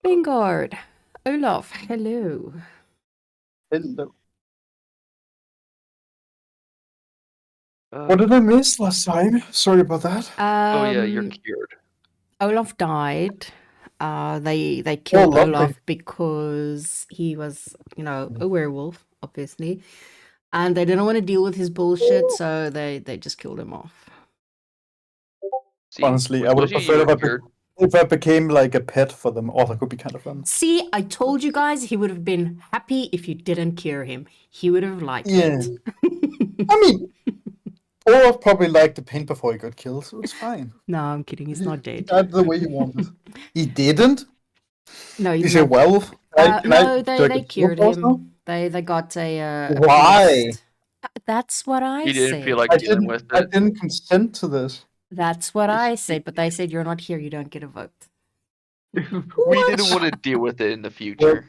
Bingard. Olaf, hello. Hello. What did I miss last time? Sorry about that. Oh yeah, you're cured. Olaf died. They killed Olaf because he was, a werewolf, obviously. And they didn't want to deal with his bullshit, so they just killed him off. See, honestly, I would prefer if I became like a pet for them. Oh, that could be kind of fun. See, I told you guys he would have been happy if you didn't cure him. He would have liked it. I mean, Olaf probably liked the pain before he got killed, so it's fine. No, I'm kidding. He's not dead. He died the way he wanted. He didn't? No, he's a werewolf? No, they cured him. They got a Why? That's what I said. He didn't feel like dealing with it. I didn't consent to this. That's what I said, but they said you're not here, you don't get a vote. We didn't want to deal with it in the future.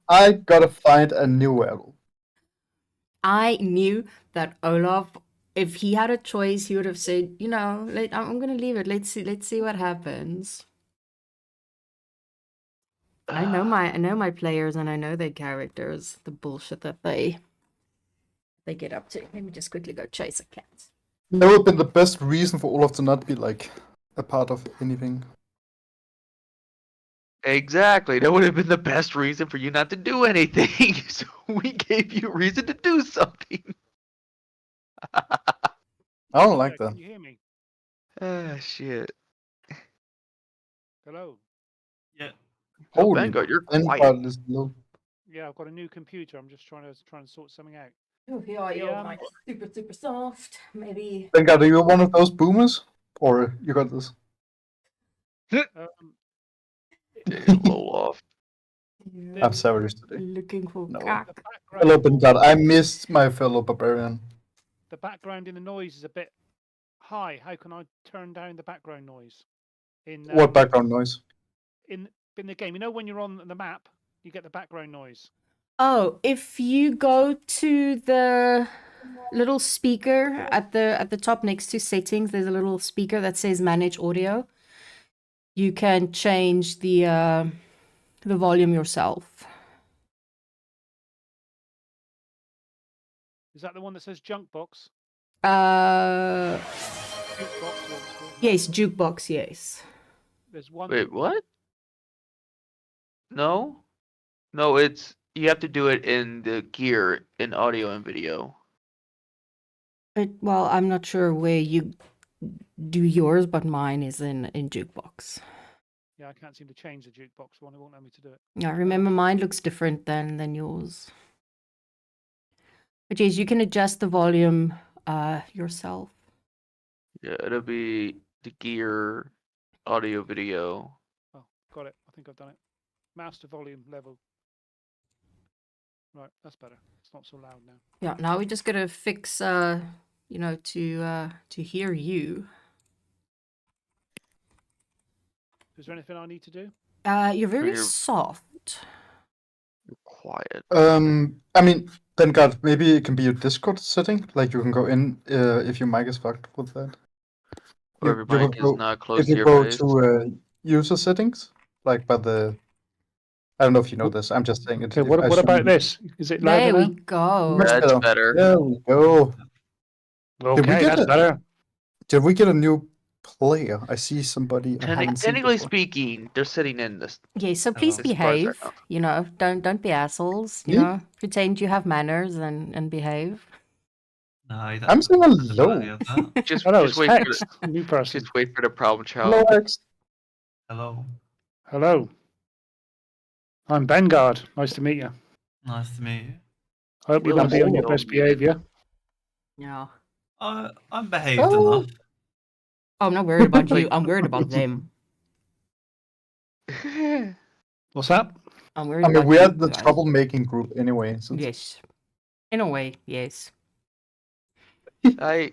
I gotta find a new werewolf. I knew that Olaf, if he had a choice, he would have said, I'm gonna leave it. Let's see what happens. I know my players and I know their characters, the bullshit that they get up to. Let me just quickly go chase a cat. That would have been the best reason for Olaf to not be like a part of anything. Exactly. That would have been the best reason for you not to do anything. So we gave you a reason to do something. I don't like that. Can you hear me? Ah, shit. Hello. Yeah. Oh, Vanguard, you're quiet. Yeah, I've got a new computer. I'm just trying to sort something out. Oh, here are you, my super soft. Maybe. Vanguard, are you one of those boomers? Or you got this? Low off. I'm sorry today. Looking for Hello, Vanguard. I missed my fellow barbarian. The background in the noise is a bit high. How can I turn down the background noise? What background noise? In the game, when you're on the map, you get the background noise. Oh, if you go to the little speaker at the top next to settings, there's a little speaker that says manage audio. You can change the volume yourself. Is that the one that says junk box? Yes, jukebox, yes. There's one. Wait, what? No, it's you have to do it in the gear in audio and video. Well, I'm not sure where you do yours, but mine is in jukebox. Yeah, I can't seem to change the jukebox one. It won't let me to do it. Yeah, remember mine looks different than yours. But yes, you can adjust the volume yourself. Yeah, it'll be the gear, audio, video. Oh, got it. I think I've done it. Master volume level. Right, that's better. It's not so loud now. Yeah, now we just gotta fix, to hear you. Is there anything I need to do? You're very soft. You're quiet. I mean, Vanguard, maybe it can be a Discord setting. Like you can go in if your mic is fucked with that. Or if your mic is not close to your face. If you go to user settings, like by the... I don't know if you know this. I'm just saying it. Okay, what about this? Is it louder There now? we go. That's better. There we go. Okay, that's better. Did we get a new player? I see somebody. Technically speaking, they're sitting in this. Yeah, so please behave. Don't be assholes. Pretend you have manners and behave. No, I'm saying hello. Just wait for new person. Just wait for the problem child. Hello, X. Hello. Hello. I'm Vanguard. Nice to meet you. Nice to meet you. I hope you're going to be on your best behavior. Yeah. I'm behaved enough. Oh, I'm not worried about you. I'm worried about them. What's that? I'm worried about we're you the guys. troublemaking group anyway. Yes. In a way, yes. Well,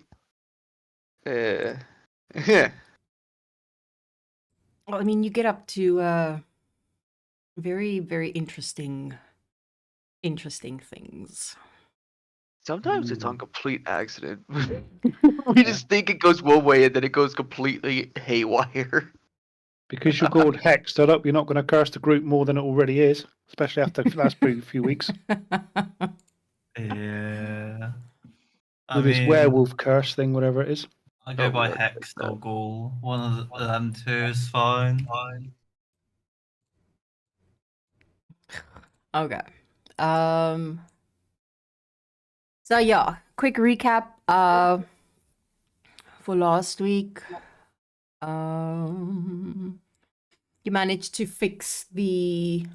I mean, you get up to very, very interesting things. Sometimes it's on complete accident. We just think it goes one way and then it goes completely haywire. Because you're called hexed, I hope you're not going to curse the group more than it already is, especially after the last few weeks Yeah. I with this mean, werewolf curse thing, whatever it is. I go Oh, by Lord, Hex like or Ghoul. One of them two is fine. Okay. So yeah, quick recap. For last week, you managed to fix the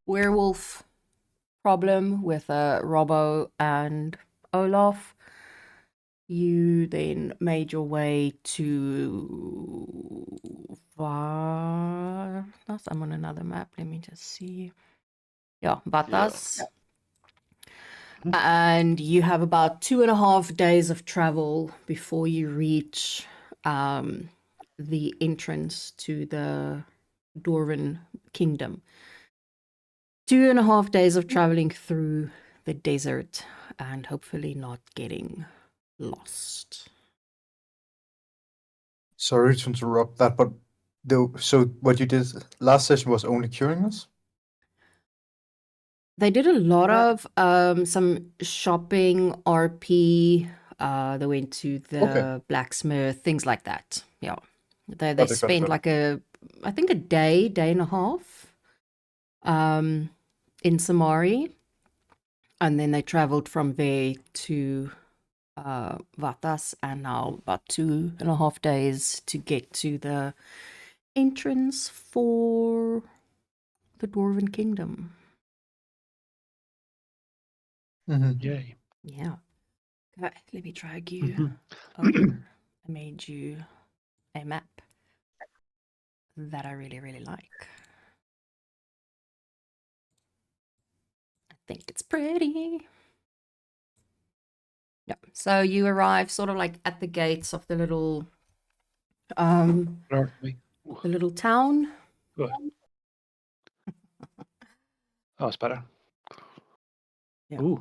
werewolf problem with Robbo and Olaf. You then made your way to Vatas. I'm on another map. Let me just see. Yeah, Vatas. And you have about 2.5 days of travel before you reach the entrance to the Dwarven kingdom. 2.5 days of traveling through the desert and hopefully not getting lost. Sorry to interrupt that, but so what you did last session was only curing us? They did a lot of some shopping, RP. They went to the blacksmith, things like that. Yeah, they Got it. spent like I think a day and a half, in Samari, and then they traveled from there to Vatas, and now about 2.5 days to get to the entrance for the Dwarven Kingdom. Yay. Yeah. Okay, let me drag you over. I made you a map that I really, really like. I think it's pretty. Yeah. So you arrive sort of like at the gates of the little Alert me. town. Good. Oh, it's better. Yeah. Ooh.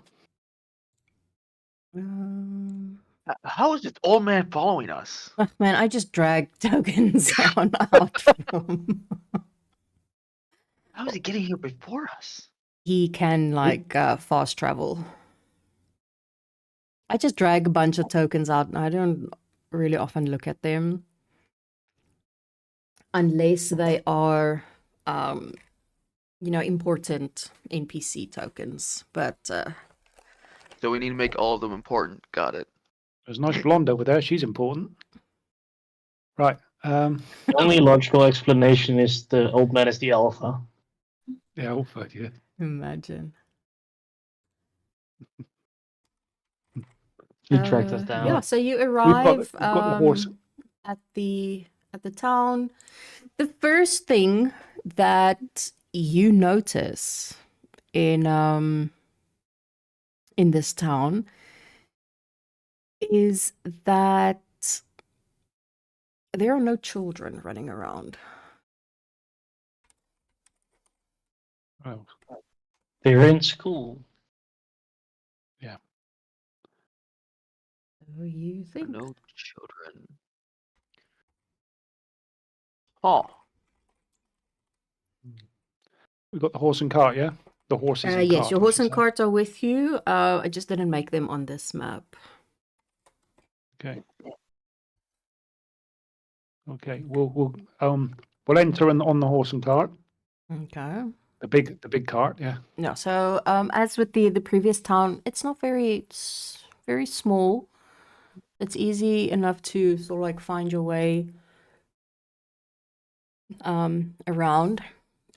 How is this old man following us? Oh, man, I just dragged tokens on out from. How is he getting here before us? He can like fast travel. I just drag a bunch of tokens out and I don't really often look at them unless they are important NPC tokens. But So we need to make all of them important. Got it. There's a nice blonde over there. She's important. Right. The only logical explanation is the old man is the alpha. Yeah, hopefully, yeah. imagine. He tracked us down. Yeah, so you We've arrive got the horse. at the town. The first thing that you notice in this town is that there are no children running around. Oh, They're in school. So you think? No children. Oh, we've got the horse and cart, yeah? The horses and Yes, cart, your I horse should and say. cart are with you. I just didn't make them on this map. Okay. Okay. We'll enter on the horse and cart. Okay. The big cart, yeah. No, so as with the previous town, it's not it's very small. It's easy enough to sort of like find your way around,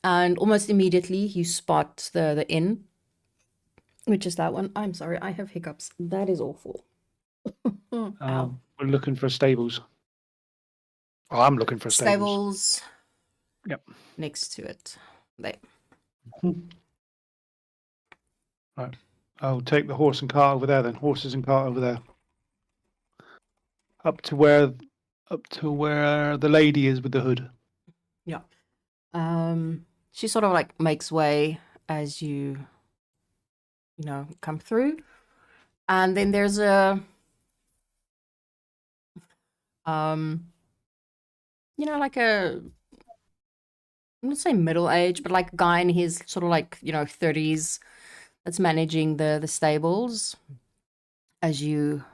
and almost immediately you spot the inn, which is that one. I'm sorry, I have hiccups. That is awful. Ow. We're looking for stables. Oh, I'm looking for stables. Stables. Yep. Next to it. There. Right. I'll take the horse and cart over there then. Horses and cart over there. Up to where the lady is with the hood. Yeah. She sort of like makes way as you come through. And then there's a like a I'm not say middle age, but like a guy in his sort of like, 30s that's managing the stables as you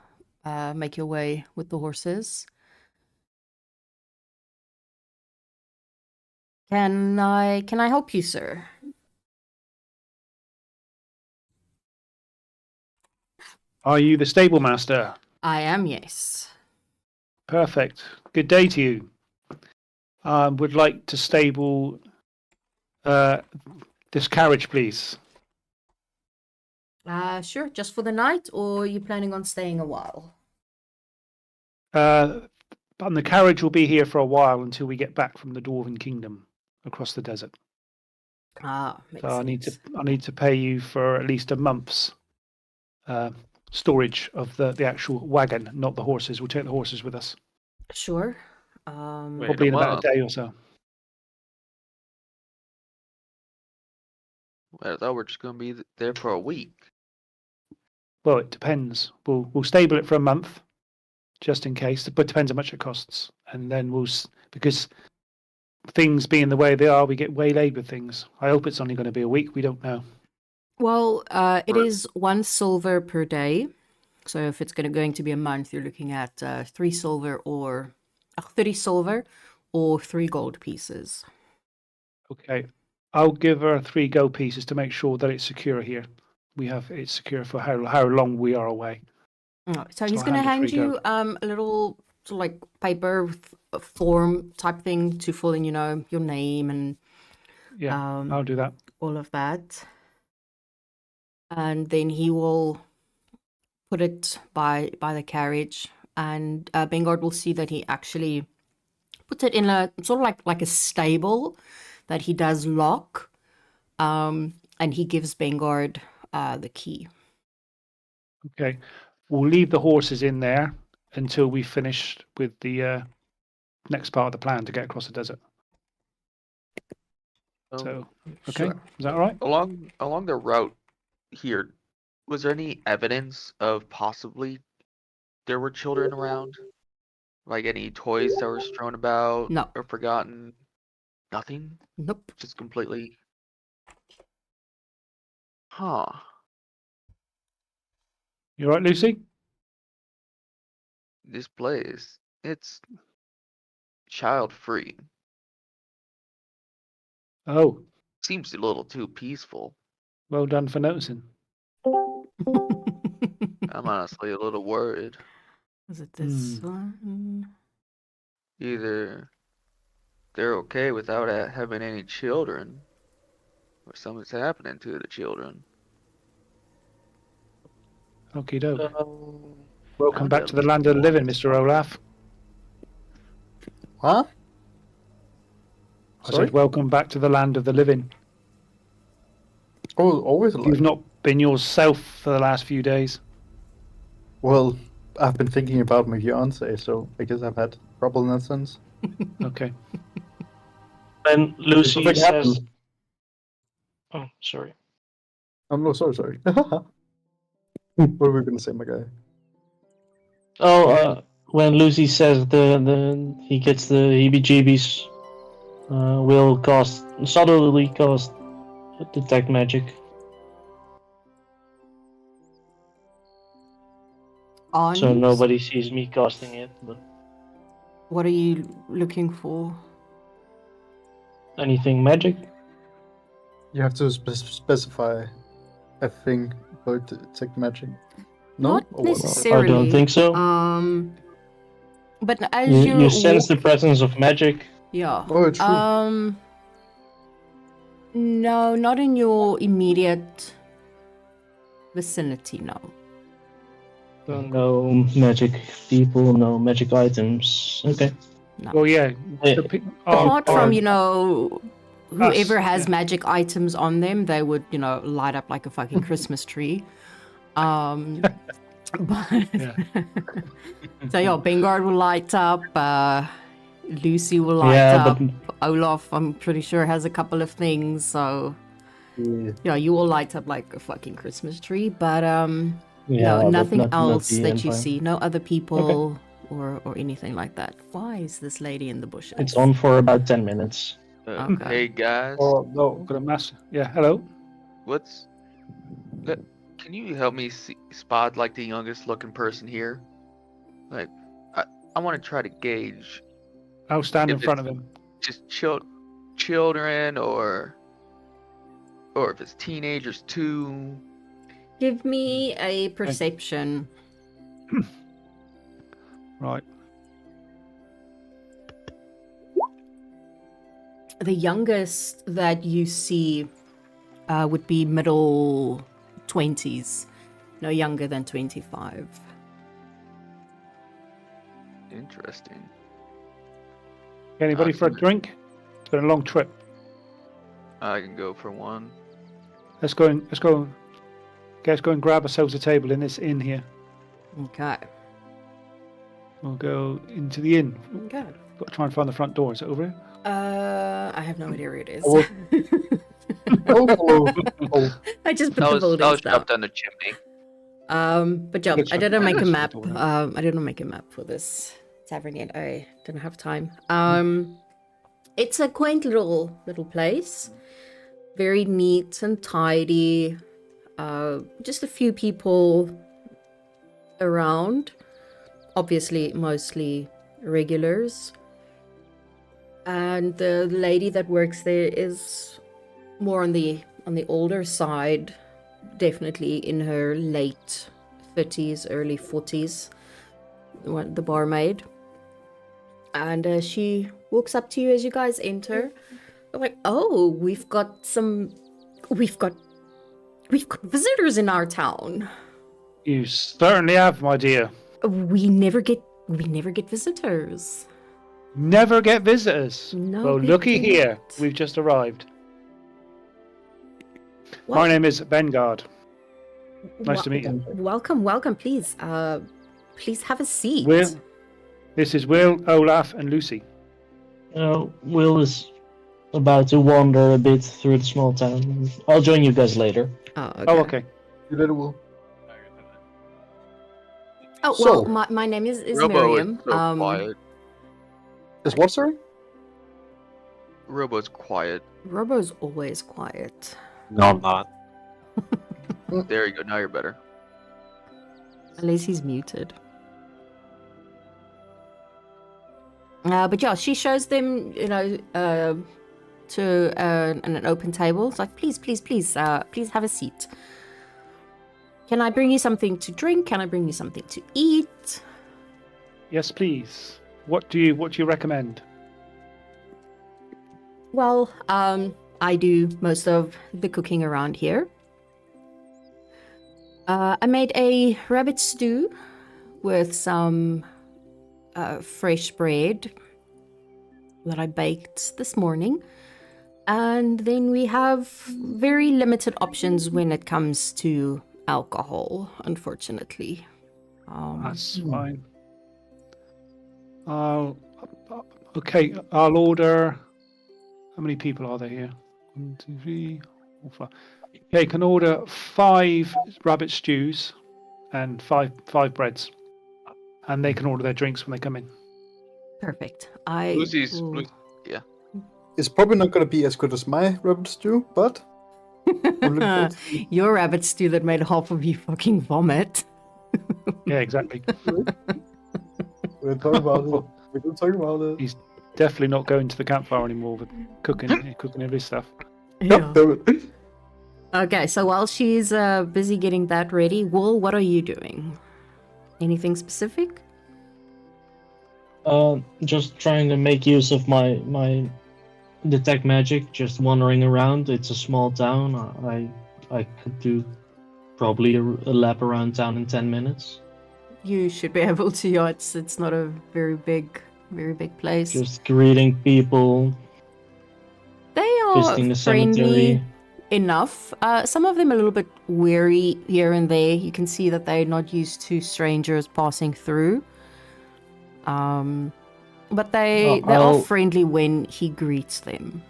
make your way with the horses. Can I help you, sir? Are you the stable master? I am, yes. Perfect. Good day to you. Would like to stable this carriage, please. Sure, just for the night, or are you planning on staying a while? And the carriage will be here for a while until we get back from the Dwarven Kingdom across the desert. Makes So sense. I need to pay you for at least a month's storage of the actual wagon, not the horses. We'll take the horses with us, Sure. Wait. probably in about month? a day or so. I thought we're just gonna be there for a week. Well, it depends. We'll stable it for a month, just in case. But it depends how much it costs, and then because things being the way they are, we get waylaid with things. I hope it's only going to be a week. We don't know. Well, it Right. is 1 silver per day. So if it's going to be a month, you're looking at 3 silver or 30 silver or 3 gold pieces. Okay, I'll give her 3 gold pieces to make sure that it's secure here. It's secure for how long we are away. Oh, so he's I'll going to hand hand the 3 you a little sort of like paper with a form type thing to fill in, your name and Yeah, I'll do that. all of that. And then he will put it by the carriage, and Bengard will see that he actually puts it in a sort of like a stable that he does lock, and he gives Bengard the key. Okay, we'll leave the horses in there until we finish with the next part of the plan to get across the desert. So, okay, Sure. is that all right? Along the route here, was there any evidence of possibly there were children around? Like any toys that were strewn about No. or forgotten? Nothing? Nope. Just completely. Huh. You all right, Lucy? This place, it's child free. Oh, Seems a little too peaceful. well done for noticing. I'm honestly a little worried. Is it this one? Either they're okay without having any children, or something's happening to the children. Okie doke. Um, Welcome I'll back get to the land of the living, Mr. Olaf. Huh? I Sorry? said, welcome back to the land of the living. Oh, always You've alive. not been yourself for the last few days. Well, I've been thinking about my fiance, so I guess I've had trouble in that sense. Okay. when Lucy Something says, happened. "Oh, sorry." Oh, no, sorry. What were we gonna say, my guy? Oh, when Lucy says he gets the heebie-jeebies, will subtly cast detect magic. On So you? nobody sees me casting it, but What are you looking for? anything magic? You have to specify a thing about detect magic. No? Not Or what? necessarily. I don't think so. But as You sense the walk- presence of magic. Yeah. Oh, true. No, not in your immediate vicinity, no. No magic people, no magic items. Okay. Well, yeah. Eh, Apart from, or- whoever has yeah. magic items on them, they would, light up like a fucking Christmas tree. But Yeah. so yeah, Bengard will light up, Lucy will light Yeah, up, but Olaf, I'm pretty sure, has a couple of things, so Yeah. yeah, you will light up like a fucking Christmas tree, but yeah, no, but nothing not else the that you Empire. see, no other people or anything like that. Why is this lady in the bushes? It's on for about 10 minutes. Okay. Hey guys, Oh no. Got a mass. Yeah, hello. what's? Can you help me spot like the youngest looking person here? Like, I want to try to gauge I'll stand in If front of him. just children or if it's teenagers too. Give me a perception. Right. The youngest that you see would be middle 20s, no younger than 25. Interesting. Anybody for a drink? It's been a long trip. I can go for one. Let's go and grab ourselves a table in this inn here. Okay. We'll go into the inn. Okay. Got to try and find the front door. Is it over here? I have no idea where it is. Oh. Oh. I just put I the was buildings down. dropped down the chimney. But yeah, Looks I didn't like- make a looks map. like the door. I didn't make a map for this tavern yet. I didn't have time. It's a quaint little place, very neat and tidy. Just a few people around. Obviously, mostly regulars. And the lady that works there is more on the older side. Definitely in her late 30s, early 40s, the barmaid. And she walks up to you as you guys enter. I'm like, oh, we've got visitors in our town. You certainly have, my dear. We never get visitors. Never get visitors. No, well, we looky do here. not. We've just arrived. Well, My name is Vanguard. Nice to meet you. Welcome. Please have a seat. Will. This is Will, Olaf, and Lucy. Will is about to wander a bit through the small town. I'll join you guys later. Oh, okay. Oh, okay. You little will. Oh, So- well, my name is Robo Miriam. is so quiet. Is what, sorry? Robo's quiet. Robo's always quiet. No, I'm not. There you go. Now you're better. Unless he's muted. But yeah, she shows them, to an open table. It's like, please have a seat. Can I bring you something to drink? Can I bring you something to eat? Yes, please. What do you recommend? Well, I do most of the cooking around here. I made a rabbit stew with some fresh bread that I baked this morning. And then we have very limited options when it comes to alcohol, unfortunately. That's fine. Okay, I'll order. How many people are there here? 1, 2, 3, 4, 5. Okay, can order 5 rabbit stews and five breads, and they can order their drinks when they come in. Perfect. Lucy's. will- It's probably not gonna be as good as my rabbit stew, but I'm looking forward to it. Your rabbit stew that made half of you fucking vomit. Yeah, exactly. We'll talk about it. We can talk about it. He's definitely not going to the campfire anymore with cooking of his stuff. Yep, do it. Okay, so while she's busy getting that ready, Wool, what are you doing? Anything specific? Just trying to make use of my detect magic, just wandering around. It's a small town. I could do probably a lap around town in 10 minutes. You should be able to. Yeah, it's not a very big place. Just greeting people, They are visiting the friendly cemetery. enough. Some of them a little bit wary here and there. You can see that they're not used to strangers passing through. But they are I'll- friendly when he greets them.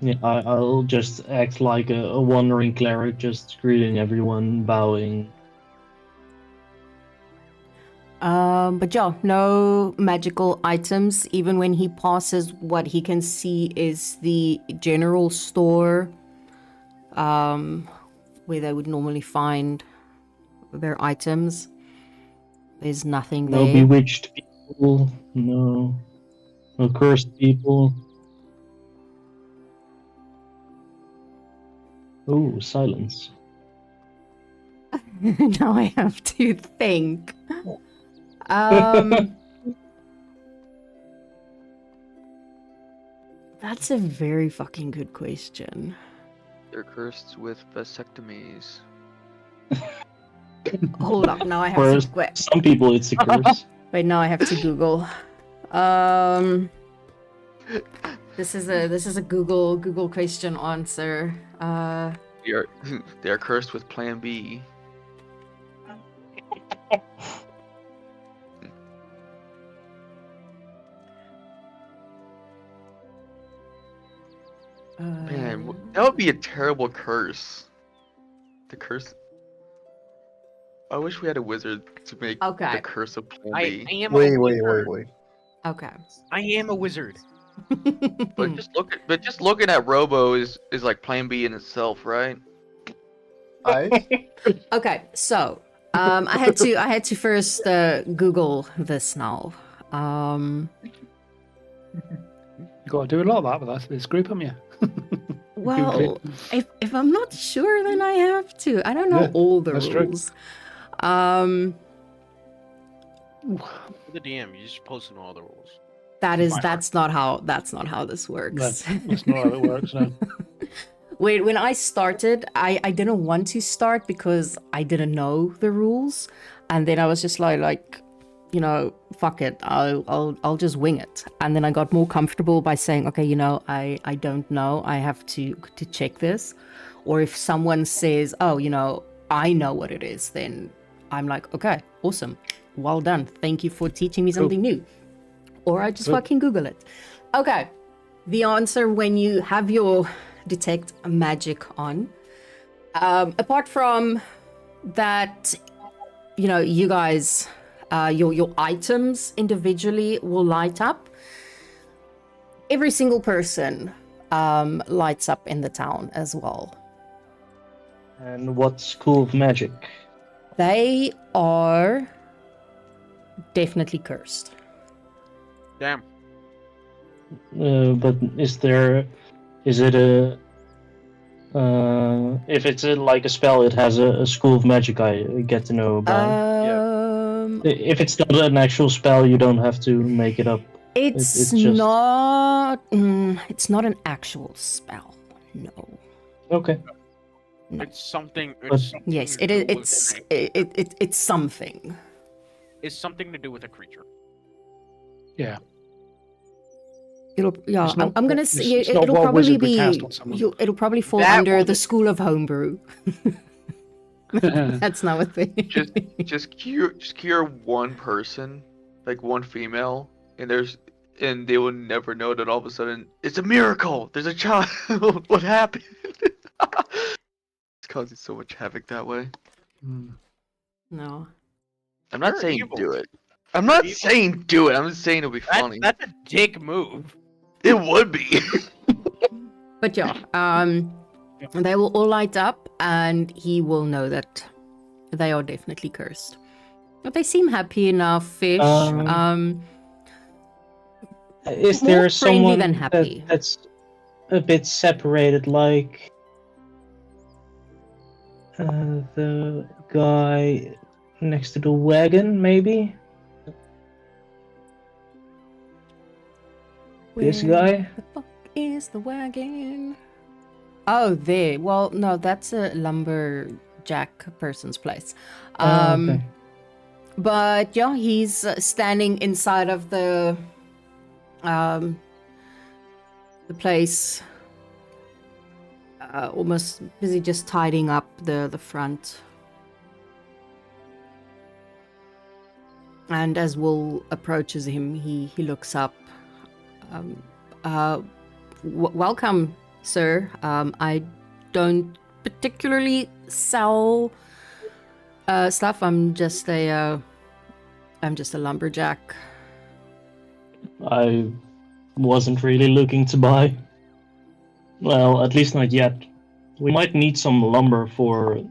Yeah, I'll just act like a wandering cleric, just greeting everyone, bowing. But yeah, no magical items. Even when he passes, what he can see is the general store, where they would normally find their items. There's nothing No there. bewitched people. No cursed people. Ooh, silence. Now I have to think. That's a very fucking good question. They're cursed with vasectomies. Hold up, now I For have to wait. some people, it's a curse. Wait, now I have to Google. This is a Google question answer. They are cursed with Plan B. Man, that would be a terrible curse. The curse. I wish we had a wizard to make Okay. the curse of Plan I B. am Wait, a wait, wizard. wait, wait. Okay. I am a wizard. But just looking at Robo is like Plan B in itself, right? Okay, so I had to first Google this now. You got to do a lot of that with us, this group, haven't you? Well, if I'm not sure, then I have to. I don't know Yeah, all the that's true. rules. The DM, you just posting all the rules. That's not how this No, works. that's not how it works. No. When I started, I didn't want to start because I didn't know the rules, and then I was just like, you know, fuck it, I'll just wing it. And then I got more comfortable by saying, okay, you know, I don't know, I have to check this. Or if someone says, oh, you know, I know what it is, then I'm like, okay, awesome, well done, thank you for teaching me something new. Or I just fucking Google it. Okay, the answer when you have your detect magic on, apart from that, you know, you guys, your items individually will light up. Every single person lights up in the town as well. And what school of magic? They are definitely cursed. Damn. But is it a if it's like a spell, it has a school of magic I get to know about. If it's not an actual spell, you don't have to make it up. It's It's just- not. It's not an actual spell. No. Okay. It's something. But- It's something Yes, to it do is. with It's something. It's something to do with a creature. Yeah. It'll. Yeah. It's not I'm gonna what- say it's not it'll what probably wizard would be. cast on someone. It'll probably fall That under was the it. school of homebrew. That's not a thing. Just cure one person, like one female, and they will never know that all of a sudden it's a miracle. There's a child. What happened? It's causing so much havoc that way. Mm. No. I'm not You're saying evil. do it. I'm not evil. saying do it. I'm just saying it'll be funny. That's a dick move. It would be. But yeah. They will all light up, and he will know that they are definitely cursed. But they seem happy enough, fish. Is More there friendly someone than happy. that's a bit separated, like the guy next to the wagon, maybe? This Where guy? the fuck is the wagon? Oh, there. Well, no, that's a lumberjack person's place. Okay. But yeah, he's standing inside of the place, almost busy just tidying up the front. And as Will approaches him, he looks up. Welcome, sir. I don't particularly sell stuff. I'm just a I'm just a lumberjack. I wasn't really looking to buy. Well, at least not yet. We might need some lumber for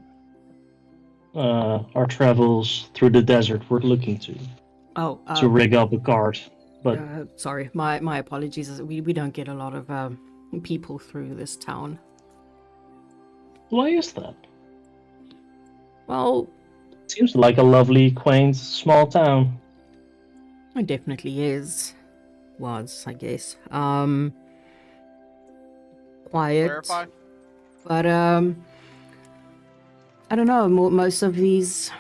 our travels through the desert we're looking to Oh, rig up a cart. But sorry, my apologies. We don't get a lot of people through this town. why is that? Well, Seems like a lovely, quaint, small town. it definitely is. Was, I guess. Quiet. Clarify. But I don't know. Most of these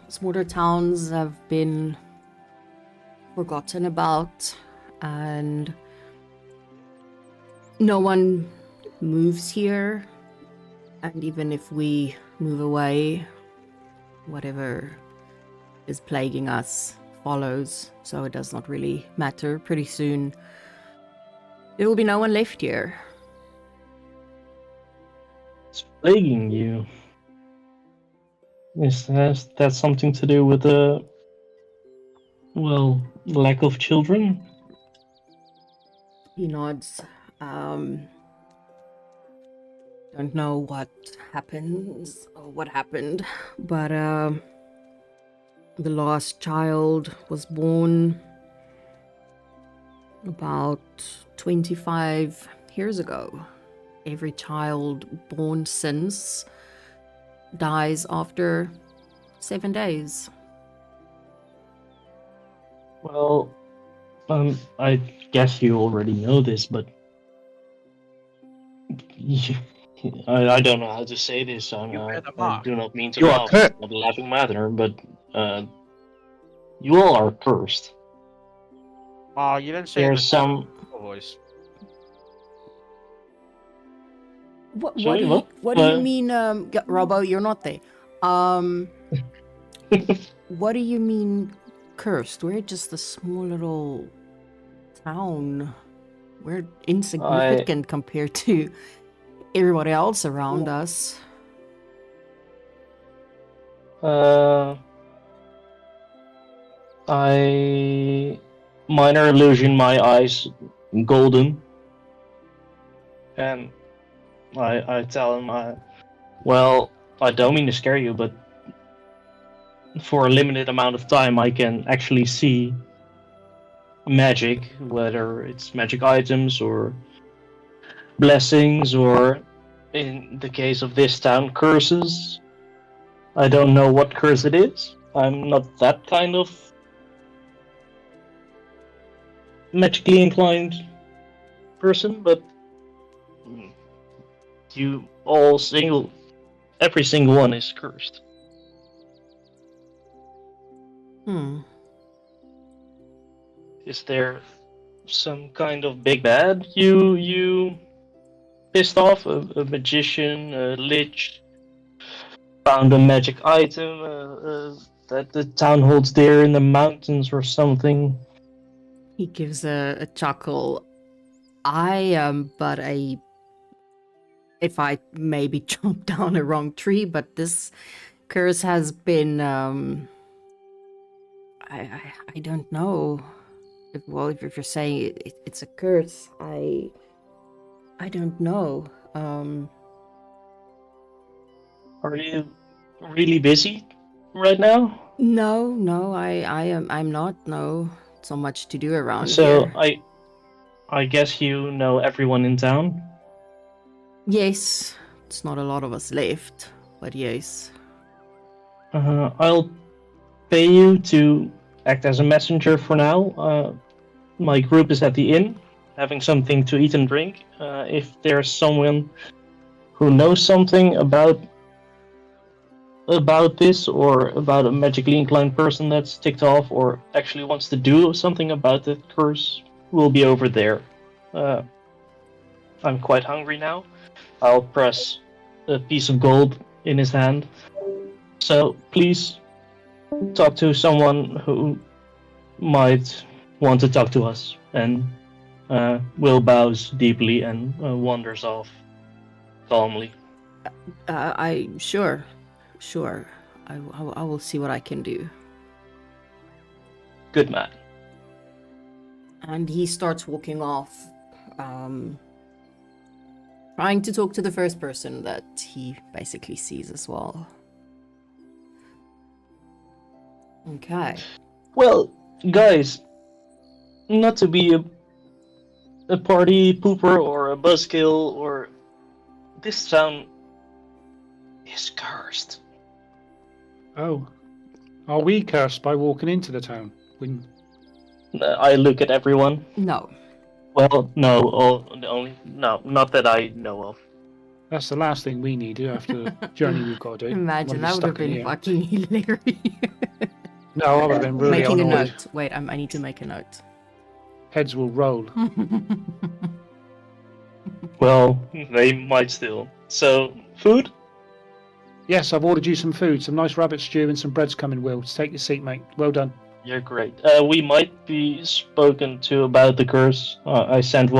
smaller towns have been forgotten about, and no one moves here. And even if we move away, whatever is plaguing us follows, so it does not really matter. Pretty soon, there will be no one left here. It's plaguing you. Is that something to do with the, well, lack of children? He nods. Don't know what happens or what happened, but the last child was born about 25 years ago. Every child born since dies after 7 days. Well, I guess you already know this, but I don't know how to say this. You bear the I mark. do not mean to You are laugh. cursed. It's not a laughing matter, but you all are cursed. Oh, you didn't say it in There's the some. voice. What Sorry, do you, what? what do you mean, Robbo? You're not there. What do you mean cursed? We're just a small little town. We're insignificant compared to everybody else around us. I minor illusion my eyes golden, and I tell him, well, I don't mean to scare you, but for a limited amount of time, I can actually see magic, whether it's magic items or blessings, or in the case of this town, curses. I don't know what curse it is. I'm not that kind of magically inclined person, but you all every single one is cursed. Is there some kind of big bad you pissed off? A magician, a lich, found a magic item that the town holds dear in the mountains or something? He gives a chuckle. But if I maybe chopped down a wrong tree, but this curse has been, I don't know. If you're saying it's a curse, I don't know. Are you really busy right now? No, I'm not. No, so much to do around So here. I guess you know everyone in town. Yes, it's not a lot of us left, but yes. I'll pay you to act as a messenger for now. My group is at the inn, having something to eat and drink. If there's someone who knows something about this, or about a magically inclined person that's ticked off, or actually wants to do something about the curse, we'll be over there. I'm quite hungry now. I'll press a piece of gold in his hand. So please talk to someone who might want to talk to us. And Will bows deeply and wanders off calmly. Sure. I will see what I can do. Good man. And he starts walking off, trying to talk to the first person that he basically sees as well. Okay. Well, guys, not to be a party pooper or a buzzkill or this town is cursed. Oh. Are we cursed by walking into the town? When... I look at everyone. No. Well, no, not that I know of. That's the last thing we need after the journey we've got to do. Imagine, that would have been fucking hilarious. No, I would have been really Making a annoyed. note. Wait, I need to make a note. Heads will roll. Well, they might still. So, food? Yes, I've ordered you some food, some nice rabbit stew and some bread's coming, Will. Take your seat, mate. Well done. You're great. We might be spoken to about the curse. I sent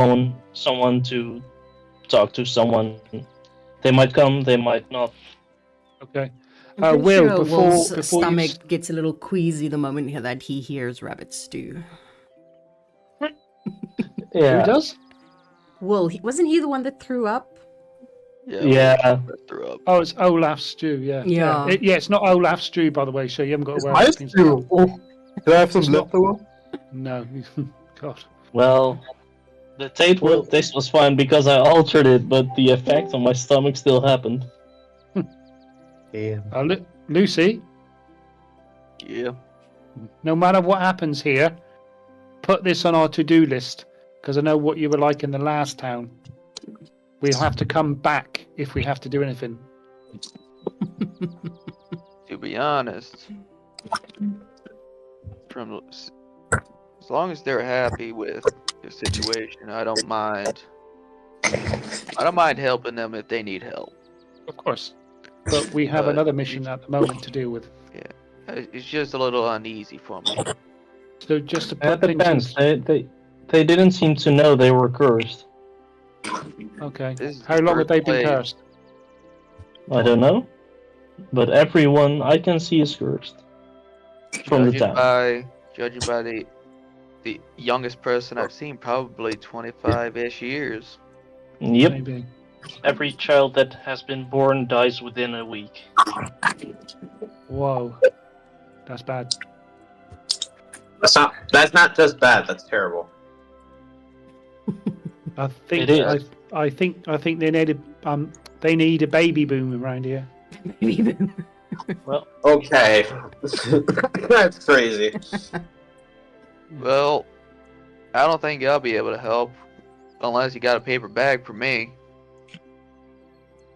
someone to talk to someone. They might come, they might not. Okay. I'm pretty Will, sure before Will's you stomach gets a little queasy the moment that he hears rabbit stew. Yeah. Who does? Will, wasn't he the one that threw up? Yeah. I threw up. Oh, it's Olaf's stew, yeah. Yeah. It's not Olaf's stew, by the way, so you haven't got to It's worry my about things. stew. Oh, can I have some It's not- leftover? No. God. Well, the taste was fine because I altered it, but the effect on my stomach still happened. Damn. Lucy, Yeah. no matter what happens here, put this on our to-do list, because I know what you were like in the last town. We'll have to come back if we have to do anything. To be honest, as long as they're happy with the situation, I don't mind. I don't mind helping them if they need help. Of course. But we have another mission at the moment to deal with. It's just a little uneasy for me. So just to It put things... depends. They didn't seem to know they were cursed. Okay. This is How the long have first they been place- cursed? I don't know. But everyone I can see is cursed. From the town. Judging by the youngest person I've seen, probably 25-ish years. Yep. Maybe. Every child that has been born dies within a week. Whoa. That's bad. That's not just bad. That's terrible. I think It is. I think they need a baby boom around here. Maybe. Okay, that's crazy. Well, I don't think I'll be able to help unless you got a paper bag for me.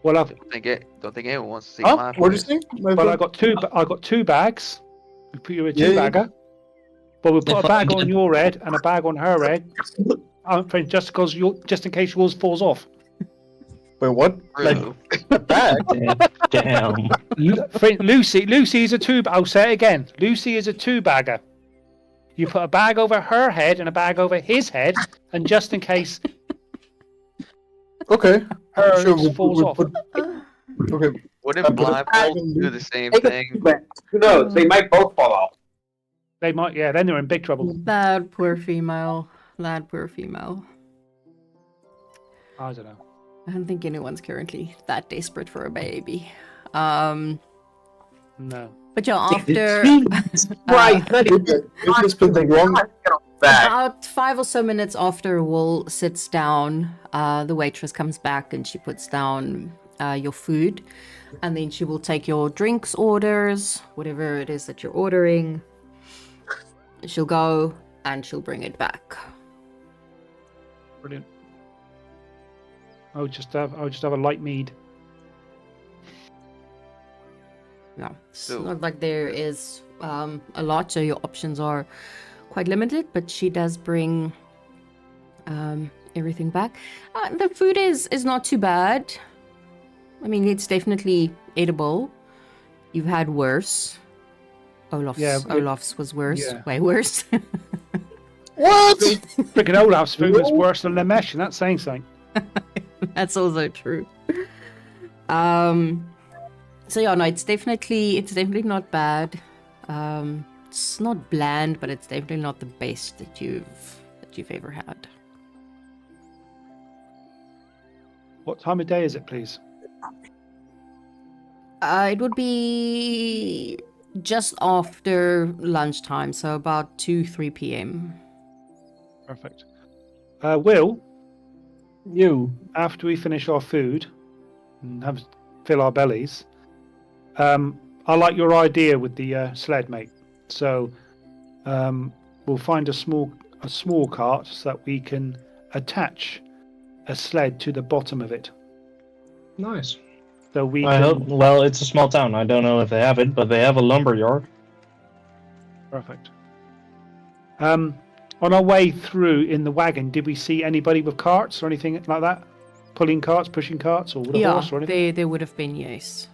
Well, I've Don't think anyone wants to see Huh? my What do you face. think? Well, I got two bags. We put you a two-bagger. But we put a bag on your head and a bag on her head. Just in case yours falls off. Wait, what? True. A bag? Damn. Lucy is a two. I'll say it again. Lucy is a two-bagger. You put a bag over her head and a bag over his head, and just in case Okay. hers Sure, falls off. Okay. Wouldn't put a bag blindfolds on do you. the same thing? Who knows? They might both fall off. They might, yeah. Then they're in big trouble. That poor female. That poor female. I don't know. I don't think anyone's currently that desperate for a baby. No. But yeah, after Right. It's just been the wrong. Back. about 5 or so minutes after Will sits down, the waitress comes back and she puts down your food, and then she will take your drinks orders, whatever it is that you're ordering. She'll go and she'll bring it back. Brilliant. I'll just have a light mead. No, it's So- not like there is a lot, so your options are quite limited, but she does bring everything back. The food is not too bad. I mean, it's definitely edible. You've had worse. Olaf's was worse. Yeah. Way worse. What? Freaking Olaf's food was worse than Lemesh, and that's saying something. That's also true. So yeah, no, it's definitely not bad. It's not bland, but it's definitely not the best that you've ever had. What time of day is it, please? It would be just after lunchtime, so about 2-3 p.m. Perfect. Will, You. after we finish our food and fill our bellies, I like your idea with the sled, mate. So we'll find a small cart so that we can attach a sled to the bottom of it. Nice. So we I can. hope. Well, it's a small town. I don't know if they have it, but they have a lumber yard. Perfect. On our way through in the wagon, did we see anybody with carts or anything like that? Pulling carts, pushing carts, or with a horse or anything? there would have been, yes.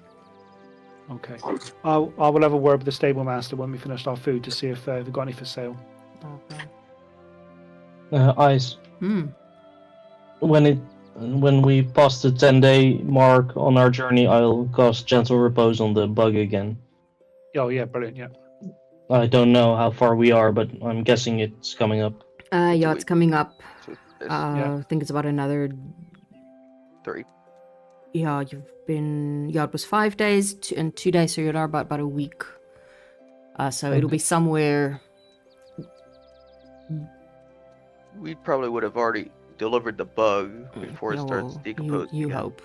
Okay. I will have a word with the stable master when we finish our food to see if we've got any for sale. Okay. Ice. Hmm. When we pass the 10-day mark on our journey, I'll cast Gentle Repose on the bug again. Oh yeah, brilliant. Yeah. I don't know how far we are, but I'm guessing it's coming up. Yeah, it's coming up. So it's Yeah. I think it's about another. 3. Yeah, you've been. Yeah, it was 5 days and 2 days, so you're about a week. So it'll be somewhere. We probably would have already delivered the bug before it Yeah, starts well, decomposing. You again. hope.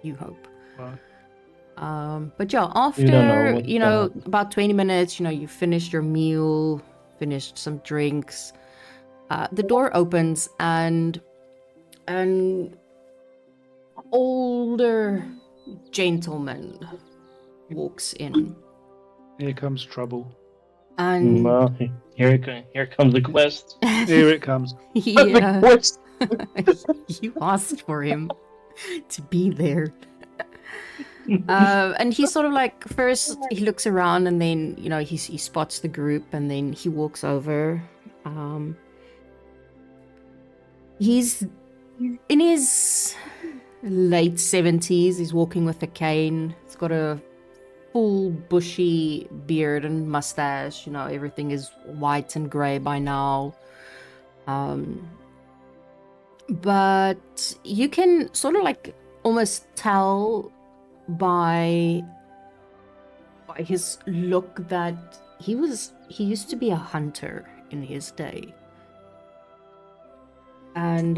You hope. Right. But yeah, after You don't know what's gonna happen. about 20 minutes, you finished your meal, finished some drinks. The door opens and an older gentleman walks in, Here comes trouble. and Well, here comes the quest. Here it comes. yeah, Quest. you asked for him to be there. And he sort of like first he looks around and then he spots the group and then he walks over. He's in his late 70s. He's walking with a cane. He's got a full bushy beard and mustache. Everything is white and grey by now. But you can sort of like almost tell by his look that he used to be a hunter in his day. And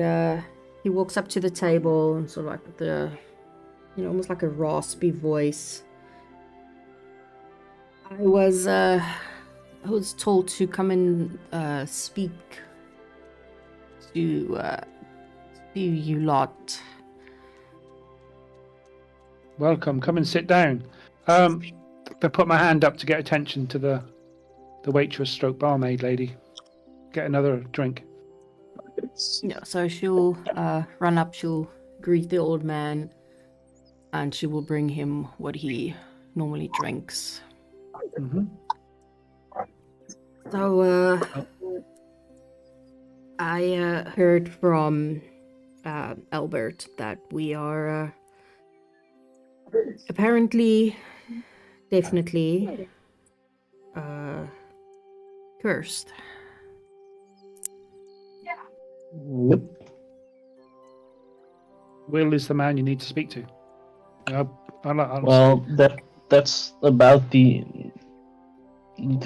he walks up to the table and sort of like with the almost like a raspy voice. I was told to come and speak to you lot. Welcome. Come and sit down. I put my hand up to get attention to the waitress stroke barmaid lady. Get another drink. Yeah, so she'll run up, she'll greet the old man, and she will bring him what he normally drinks. Mm-hmm. So, I heard from Albert that we are apparently, definitely cursed. Yep. Will is the man you need to speak to. Well, that's about the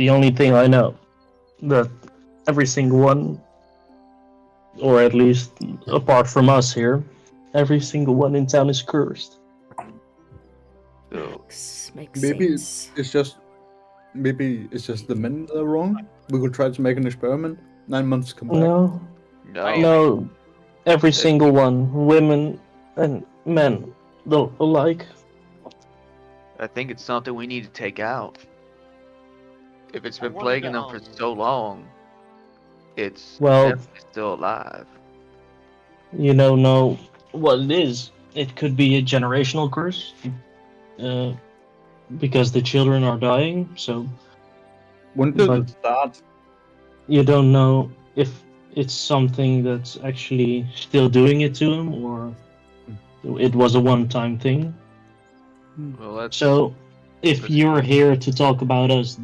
only thing I know. That every single one, or at least apart from us here, every single one in town is cursed. So, Makes Maybe sense. it's just the men that are wrong. We could try to make an experiment. 9 months come back. No, no. no, every single one, women and men, alike. I think it's something we need to take out. If it's been What plaguing them about- for so long, it's Well- definitely still alive. You don't know what it is. It could be a generational curse, because the children are dying. So When did But- it start? you don't know if it's something that's actually still doing it to them, or it was a one-time thing. Well, that's So, if That's you're true. here to talk about us,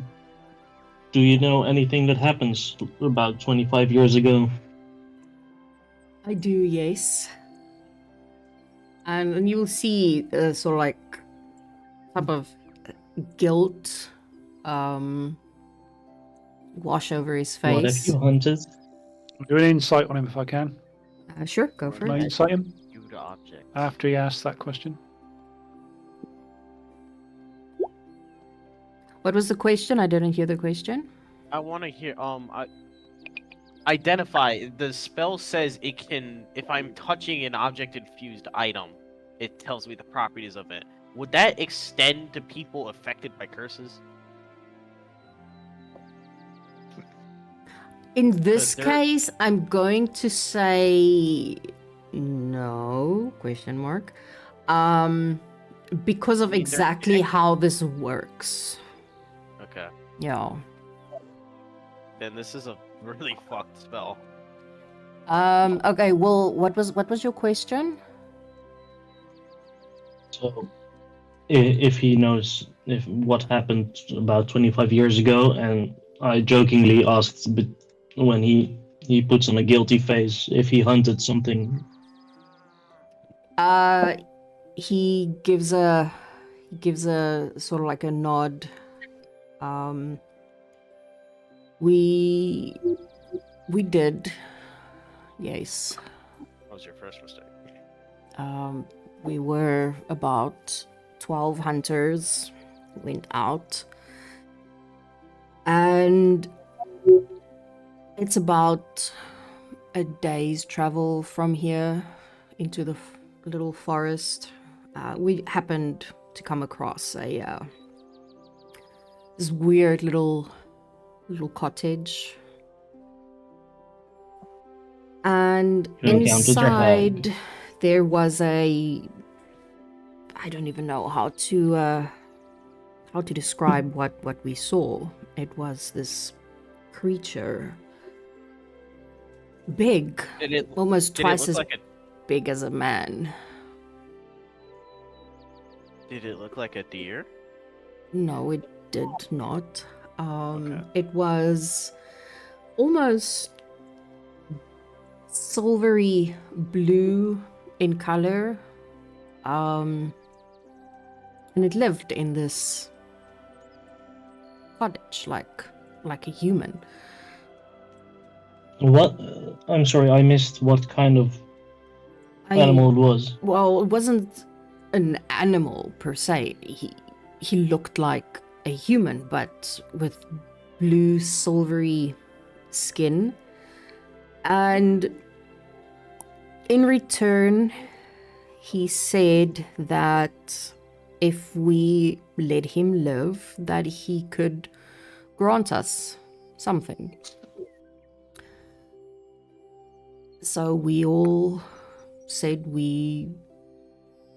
Do you know anything that happens about 25 years ago? I do, yes. And you'll see sort of like type of guilt wash over his What have face. you hunted? I'll do an insight on him if I can. Sure, go for Can I it. insight him You the object. after he asks that question? What was the question? I didn't hear the question. I want to hear. Identify. The spell says it can. If I'm touching an object-infused item, it tells me the properties of it. Would that extend to people affected by curses? In this they're- case, I'm going to say no, question mark. Because of I mean, they're exactly how this works. Okay. Yeah. Then this is a really fucked spell. Okay, well, what was your question? So, if he knows if what happened about 25 years ago, and I jokingly asked, but when he puts on a guilty face, if he hunted something. He gives a sort of like a nod. We did, yes. What was your first mistake? We were about 12 hunters, went out, and it's about a day's travel from here into the little forest. We happened to come across a this weird little cottage, and You encountered your hag. inside there was I don't even know how to describe what we saw. It was this creature, big, Did it? almost Did it twice look as like a? big as a man. Did it look like a deer? No, it did not. Okay. It was almost silvery blue in color. And it lived in this cottage like a human. What? I'm sorry, I missed what kind of animal it was. Well, it wasn't an animal per se. He looked like a human, but with blue silvery skin. And in return, he said that if we let him live, that he could grant us something. So we all said we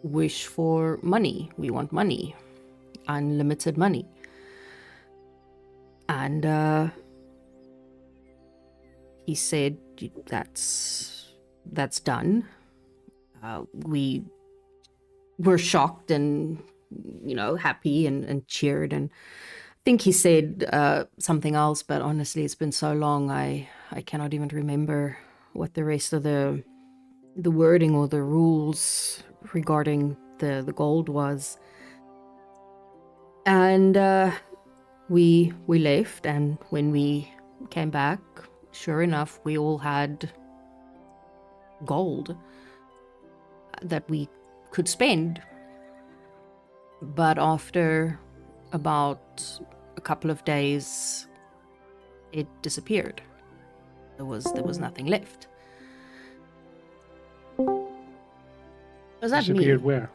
wish for money. We want money. Unlimited money. And he said that's done. We were shocked and happy and cheered, and I think he said something else, but honestly it's been so long I cannot even remember what the rest of the wording or the rules regarding the gold was. And we left, and when we came back, sure enough, we all had gold that we could spend. But after about a couple of days, it disappeared. There was nothing left. Was that Disappeared me? where?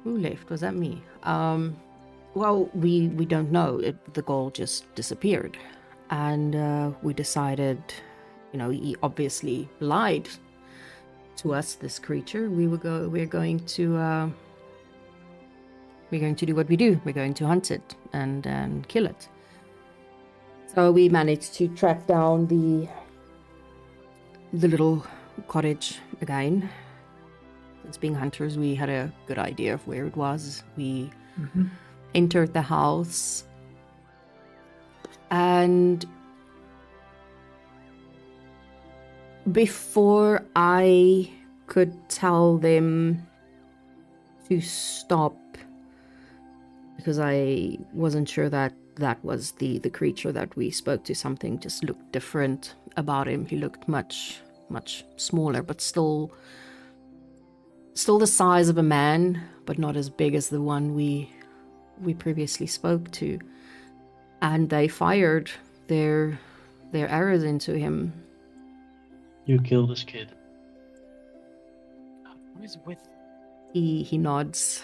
Who left? Was that me? Well, we don't know. The gold just disappeared, and we decided, he obviously lied to us. This creature. We're going to do what we do. We're going to hunt it and kill it. So we managed to track down the little cottage again. As being hunters, we had a good idea of where it was. We entered the house, And before I could tell them to stop, because I wasn't sure that that was the creature that we spoke to, something just looked different about him. He looked much smaller, but still the size of a man, but not as big as the one we previously spoke to. And they fired their arrows into him. You killed this kid. What is with? He nods.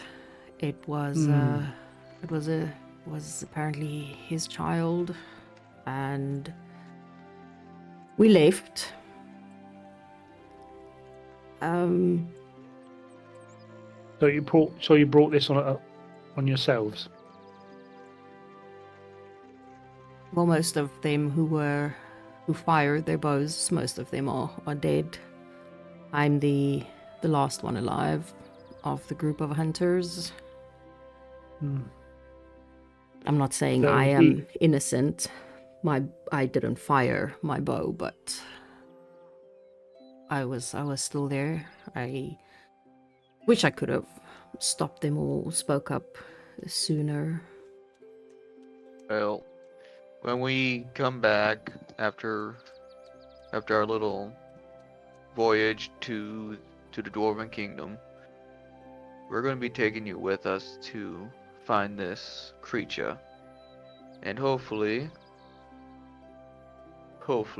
It was was apparently his child, and we left. So you brought this on yourselves. Well, most of them who fired their bows, most of them are dead. I'm the last one alive of the group of hunters. I'm not saying So I am innocent. I didn't fire my bow, but I was still there. I wish I could have stopped them or spoke up sooner. Well, when we come back after our little voyage to the Dwarven Kingdom, we're going to be taking you with us to find this creature, and hopefully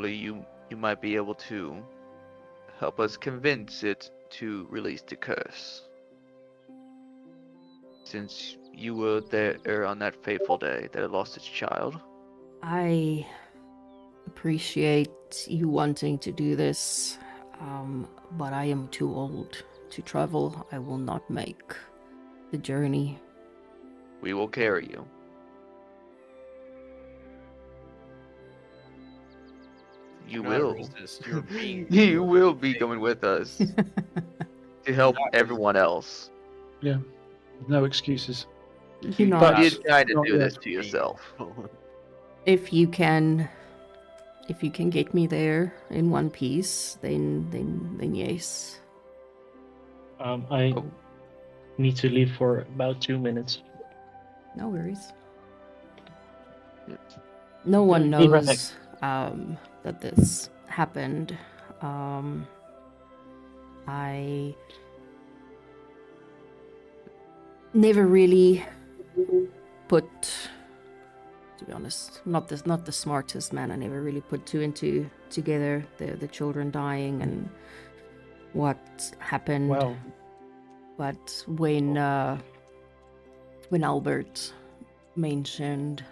you might be able to help us convince it to release the curse, since you were there on that fateful day that it lost its child. I appreciate you wanting to do this, but I am too old to travel. I will not make the journey. We will carry you. You Cannot will. resist your being. You will be going with us to help everyone else. Yeah, no excuses. You know, But- You did kind of Not do yet. this to yourself. if you can get me there in one piece, then yes. I Oh. need to leave for about 2 minutes. No worries. Yeah. No one Be right knows that this happened. I never really put, to be honest, not the smartest man. I never really put two and two together. The children dying and what happened. Well, But when Albert mentioned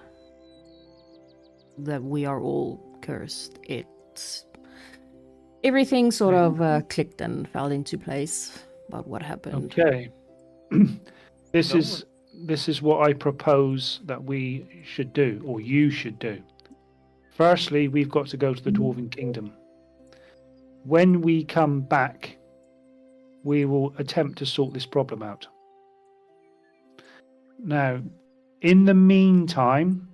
that we are all cursed, everything sort of clicked and fell into place about what happened. okay. This No is what I propose that we should do, or you should do. Firstly, we've got to go to the Dwarven Kingdom. When we come back, we will attempt to sort this problem out. Now, in the meantime,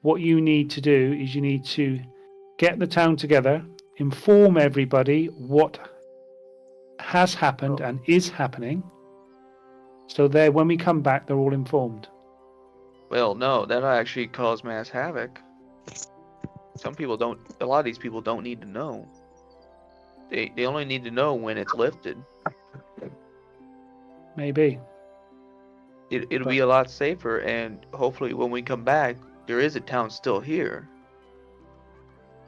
what you need to do is you need to get the town together, inform everybody what has happened and is happening, so there, when we come back, they're all informed. Well, no, that'll actually cause mass havoc. A lot of these people don't need to know. They only need to know when it's lifted. Maybe. It'll be a lot safer, and hopefully when we come back, there is a town still here.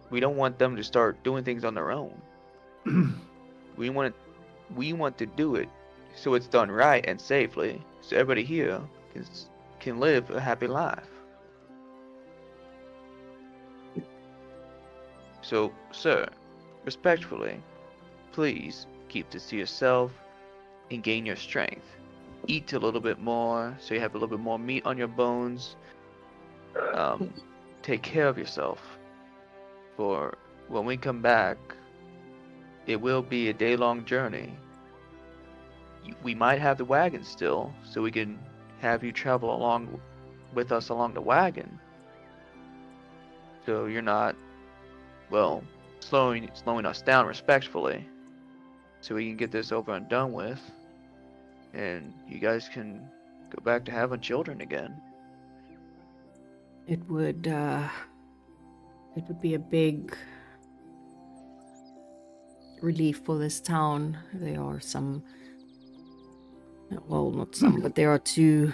We don't want them to start doing things on their own. We want to do it so it's done right and safely, so everybody here can live a happy life. So, sir, respectfully, please keep this to yourself and gain your strength. Eat a little bit more so you have a little bit more meat on your bones. Take care of yourself. For when we come back, it will be a day-long journey. We might have the wagon still, so we can have you travel along with us along the wagon. So you're not, well, slowing us down respectfully, so we can get this over and done with, and you guys can go back to having children again. It would be a big relief for this town. There are some, well, not some, but there are 2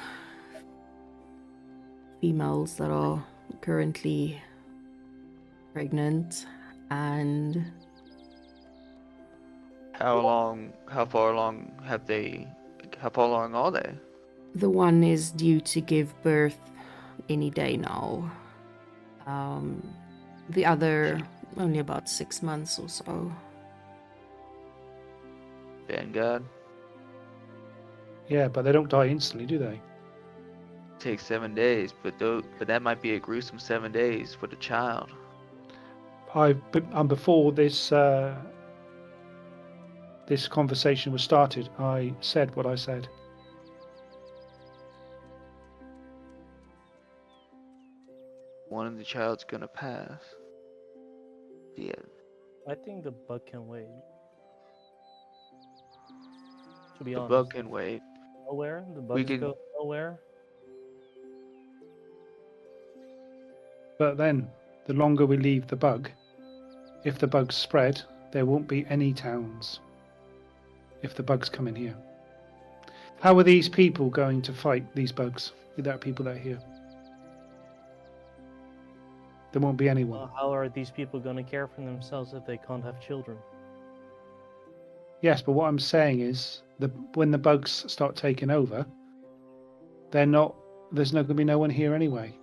females that are currently pregnant, and How far along are they? the one is due to give birth any day now. The other only about 6 months or so. Vanguard? Yeah, but they don't die instantly, do they? Takes 7 days, but that might be a gruesome 7 days for the child. Before this this conversation was started, I said what I said. One of the child's gonna pass. Yeah. I think the bug can wait. To be The honest. bug can wait. Nowhere? The We bugs can- go nowhere? But then, the longer we leave the bug, if the bugs spread, there won't be any towns. If the bugs come in here. How are these people going to fight these bugs without people that are here? There won't be anyone. How are these people gonna care for themselves if they can't have children? Yes, but what I'm saying is, when the bugs start taking over, there's not going to be no one here anyway.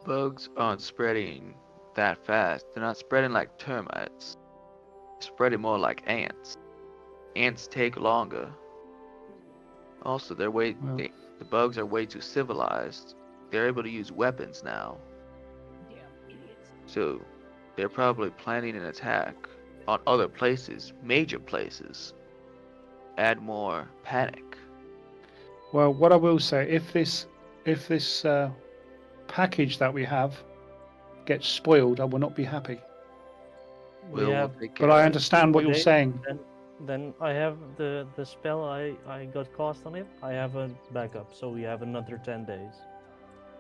Bugs aren't spreading that fast. They're not spreading like termites. They're spreading more like ants. Ants take longer. Also, Well- the bugs are way too civilized. They're able to use weapons now. So, they're probably planning an attack on other places, major places. Add more panic. Well, what I will say, if this package that we have gets spoiled, I will not be happy. We'll have, take care But I of it. understand what you're Okay. saying. then I have the spell I got cast on it. I have a backup, so we have another 10 days.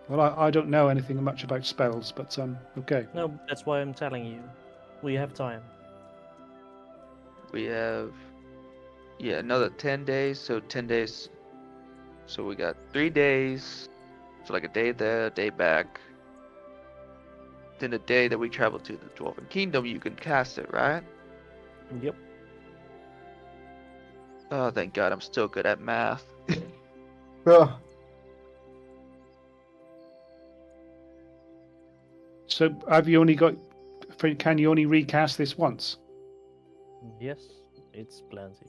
Well, I don't know anything much about spells, but okay. No, that's why I'm telling you. We have time. We have, another 10 days. So 10 days. So we got 3 days. So like a day there, a day back. Then the day that we travel to the Dwarven Kingdom, you can cast it, right? Yep. Oh, thank God, I'm still good at math. Yeah. So have you only got? Can you only recast this once? Yes, it's plenty.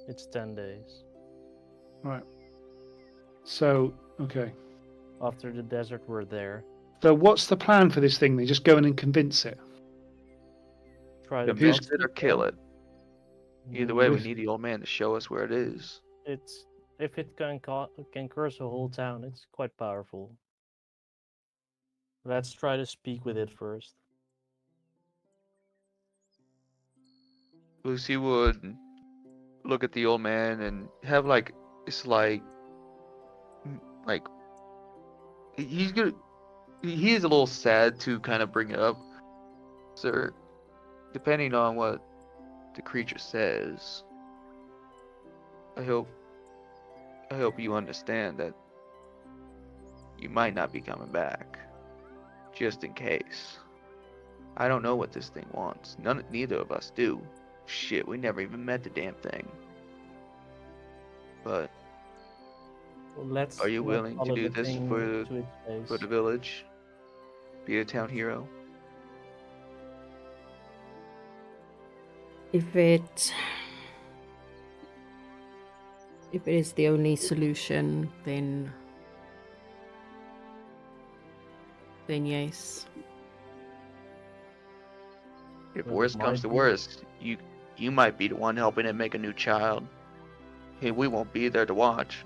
It's 10 days. Right. So okay. After the desert, we're there. So what's the plan for this thing? Then just go in and convince it. Try to Convince box it or kill it. Either way, we With- need the old man to show us where it is. It's if it can curse a whole town, it's quite powerful. Let's try to speak with it first. Lucy would look at the old man and have it's like he is a little sad to kind of bring it up, sir. Depending on what the creature says, I hope you understand that you might not be coming back, just in case. I don't know what this thing wants. Neither of us do. Shit, we never even met the damn thing. But Let's. are you not willing to follow do the this thing for to its face. the village? Be a town hero? If it is the only solution, then yes. If Well, it worst comes might to be. worst, you might be the one helping it make a new child. Hey, we won't be there to watch.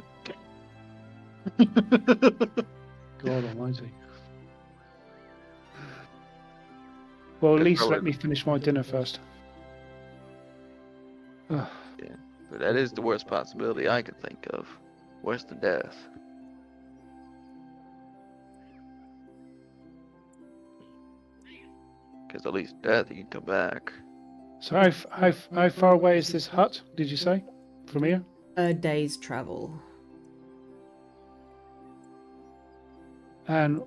God Almighty. Well, at That's least let probably- me finish my dinner first. Ugh. But that is the worst possibility I can think of. Worse than death. Because at least death, you can come back. So how far away is this hut, did you say? From here? A day's travel. And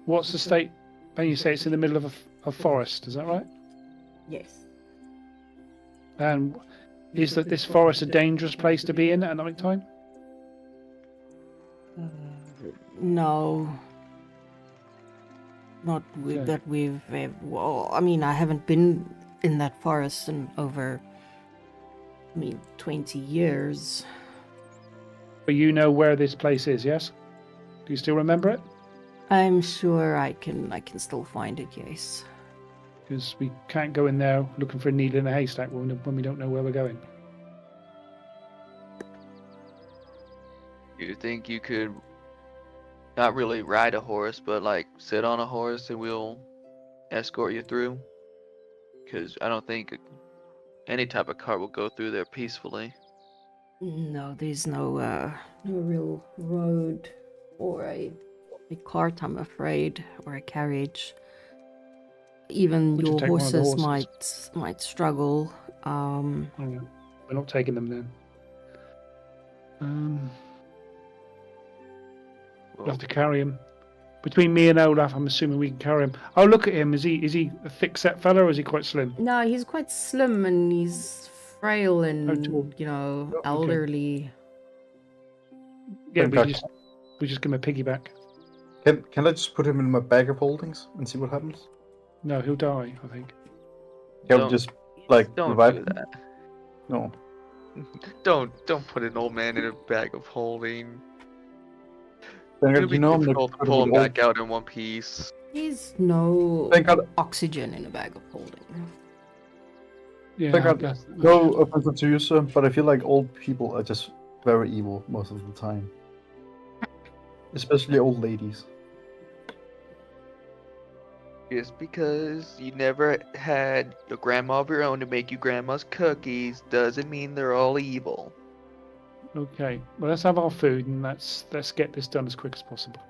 what's the state? And you say it's in the middle of a forest, is that right? Yes. And is that this forest a dangerous place to be in at night time? No. Not with Okay. that we've. Well, I mean, I haven't been in that forest in over. 20 years. But you know where this place is, yes? Do you still remember it? I'm sure I can still find it. Yes. Because we can't go in there looking for a needle in a haystack when we don't know where we're going. You think you could not really ride a horse, but like sit on a horse and we'll escort you through? Because I don't think any type of car will go through there peacefully. No, there's no real road or a cart, I'm afraid, or a carriage. Even We should your take one of the horses horses. might struggle. Oh, we're not taking them then. We'll have to carry him. Between me and Olaf, I'm assuming we can carry him. Oh, look at him. Is he a thick-set fella or is he quite slim? No, he's quite slim and he's frail and tall. okay. Okay. Elderly. Yeah, Okay. we just give him a piggyback. Can I just put him in my bag of holdings and see what happens? No, he'll die, I think. Can we Don't- just like Don't revive do him? that. No. Don't put an old man in a bag of holding. Thank It'll God, be you know I'm not difficult to good pull him with back out in one piece. There's no Thank God. oxygen in a bag of holding. Yeah, Thank I God. guess. No offensive to you, sir, but I feel like old people are just very evil most of the time. Especially old ladies. Just because you never had a grandma of your own to make you grandma's cookies doesn't mean they're all evil. Okay, well, let's have our food and let's get this done as quick as possible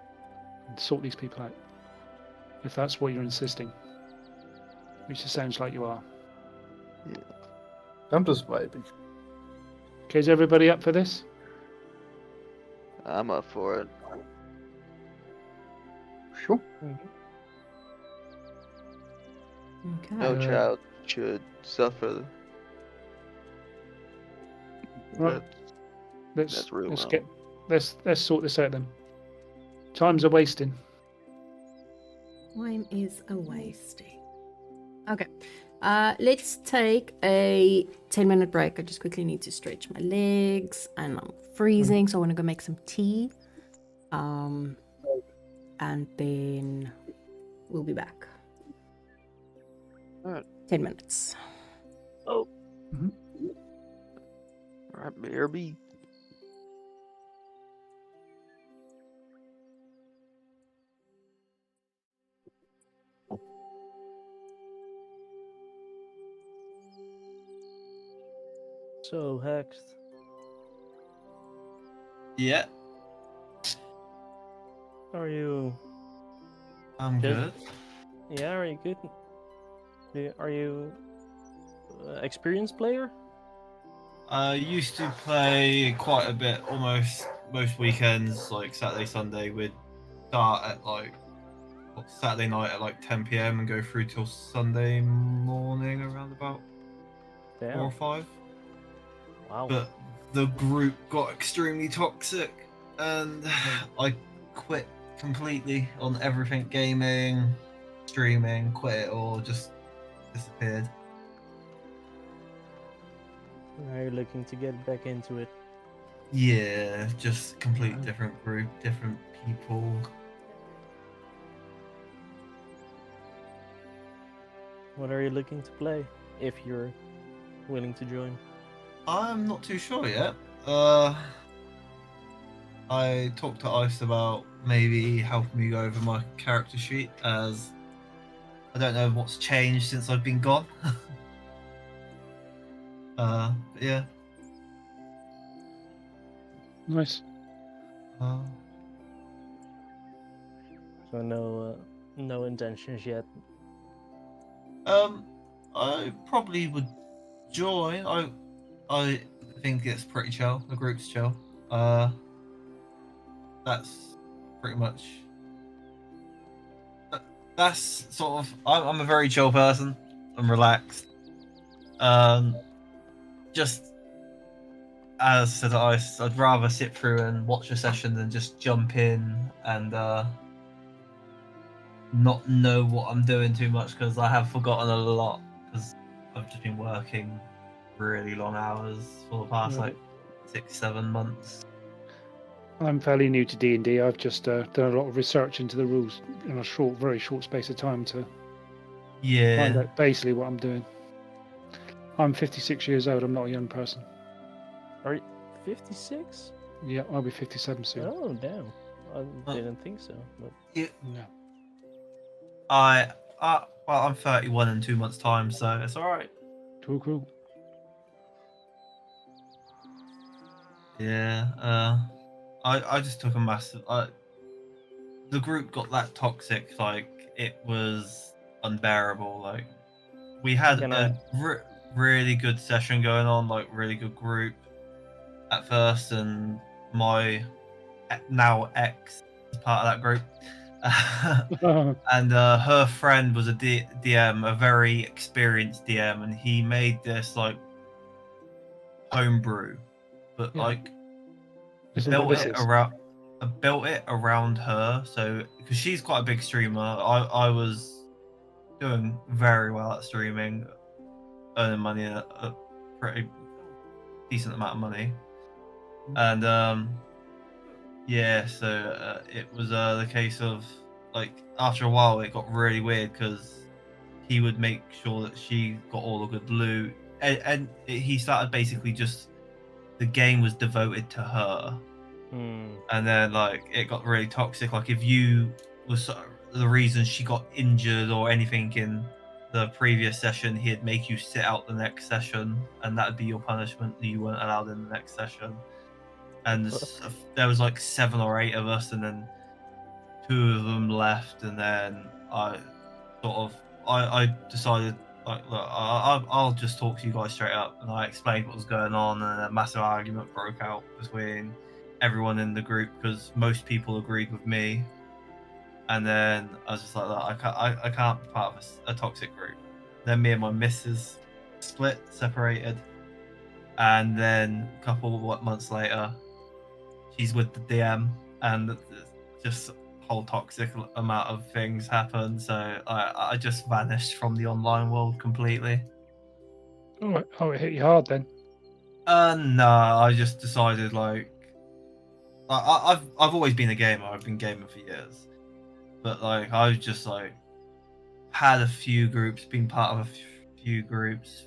and sort these people out. If that's what you're insisting, which it sounds like you are. I'm just vibing. Okay, is everybody up for this? I'm up for it. Sure. Okay. No Uh, child should suffer. Right. That's Let's real let's wrong. get let's sort this out then. Time's a wasting. Time is a wasting. Okay. Let's take a 10-minute break. I just quickly need to stretch my legs and I'm freezing, so I want to go make some tea. And then we'll be back. Alright. 10 minutes. Alright, BRB. So, Hex, Yeah, are you? I'm Good. good. Yeah, are you good? Are you experienced player? I used to play quite a bit, almost most weekends, like Saturday, Sunday. We'd start at Saturday night at 10 p.m. and go through till Sunday morning around about 4 or Damn. 5. Wow. But the group got extremely toxic, and I quit completely on everything gaming, streaming, quit it all, just disappeared. Now you're looking to get back into it. Yeah, just complete different group, different people. What are you looking to play? If you're willing to join. I'm not too sure yet. I talked to Ice about maybe helping me go over my character sheet, as I don't know what's changed since I've been gone. Yeah. Nice. So no intentions yet. I probably would join. I think it's pretty chill. The group's chill. That's pretty much. That's sort of. I'm a very chill person. I'm relaxed. Just as I said, I'd rather sit through and watch a session than just jump in and not know what I'm doing too much, because I have forgotten a lot because I've just been working really long hours for the past like 6-7 months. I'm fairly new to D&D. I've just done a lot of research into the rules in a very short space of time to find out basically what I'm doing. I'm 56 years old. I'm not a young person. Are you 56? Yeah, I'll be 57 soon. Oh, damn. I didn't think so. But... Yeah. No. Well, I'm 31 in 2 months' time, so it's all right. Cool. Yeah. I just took a massive. The group got that toxic, like it was unbearable. Like we had a really good session going on, like really good group at first, and my now ex is part of that group. And her friend was a DM, a very experienced DM, and he made this like homebrew, but like built it around her. So because she's quite a big streamer, I was doing very well at streaming, earning money, a pretty decent amount of money, and so it was the case of like after a while it got really weird because he would make sure that she got all the good loot, and he started basically just the game was devoted to her. And then like it got really toxic. Like if you was the reason she got injured or anything in the previous session, he'd make you sit out the next session, and that'd be your punishment. You weren't allowed in the next session. And there was like 7 or 8 of us, and then 2 of them left, and then I decided like, look, I'll just talk to you guys straight up, and I explained what was going on, and a massive argument broke out between everyone in the group because most people agreed with me, and then I was just like, I can't be part of a toxic group. Then me and my missus separated, and then a couple of months later, she's with the DM, and just whole toxic amount of things happened. So I just vanished from the online world completely. Oh, it hit you hard then? No, I just decided like I've always been a gamer. I've been gaming for years, but like I've just like had a few groups, been part of a few groups,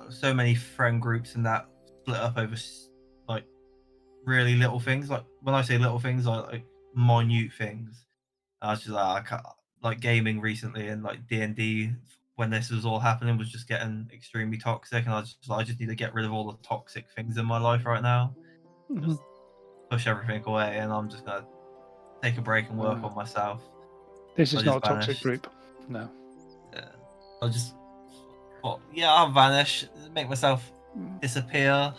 so many friend groups, and that split up over like really little things. Like when I say little things, like minute things. I was just like, I can't, like gaming recently and like D&D when this was all happening was just getting extremely toxic, and I just need to get rid of all the toxic things in my life right now. Just push everything away, and I'm just gonna take a break and work on myself. This is not a toxic group. No. Yeah. I'll vanish, make myself disappear.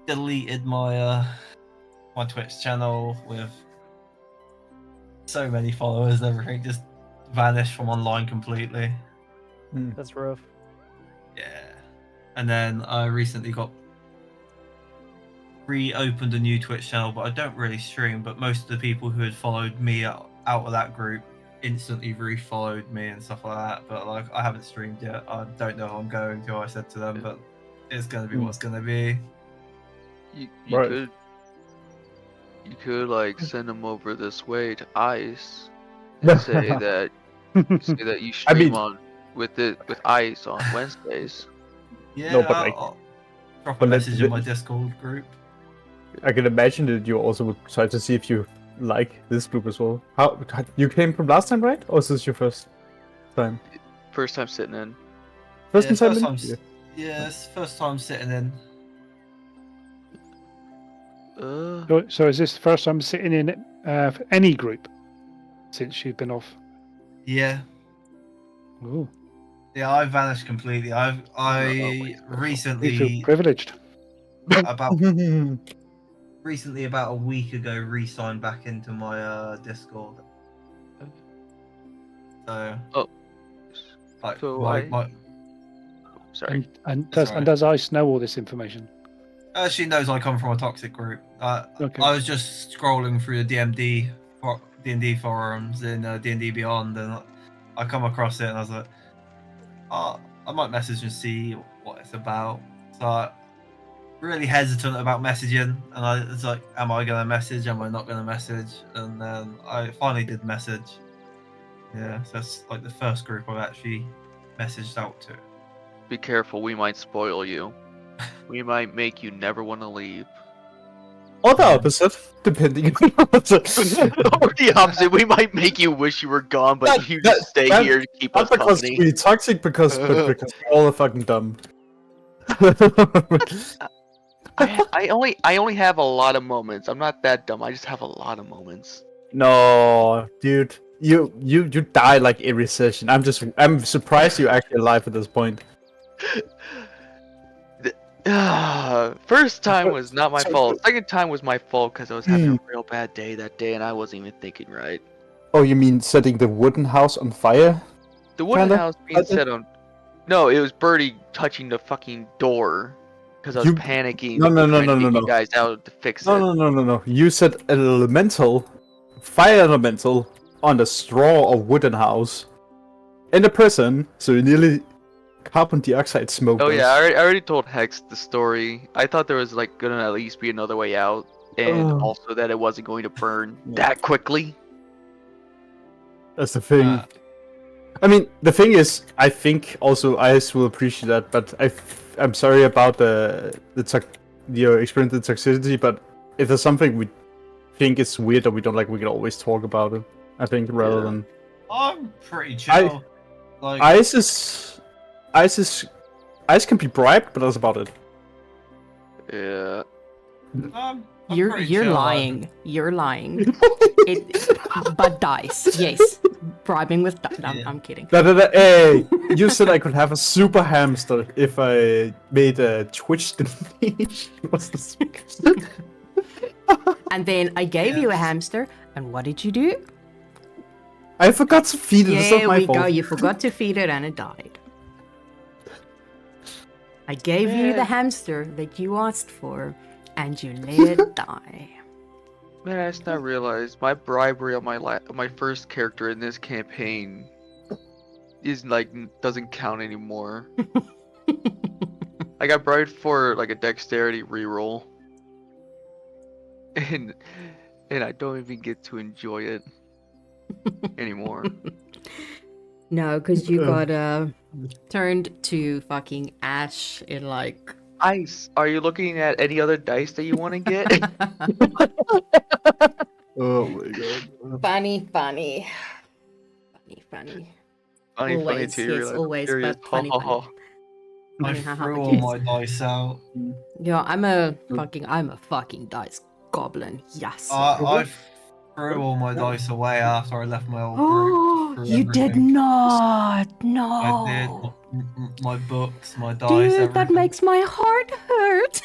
Deleted my my Twitch channel with so many followers and everything, just vanished from online completely. That's rough. Yeah. And then I recently reopened a new Twitch channel, but I don't really stream, but most of the people who had followed me out of that group instantly refollowed me and stuff like that. But like I haven't streamed yet. I don't know how I'm going to, I said to them, but it's gonna be what's gonna be. You could like send them over this way to Ice and say that you stream with Ice on Wednesdays. Yeah, No, but like, I'll drop a message in my Discord group. I can imagine that you also would try to see if you like this group as well. How you came from last time, right? Or is this your first time? first time sitting in. First Yeah, and first second? time. Yeah, it's first time sitting in. So is this the first time sitting in for any group since you've been off? Yeah. Ooh, Yeah, I vanished completely. I you feel recently privileged. about a week ago re-signed back into my Discord. So Oh. like So my sorry. And That's does Ice know all this information? she knows I come from a toxic group. Okay. I was just scrolling through the D&D forums in D&D Beyond, and I come across it, and I was like, oh, I might message and see what it's about. So I really hesitant about messaging, and I was like, am I going to message? Am I not going to message? And then I finally did message. Yeah, so that's like the first group I've actually messaged out to. Be careful, we might spoil you. We might make you never want to leave. Or the opposite, depending on what's Or the opposite, we might make you wish you were gone, but you just stay here to keep us Not because company. we're toxic, but because we're all fucking dumb. I only have a lot of moments. I'm not that dumb. I just have a lot of moments. No, dude, you die like every session. I'm surprised you're actually alive at this point. First time was not my fault. Second time was my fault because I was having a real bad day that day and I wasn't even thinking right. Oh, you mean setting the wooden house on fire? The wooden Kinda? house being set on. No, it was Birdie touching the fucking door because I was panicking. No, trying to get you guys out to fix it. No. You said an fire elemental on the straw or wooden house in a prison, so you nearly carbon dioxide smoke. Oh yeah, I already told Hex the story. I thought there was like gonna at least be another way out, and also that it wasn't going to burn that quickly. That's the thing. I mean, the thing is, I think also Ice will appreciate that, but I'm sorry about your experience with toxicity, but if there's something we think is weird or we don't like, we can always talk about it. I think rather than. I'm pretty chill. Ice can be bribed, but that's about it. Yeah. You're lying. You're lying. But dice, yes. Bribing with dice. I'm kidding. Hey, you said I could have a super hamster if I made a Twitch donation. What's this? And then I gave you a hamster, and what did you do? I forgot to feed it. It's not my fault. Go. You forgot to feed it, and it died. I gave you the hamster that you asked for, and you let it die. Man, I just not realized my bribery on my first character in this campaign is like doesn't count anymore. I got bribed for like a dexterity reroll, and I don't even get to enjoy it anymore. No, because you got turned to fucking ash in like. Ice, are you looking at any other dice that you want to get? Oh my god. Funny. Funny Always, too. yes, always, but funny. I threw all my dice out. Yeah, I'm a fucking dice goblin. Yes. I threw all my dice away after I left my old group. Oh, you did not. No. I did. My books, my dice, Dude, everything. that makes my heart hurt.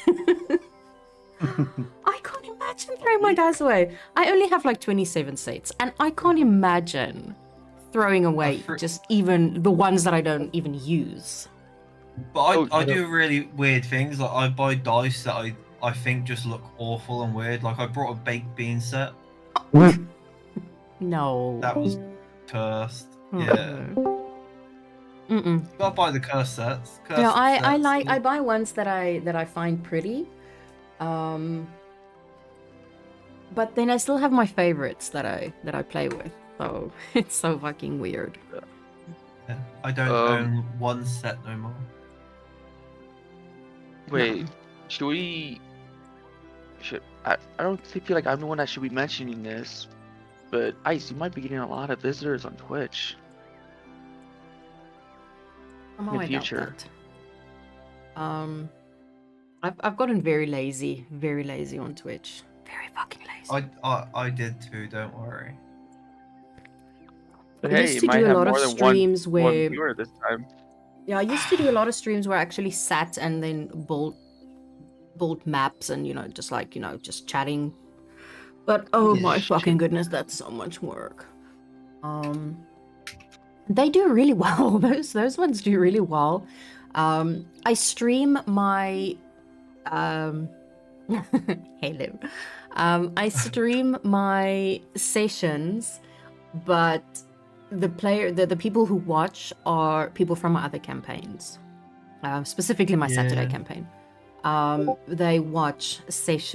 I can't imagine throwing my dice away. I only have like 27 sets, and I can't imagine throwing away just even the ones that I don't even use. But I do really weird things. Like I buy dice that I think just look awful and weird. Like I brought a baked bean set. No. That was cursed. Yeah. Mm-mm. You gotta buy the curse sets. Yeah, I buy ones that I find pretty. But then I still have my favorites that I play with. So it's so fucking weird. Yeah, I don't own one set no more. Wait, I don't feel like I'm the one that should be mentioning this, but Ice, you might be getting a lot of visitors on Twitch. I'm In the I doubt future. that. I've gotten very lazy on Twitch. Very fucking lazy. I did too. Don't worry. But I hey, used you to might do a have lot more of than streams one where viewer this time. yeah, I used to do a lot of streams where I actually sat and then built maps and just like just chatting. But oh my Yes, fucking goodness, that's so much work. They do really well. Those ones do really well. I stream my hello. I stream my sessions, but the people who watch are people from my other campaigns, specifically my Saturday Yeah. campaign. They watch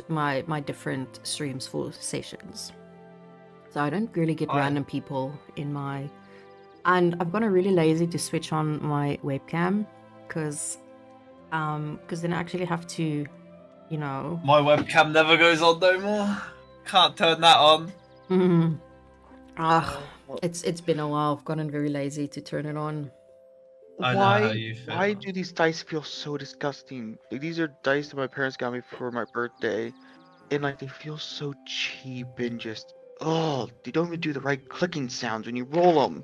my different streams for sessions, so I don't really get random people in my. And I've gotten really lazy to switch on my webcam, because then I actually have to, My webcam never goes on no more. Can't turn that on. It's been a while. I've gotten very lazy to turn it on. I know how you feel. Why do these dice feel so disgusting? Like, these are dice that my parents got me for my birthday, and like they feel so cheap and just they don't even do the right clicking sounds when you roll them.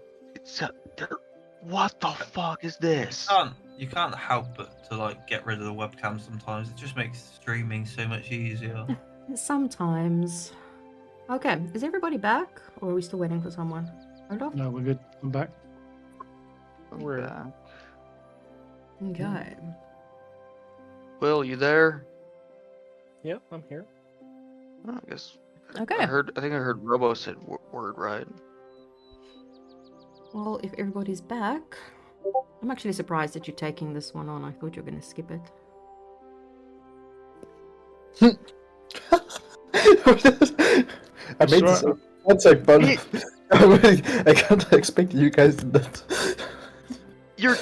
What the fuck is this? You can't help but to like get rid of the webcam sometimes. It just makes streaming so much easier. Sometimes. Okay, is everybody back, or are we still waiting for someone? Hold on. No, we're good. I'm back. We're back. Okay. Will, you there? Yep, I'm here. Oh, I guess. Okay. I think I heard Robo said word right. Well, if everybody's back, I'm actually surprised that you're taking this one on. I thought you were going to skip it. I made this up. One sec, but I can't expect you guys to that. You're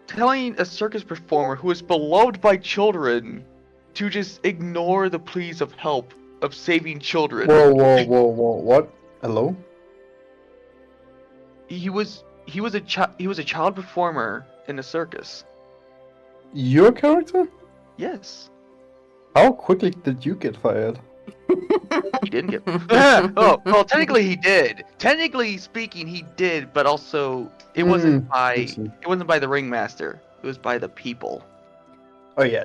telling a circus performer who is beloved by children to just ignore the pleas of help of saving children. Whoa! What? Hello? He was a child performer in a circus. Your character? Yes. How quickly did you get fired? He didn't get. Oh, well, technically he did. Technically speaking, he did, but also it wasn't by the ringmaster. It was by the people. Oh yeah,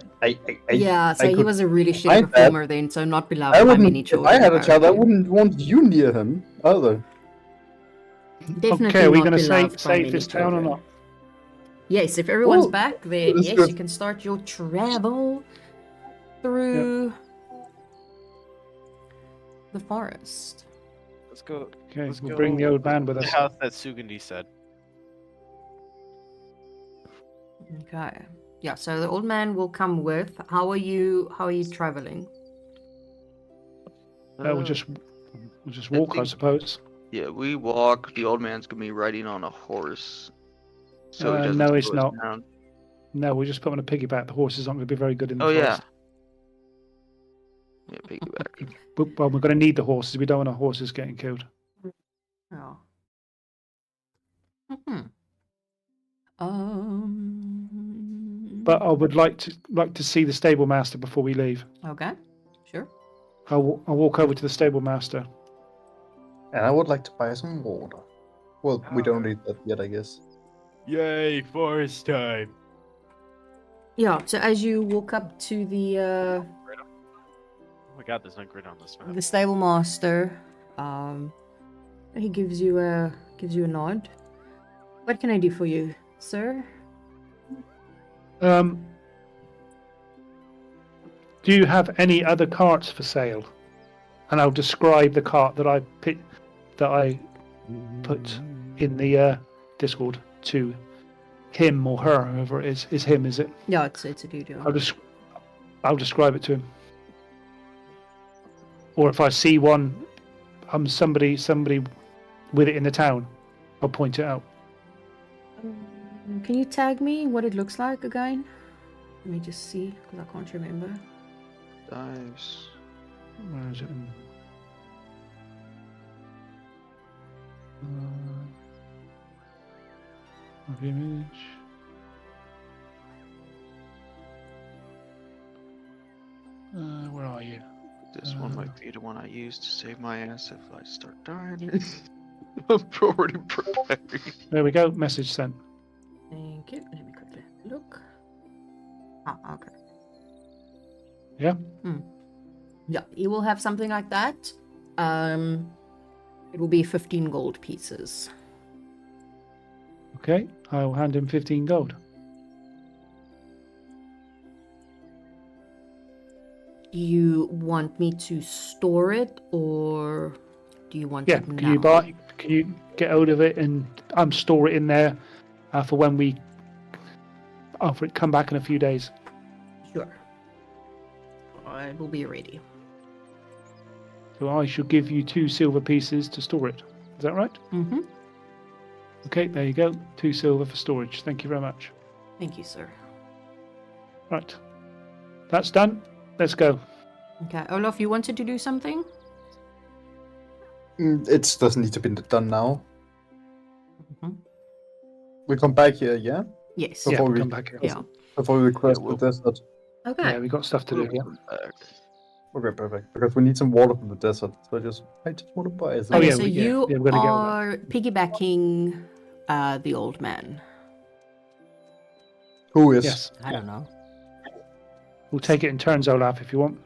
yeah, so I he could was a really find shitty that. performer then, so not beloved I by wouldn't. many If children. I had a child, I apparently. wouldn't want you near him either. Definitely Okay, are we not going to beloved by save many this town or children. not? Yes, if everyone's Well, back, then let's yes, do it. you can start your travel through the forest. Let's go. Okay, Let's we'll go bring the old man with to us. the house that Sugandi said. Okay. Yeah, so the old man will come with. How are you traveling? We'll just walk, I suppose. Yeah, we walk. The old man's gonna be riding on a horse, so he doesn't No, it's slow us not. down. No, we'll just put him on a piggyback. The horses aren't going to be very good in the Oh yeah. forest. Yeah, piggyback. Well, we're going to need the horses. We don't want our horses getting killed. Oh. But I would like to see the stable master before we leave. Okay. Sure. I'll walk over to the stable master. And I would like to buy some water. Well, we don't need that yet, I guess. Yay, forest time. Yeah, so as you walk up to the Oh my god, there's no grid on this map. stable master, he gives you a nod. What can I do for you, sir? Do you have any other carts for sale? And I'll describe the cart that I put in the Discord to him or her, whoever it is. Is him, is it? Yeah, it's a dude. Yeah. I'll describe it to him. Or if I see one, somebody with it in the town, I'll point it out. Can you tag me what it looks like again? Let me just see, because I can't remember. Dice. Where is it? Of image. Where are you? This one might be the one I use to save my ass if I start dying. I'm already prepared. There we go. Message sent. Thank you. Let me quickly look. Ah, okay. Yeah. Yeah, you will have something like that. It will be 15 gold pieces. Okay. I'll hand him 15 gold. Do you want me to store it, or do you want Yeah. it now? Can you buy? Can you get hold of it and store it in there for when we after it come back in a few days? Sure. I will be ready. So I should give you 2 silver pieces to store it. Is that right? Mm-hmm. Okay, there you go. 2 silver for storage. Thank you very much. Thank you, sir. Right. That's done. Let's go. Okay, Olaf, you wanted to do something? It doesn't need to be done now. Mhm. We come back here, yeah? Yes. Before Yeah, we'll we come back here. Yeah. Before we cross we'll- the desert. Okay. Yeah, we got stuff to do. Yeah. Okay, perfect. Because we need some water from the desert. So I just want to buy some. Oh, Okay, yeah, so we- yeah, you yeah, we're gonna get all that. are piggybacking the old man. Who is? Yes. I don't know. We'll take it in turns, Olaf, if you want.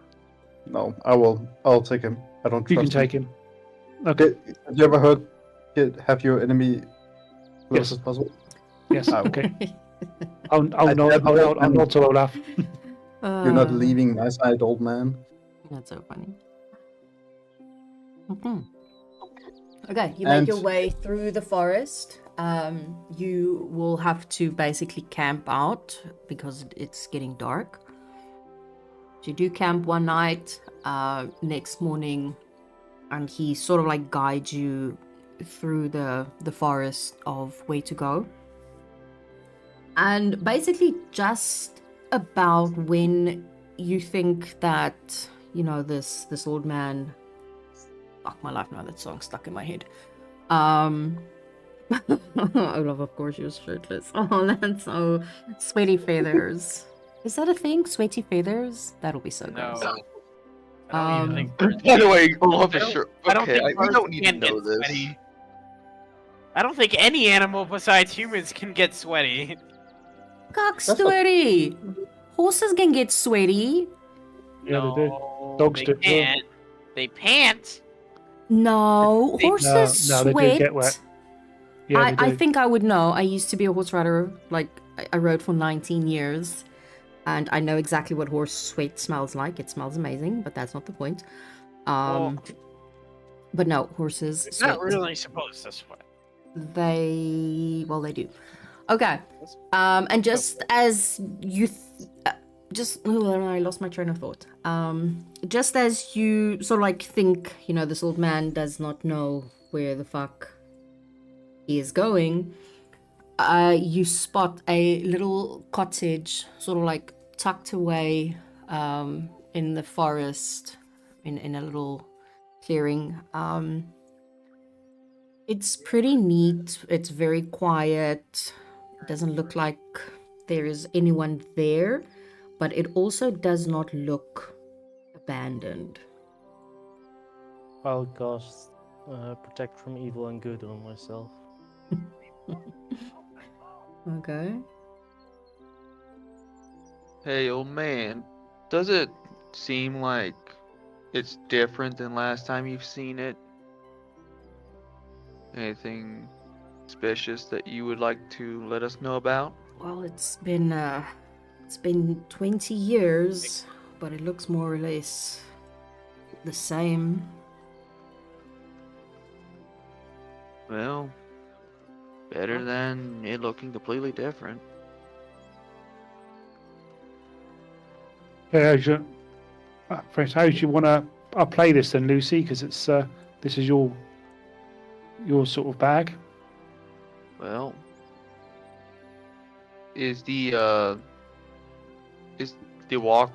No, I will. I'll take him. I don't You can trust him. take him. Okay. Have you ever heard? Have your enemy close Yes. as possible? Yes. I will. Okay. I'll I nod. have I'll nod to Olaf. You're not leaving my side, old man. That's so funny. Okay, you make your And- way through the forest. You will have to basically camp out because it's getting dark. So you do camp one night, next morning, and he sort of like guides you through the forest of where to go. And basically just about when you think that, you know, this old man, fuck my life now, that song's stuck in my head. Olaf, of course, she was shirtless. Oh, that's so sweaty feathers. Is that a thing? Sweaty feathers? That'll be so gross. No. I don't even think. By the way, Olaf I is don't- sure. I don't Okay, think we birds don't need to can know get this. sweaty. I don't think any animal besides humans can get sweaty. Cock sweaty! Horses can get sweaty. Yeah, they do. No, Dogs they do. can't. They pant. No, They- horses No, they sweat. do get wet. Yeah, they I do. think I would know. I used to be a horse rider. Like, I rode for 19 years. And I know exactly what horse sweat smells like. It smells amazing, but that's not the point. But no, horses It's sweat. not really supposed to sweat. They do. Okay. And just as you I lost my train of thought. Just as you sort of like think, you know, this old man does not know where the fuck he is going, you spot a little cottage sort of like tucked away in the forest in a little clearing. It's pretty neat. It's very quiet. It doesn't look like there is anyone there, but it also does not look abandoned. I'll cast Protect from Evil and Good on myself. Okay. Hey, old man, does it seem like it's different than last time you've seen it? Anything suspicious that you would like to let us know about? Well, it's been 20 years, but it looks more or less the same. Well, better than it looking completely different. Yeah, Fred, how do you want to play this then, Lucy? Because it's this is your sort of bag. Well, is the walk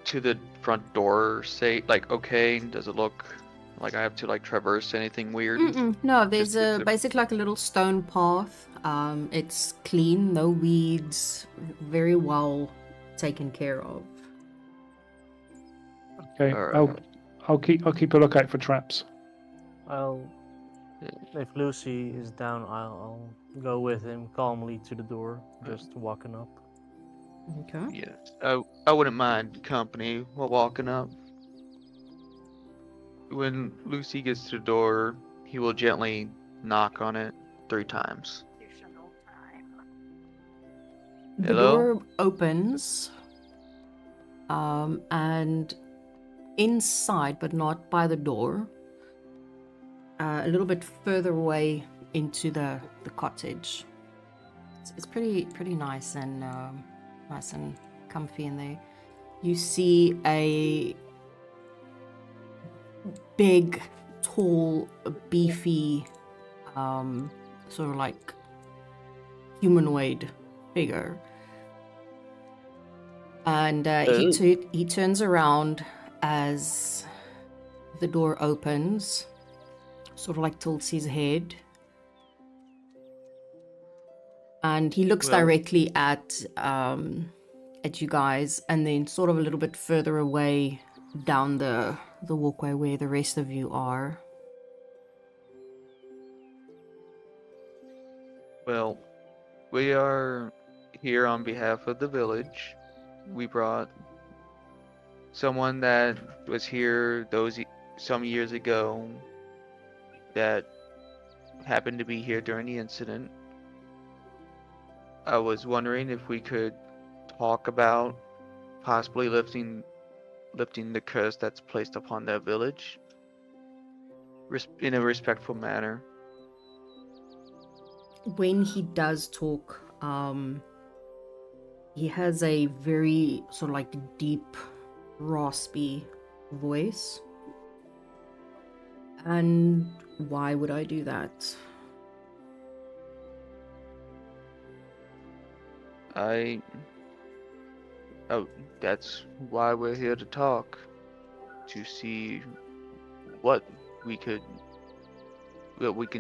to the front door say like okay? Does it look Like I have to like traverse anything weird? No, there's Just get to- basically like a little stone path. It's clean, no weeds, very well taken care of. Okay, Alright. I'll keep a lookout for traps. If Lucy is down, I'll go with him calmly to the door, just walking up. Okay. Yes. I wouldn't mind company while walking up. When Lucy gets to the door, he will gently knock on it 3 times. The Hello? door opens, and inside, but not by the door, a little bit further away into the cottage. It's pretty nice and comfy in there. You see a big, tall, beefy, sort of like humanoid figure. And he turns around as the door opens, sort of like tilts his head. And he looks Well- directly at you guys, and then sort of a little bit further away down the walkway where the rest of you are. Well, we are here on behalf of the village. We brought someone that was here some years ago that happened to be here during the incident. I was wondering if we could talk about possibly lifting the curse that's placed upon their village in a respectful manner. When he does talk, he has a very sort of like deep, raspy voice. And why would I do that? Oh, that's why we're here to talk. To see what we can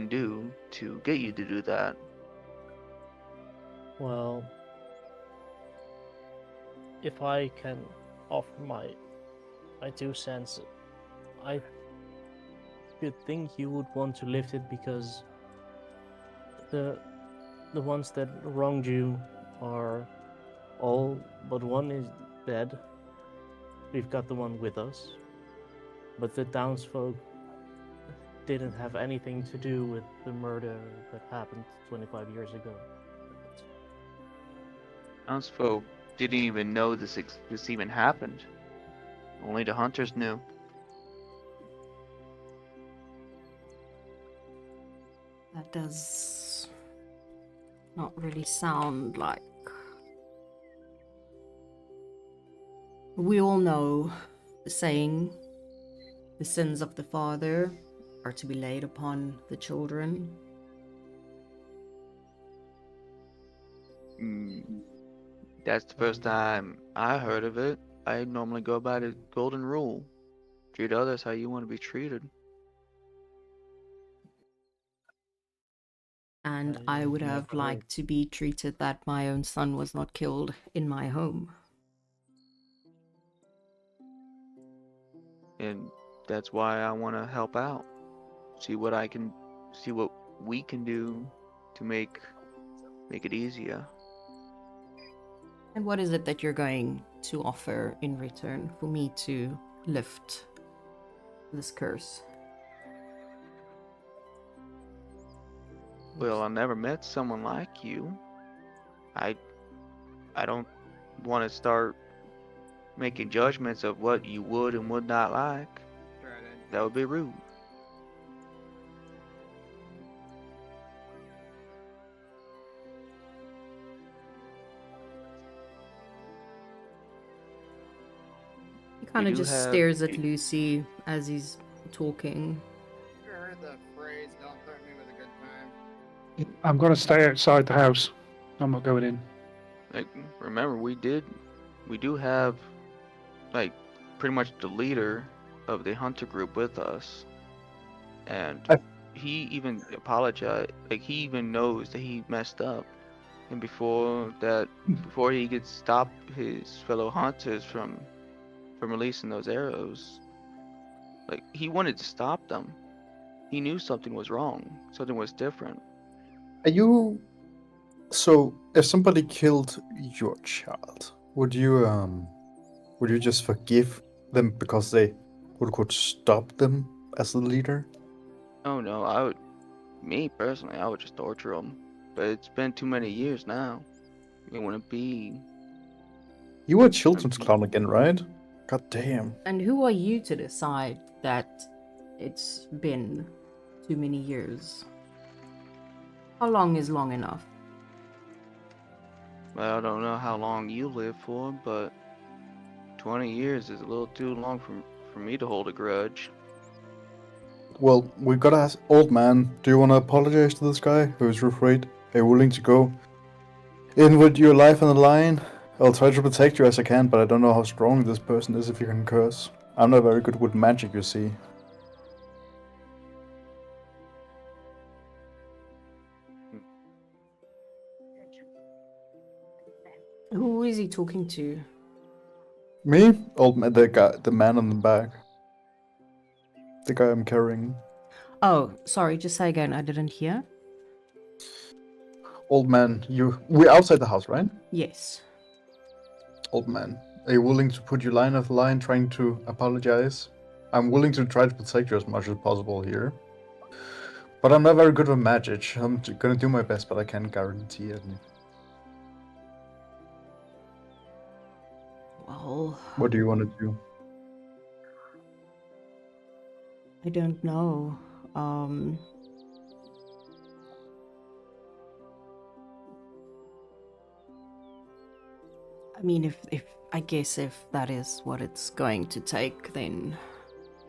do to get you to do that. Well, if I can offer my 2 cents, I could think you would want to lift it because the ones that wronged you are all but one is dead. We've got the one with us, but the townsfolk didn't have anything to do with the murder that happened 25 years ago. Townsfolk didn't even know this even happened. Only the hunters knew. That does not really sound like... We all know the saying, the sins of the father are to be laid upon the children. That's the first time I heard of it. I normally go by the golden rule. Treat others how you want to be treated. And I would have liked to be treated that my own son was not killed in my home. And that's why I want to help out. See what we can do to make it easier. And what is it that you're going to offer in return for me to lift this curse? Well, I never met someone like you. I don't want to start making judgments of what you would and would not like. That would be rude. He kind of do just have- stares at Lucy as he's talking. You ever heard the phrase, "Don't threaten me with a good time"? I'm gonna stay outside the house. I'm not going in. Like, remember, we do have, like, pretty much the leader of the hunter group with us. and I- he even apologized. Like he even knows that he messed up, and before he could stop his fellow hunters from releasing those arrows, like he wanted to stop them. He knew something was wrong, something was different. Are you? So, if somebody killed your child, would you just forgive them because they could stop them as a leader? Oh no, me personally, I would just torture him. But it's been too many years now. It wouldn't be. You were a children's clown again, right? God damn. And who are you to decide that it's been too many years? How long is long enough? Well, I don't know how long you live for, but 20 years is a little too long for me to hold a grudge. Well, we gotta ask, old man, do you want to apologize to this guy who's afraid? Are you willing to go in with your life on the line? I'll try to protect you as I can, but I don't know how strong this person is if you can curse. I'm not very good with magic, you see. Who is he talking to? Me? Old man, the man on the back. The guy I'm carrying. Oh, sorry, just say again, I didn't hear. Old man, we're outside the house, right? Yes. Old man, are you willing to put your line of the line trying to apologize? I'm willing to try to protect you as much as possible here. But I'm not very good with magic. I'm gonna do my best, but I can't guarantee it. Well, What do you want to do? I don't know. I mean, if I guess if that is what it's going to take, then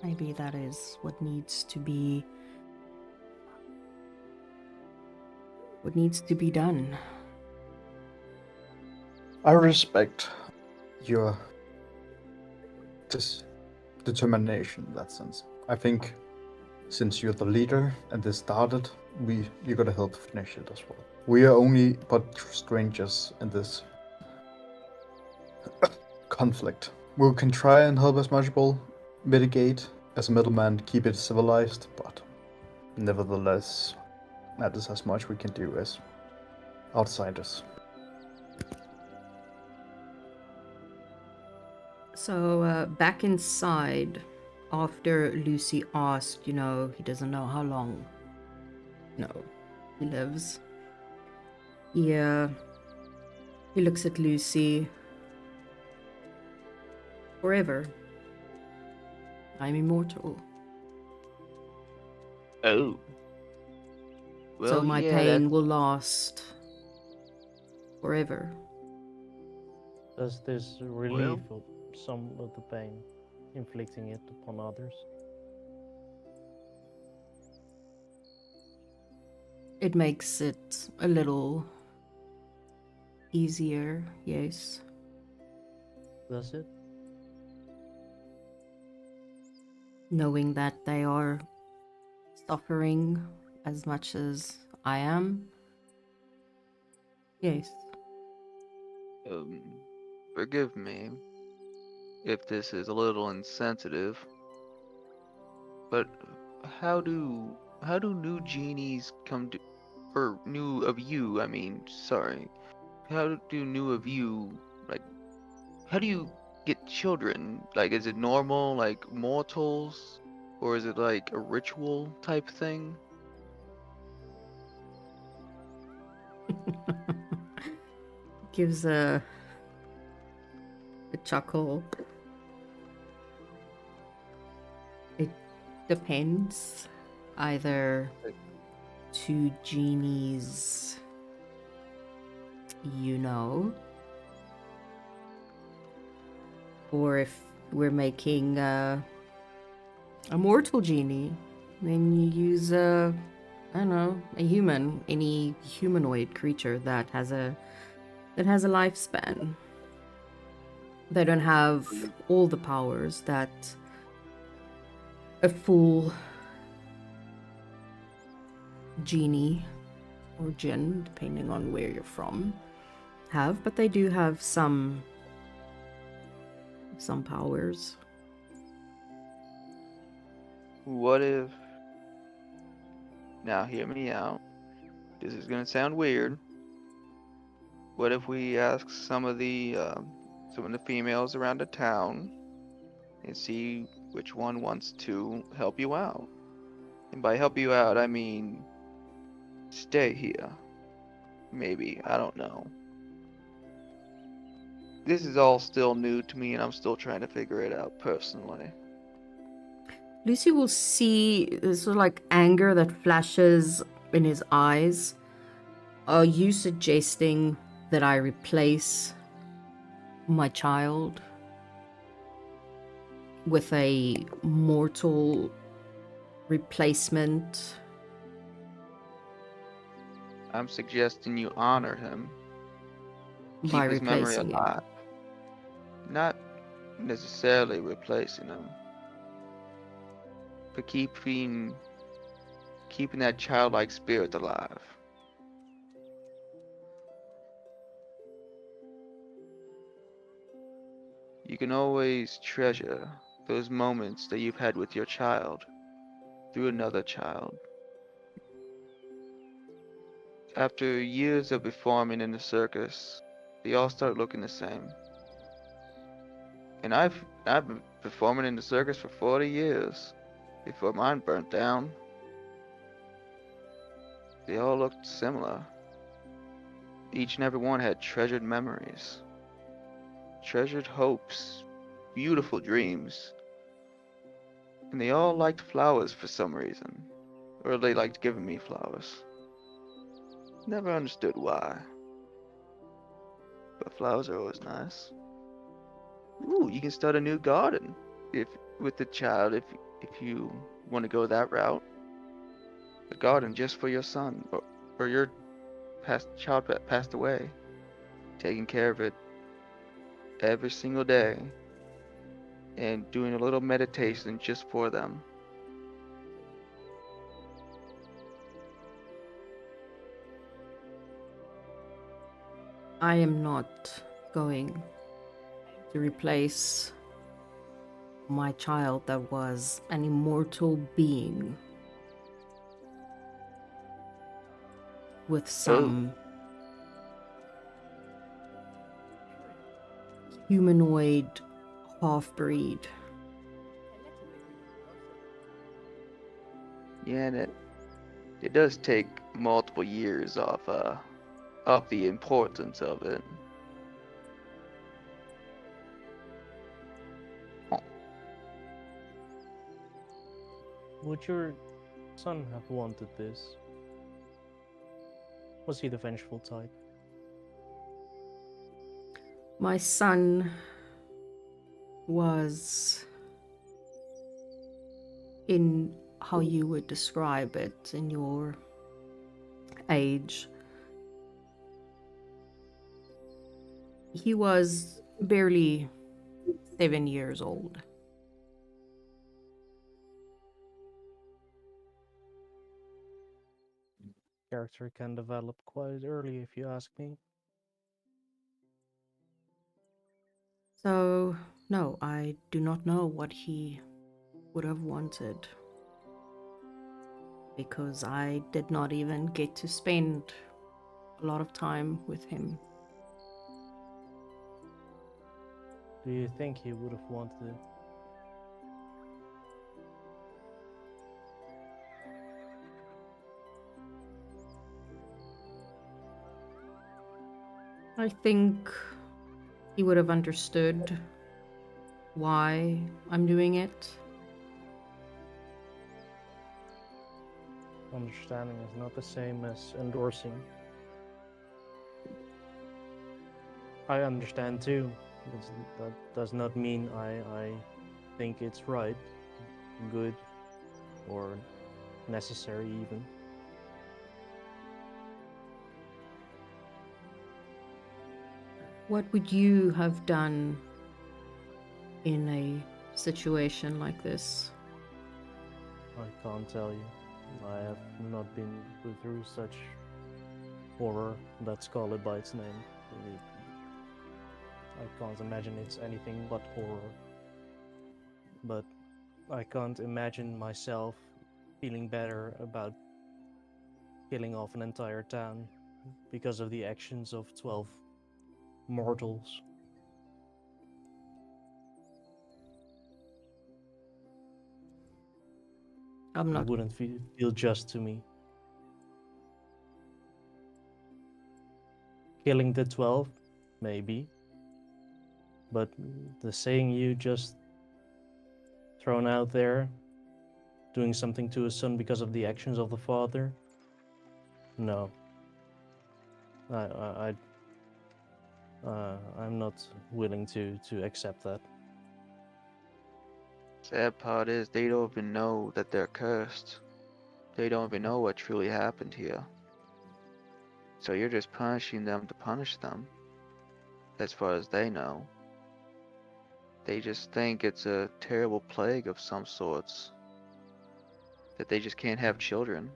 maybe that is what needs to be done. I respect your determination in that sense. I think since you're the leader and this started, you gotta help finish it as well. We are only but strangers in this conflict. We can try and help as much as possible, mitigate as a middleman, keep it civilized, but nevertheless, that is as much we can do as outsiders. So, back inside, after Lucy asked, he doesn't know how long, he lives. He looks at Lucy. Forever. I'm immortal. Oh. So my yeah, pain will last forever. Does this relieve some of the pain, inflicting it upon others? It makes it a little easier, yes. Does it? Knowing that they are suffering as much as I am. Yes. Forgive me if this is a little insensitive, but how do new genies come to, or new of you? I mean, sorry. How do new of you, like, how do you get children? Like, is it normal, like mortals, or is it like a ritual type thing? Gives a chuckle. It depends. Either two genies, or if we're making a mortal genie, then you use a human, any humanoid creature that has a lifespan. They don't have all the powers that a full genie or jinn, depending on where you're from, have, but they do have some powers. What if... Now, hear me out. This is gonna sound weird. What if we ask some of the females around the town and see which one wants to help you out? And by help you out, I mean stay here. Maybe, I don't know. This is all still new to me and I'm still trying to figure it out personally. Lucy will see this sort of like anger that flashes in his eyes. Are you suggesting that I replace my child with a mortal replacement? I'm suggesting you honor him. Keep By his memory replacing him. alive. Not necessarily replacing him. But keeping that childlike spirit alive. You can always treasure those moments that you've had with your child through another child. After years of performing in the circus, they all start looking the same. And I've been performing in the circus for 40 years before mine burnt down. They all looked similar. Each and every one had treasured memories, treasured hopes, beautiful dreams. And they all liked flowers for some reason. Or they liked giving me flowers. Never understood why. But flowers are always nice. Ooh, you can start a new garden with the child if you want to go that route. A garden just for your son or your child that passed away. Taking care of it every single day and doing a little meditation just for them. I am not going to replace my child that was an immortal being with some humanoid half-breed. Yeah, and it does take multiple years of the importance of it. Would your son have wanted this? Was he the vengeful type? My son was, in how you would describe it in your age, he was barely 7 years old. Character can develop quite early, if you ask me. So, no, I do not know what he would have wanted. Because I did not even get to spend a lot of time with him. Do you think he would have wanted it? I think he would have understood why I'm doing it. Understanding is not the same as endorsing. I understand too. That does not mean I think it's right, good, or necessary even. What would you have done in a situation like this? I can't tell you. I have not been put through such horror. Let's call it by its name. I can't imagine it's anything but horror. But I can't imagine myself feeling better about killing off an entire town because of the actions of 12 mortals. I'm It not. wouldn't feel just to me. Killing the 12, maybe. But the saying you just thrown out there, doing something to a son because of the actions of the father, no. I'm not willing to accept that. Sad part is they don't even know that they're cursed. They don't even know what truly happened here. So you're just punishing them to punish them. As far as they know. They just think it's a terrible plague of some sorts. That they just can't have children.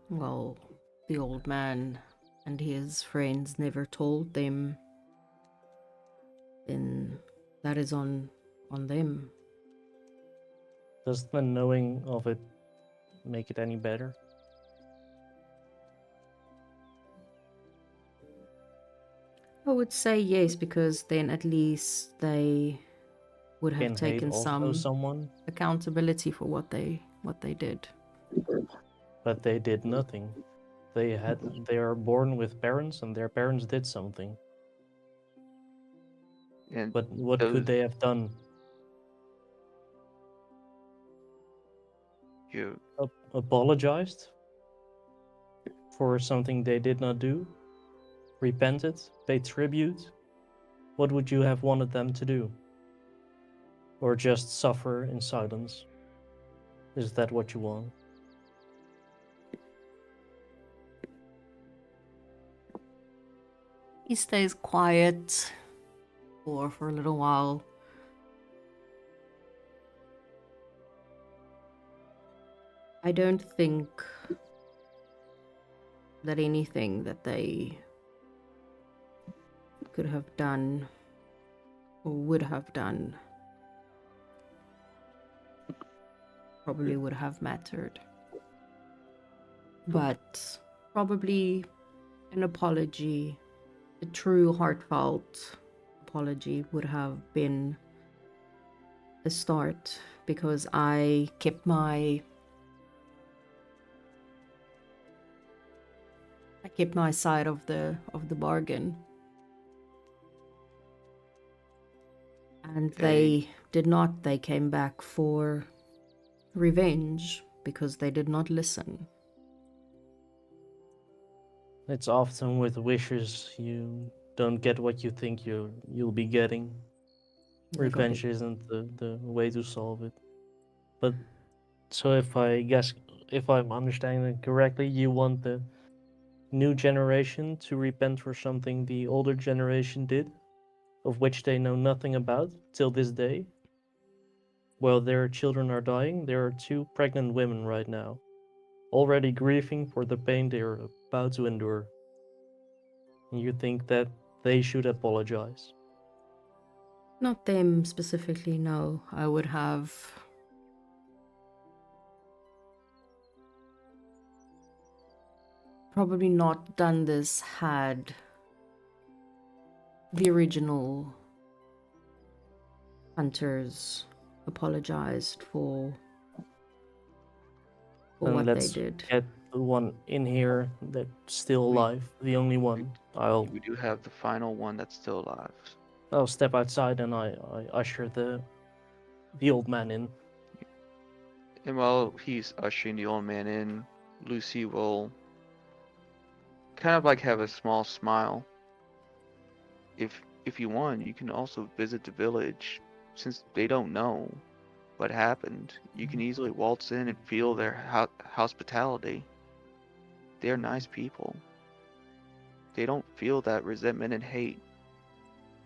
Well, the old man and his friends never told them. Then that is on them. Does the knowing of it make it any better? I would say yes, because then at least they would have Can hate taken also some someone, accountability for what they did. but they did nothing. They are born with parents, and their parents did something. And But what could those they have done? you Apologized for something they did not do? Repented? Paid tribute? What would you have wanted them to do? Or just suffer in silence? Is that what you want? He stays quiet for a little while. I don't think that anything that they could have done or would have done probably would have mattered. But probably an apology, a true heartfelt apology would have been a start, because I kept my side of the bargain. And they did not. They came back for revenge because they did not listen. It's often with wishes you don't get what you think you'll be getting. I got Revenge it. isn't the way to solve it. But so if I'm understanding it correctly, you want the new generation to repent for something the older generation did, of which they know nothing about till this day. While their children are dying, there are 2 pregnant women right now, already grieving for the pain they are about to endure. And you think that they should apologize. Not them specifically, no. I would have probably not done this had the original hunters apologized for And what they let's did. get the one in here that's still alive, the only one. we do have the final one that's still alive. I'll step outside and I usher the old man in. And while he's ushering the old man in, Lucy will kind of like have a small smile. If you want, you can also visit the village. Since they don't know what happened, you can easily waltz in and feel their hospitality. They're nice people. They don't feel that resentment and hate.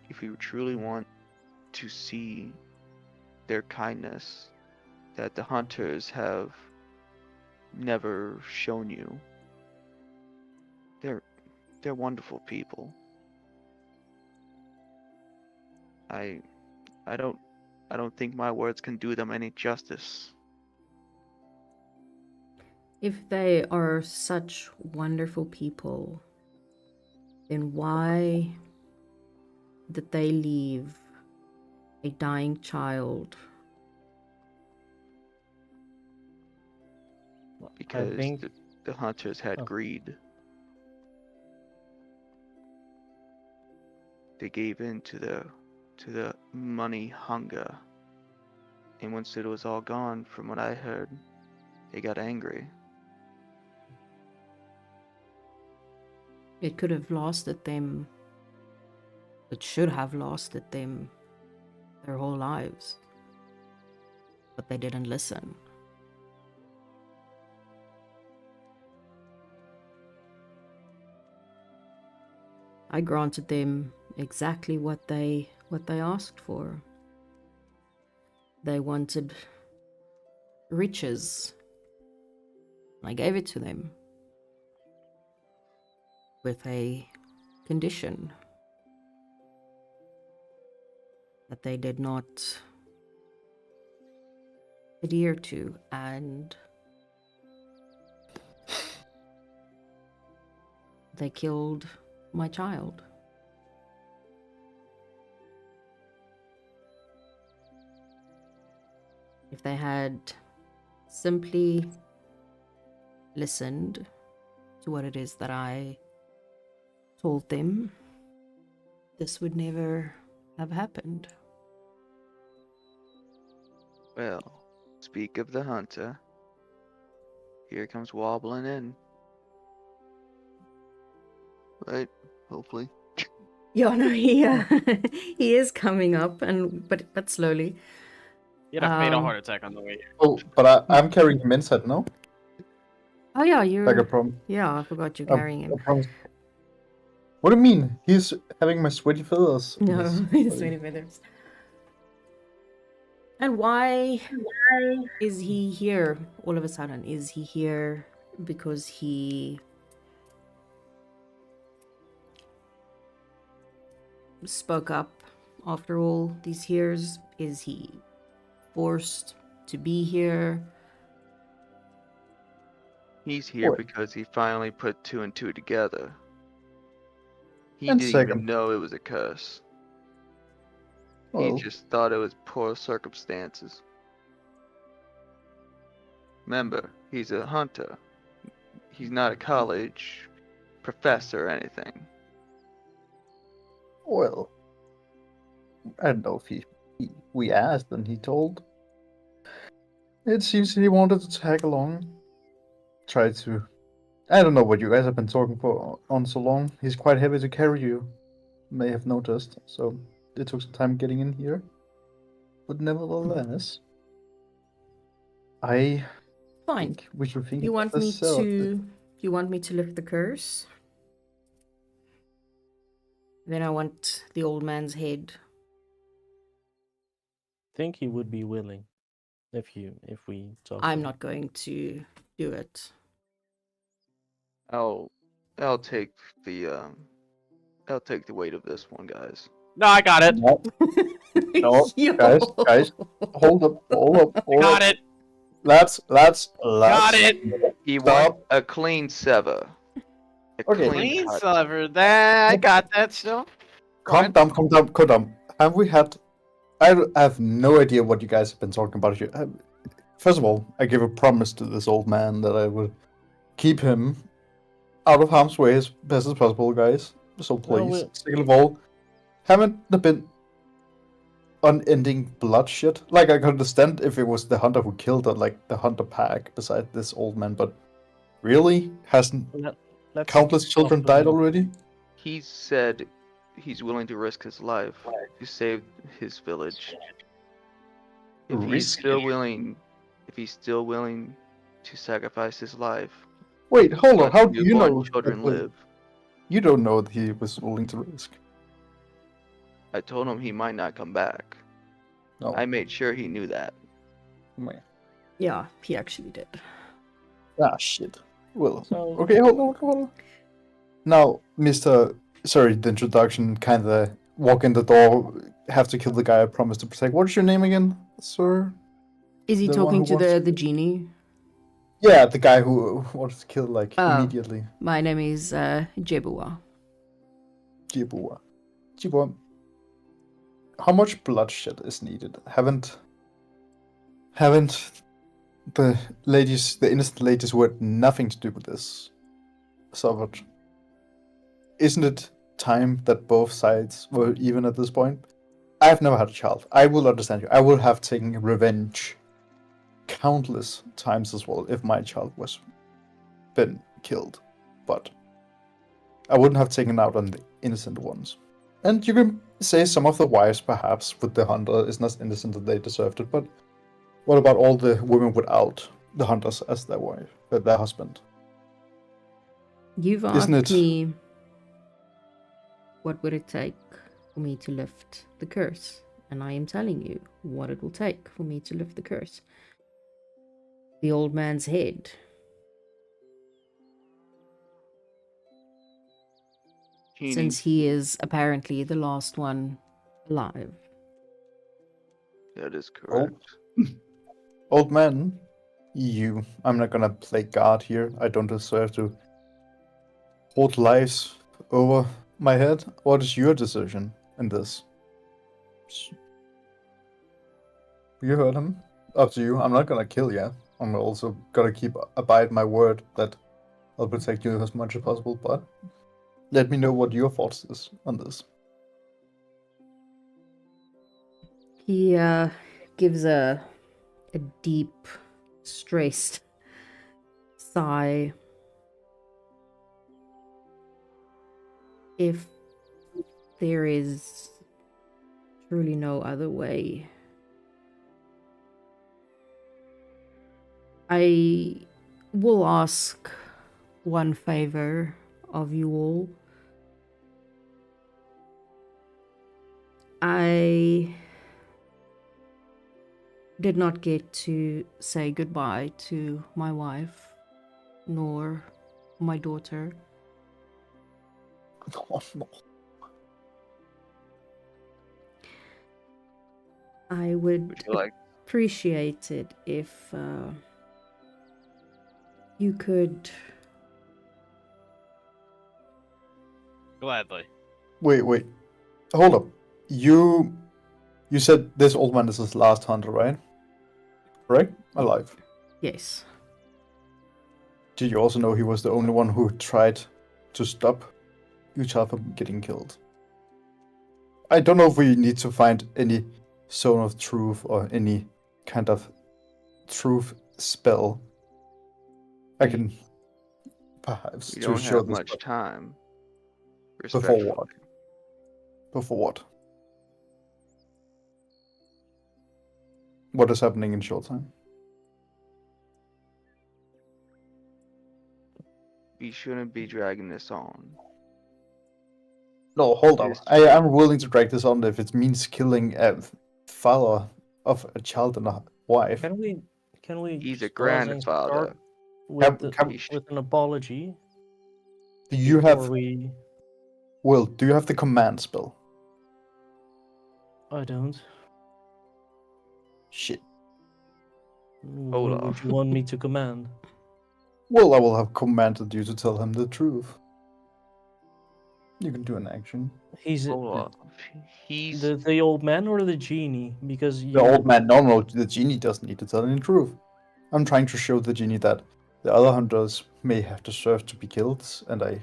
if you truly want to see their kindness that the hunters have never shown you, they're wonderful people. I don't think my words can do them any justice. If they are such wonderful people, then why did they leave a dying child? Because think- the hunters had Oh. greed. They gave in to the money hunger. And once it was all gone, from what I heard, they got angry. It could have lasted them. It should have lasted them their whole lives. But they didn't listen. I granted them exactly what they asked for. They wanted riches. I gave it to them with a condition that they did not adhere to, and they killed my child. If they had simply listened to what it is that I told them, this would never have happened. Well, speak of the hunter. Here comes wobbling in. Right? Hopefully. Yeah, no, he is coming up, and but slowly. You'd have made a Um, heart attack on the way here. Oh, but I'm carrying him inside, no? Oh yeah, Like you're. a prom. Yeah, I forgot you're carrying him. I promise. What do you mean? He's having my sweaty feathers. No, Yes. it's many feathers. And why is he here all of a sudden? Is he here because he spoke up after all these years? Is he forced to be here? He's here What? because he finally put two and two together. He And didn't second- even know it was a curse. Well, He just thought it was poor circumstances. Remember, he's a hunter. He's not a college professor or anything. well, I don't know if we asked and he told. It seems he wanted to tag along. Try to. I don't know what you guys have been talking for on so long. He's quite heavy to carry, you may have noticed. So it took some time getting in here. But nevertheless, I Fine. think we should think You about want me this, to? You want me to lift the curse? Then I want the old man's head. think he would be willing if we talk. I'm to not going to do it. I'll take the weight of this one, guys. No, I got it. No, no, Yo. guys, hold up. Got it. Lads. Got it. He Stop. wants a clean sever. A Okay. Clean cut. silver. That I got that still. Calm down. Have we had? I have no idea what you guys have been talking about here. First of all, I gave a promise to this old man that I would keep him out of harm's way as best as possible, guys. So Well, please, second of all, haven't there been unending bloodshed? Like, I could understand if it was the hunter who killed her, like the hunter pack beside this old man, but really? Hasn't Let's countless children soften died up. already? He said he's willing to risk his life to save his village. If he's Risk still it? willing, to sacrifice his life, Wait, hold on. let How do you newborn know? children that live? You don't know that he was willing to risk. I told him he might not come back. No. I made sure he knew that. Man. Yeah, he actually did. Ah, shit. Well, So okay, hold on. Now, Mr. Sorry, the introduction kinda walk in the door, have to kill the guy I promised to protect. What is your name again, sir? Is he The one talking who to wants the genie? Yeah, the guy who wanted to kill, like, Oh. immediately. My name is Jebua. Jibua. Jibua. How much bloodshed is needed? Haven't the ladies, the innocent ladies who had nothing to do with this, suffered? Isn't it time that both sides were even at this point? I've never had a child. I will understand you. I will have taken revenge countless times as well if my child was been killed. But I wouldn't have taken out on the innocent ones. And you can say some of the wives, perhaps, with the hunter is not innocent that they deserved it, but what about all the women without the hunters as their wife, their husband? You've Isn't asked it- me what would it take for me to lift the curse, and I am telling you what it will take for me to lift the curse. The old man's head. Genie. Since he is apparently the last one alive. That is correct. Old man, I'm not gonna play God here. I don't deserve to hold lives over my head. What is your decision in this? You heard him. Up to you. I'm not gonna kill you. I'm also gonna abide my word that I'll protect you as much as possible, but let me know what your thoughts is on this. He gives a deep, stressed sigh. If there is truly no other way, I will ask one favor of you all. I did not get to say goodbye to my wife, nor my daughter. Oh, no. I would Would you like? appreciate it if you could. Gladly. Wait. Hold up. You said this old man is his last hunter, right? Correct? Alive. Yes. Did you also know he was the only one who tried to stop your child from getting killed? I don't know if we need to find any zone of truth or any kind of truth spell. I can perhaps We to don't show have this, much but time. before Respectfully. what? Before what? What is happening in short time? We shouldn't be dragging this on. No, hold on. Yes. I am willing to drag this on if it means killing a father of a child and a wife. Can we He's a just pause and grandfather. start with, Can- with an apology? Do you before have we? Will? Do you have the command spell? I don't. Shit. Hold What would off. you want me to command? Well, I will have commanded you to tell him the truth. You can do an action. He's Hold off. He's the old man or the genie? Because you, The old man, no, the genie doesn't need to tell him the truth. I'm trying to show the genie that the other hunters may have deserved to be killed, and I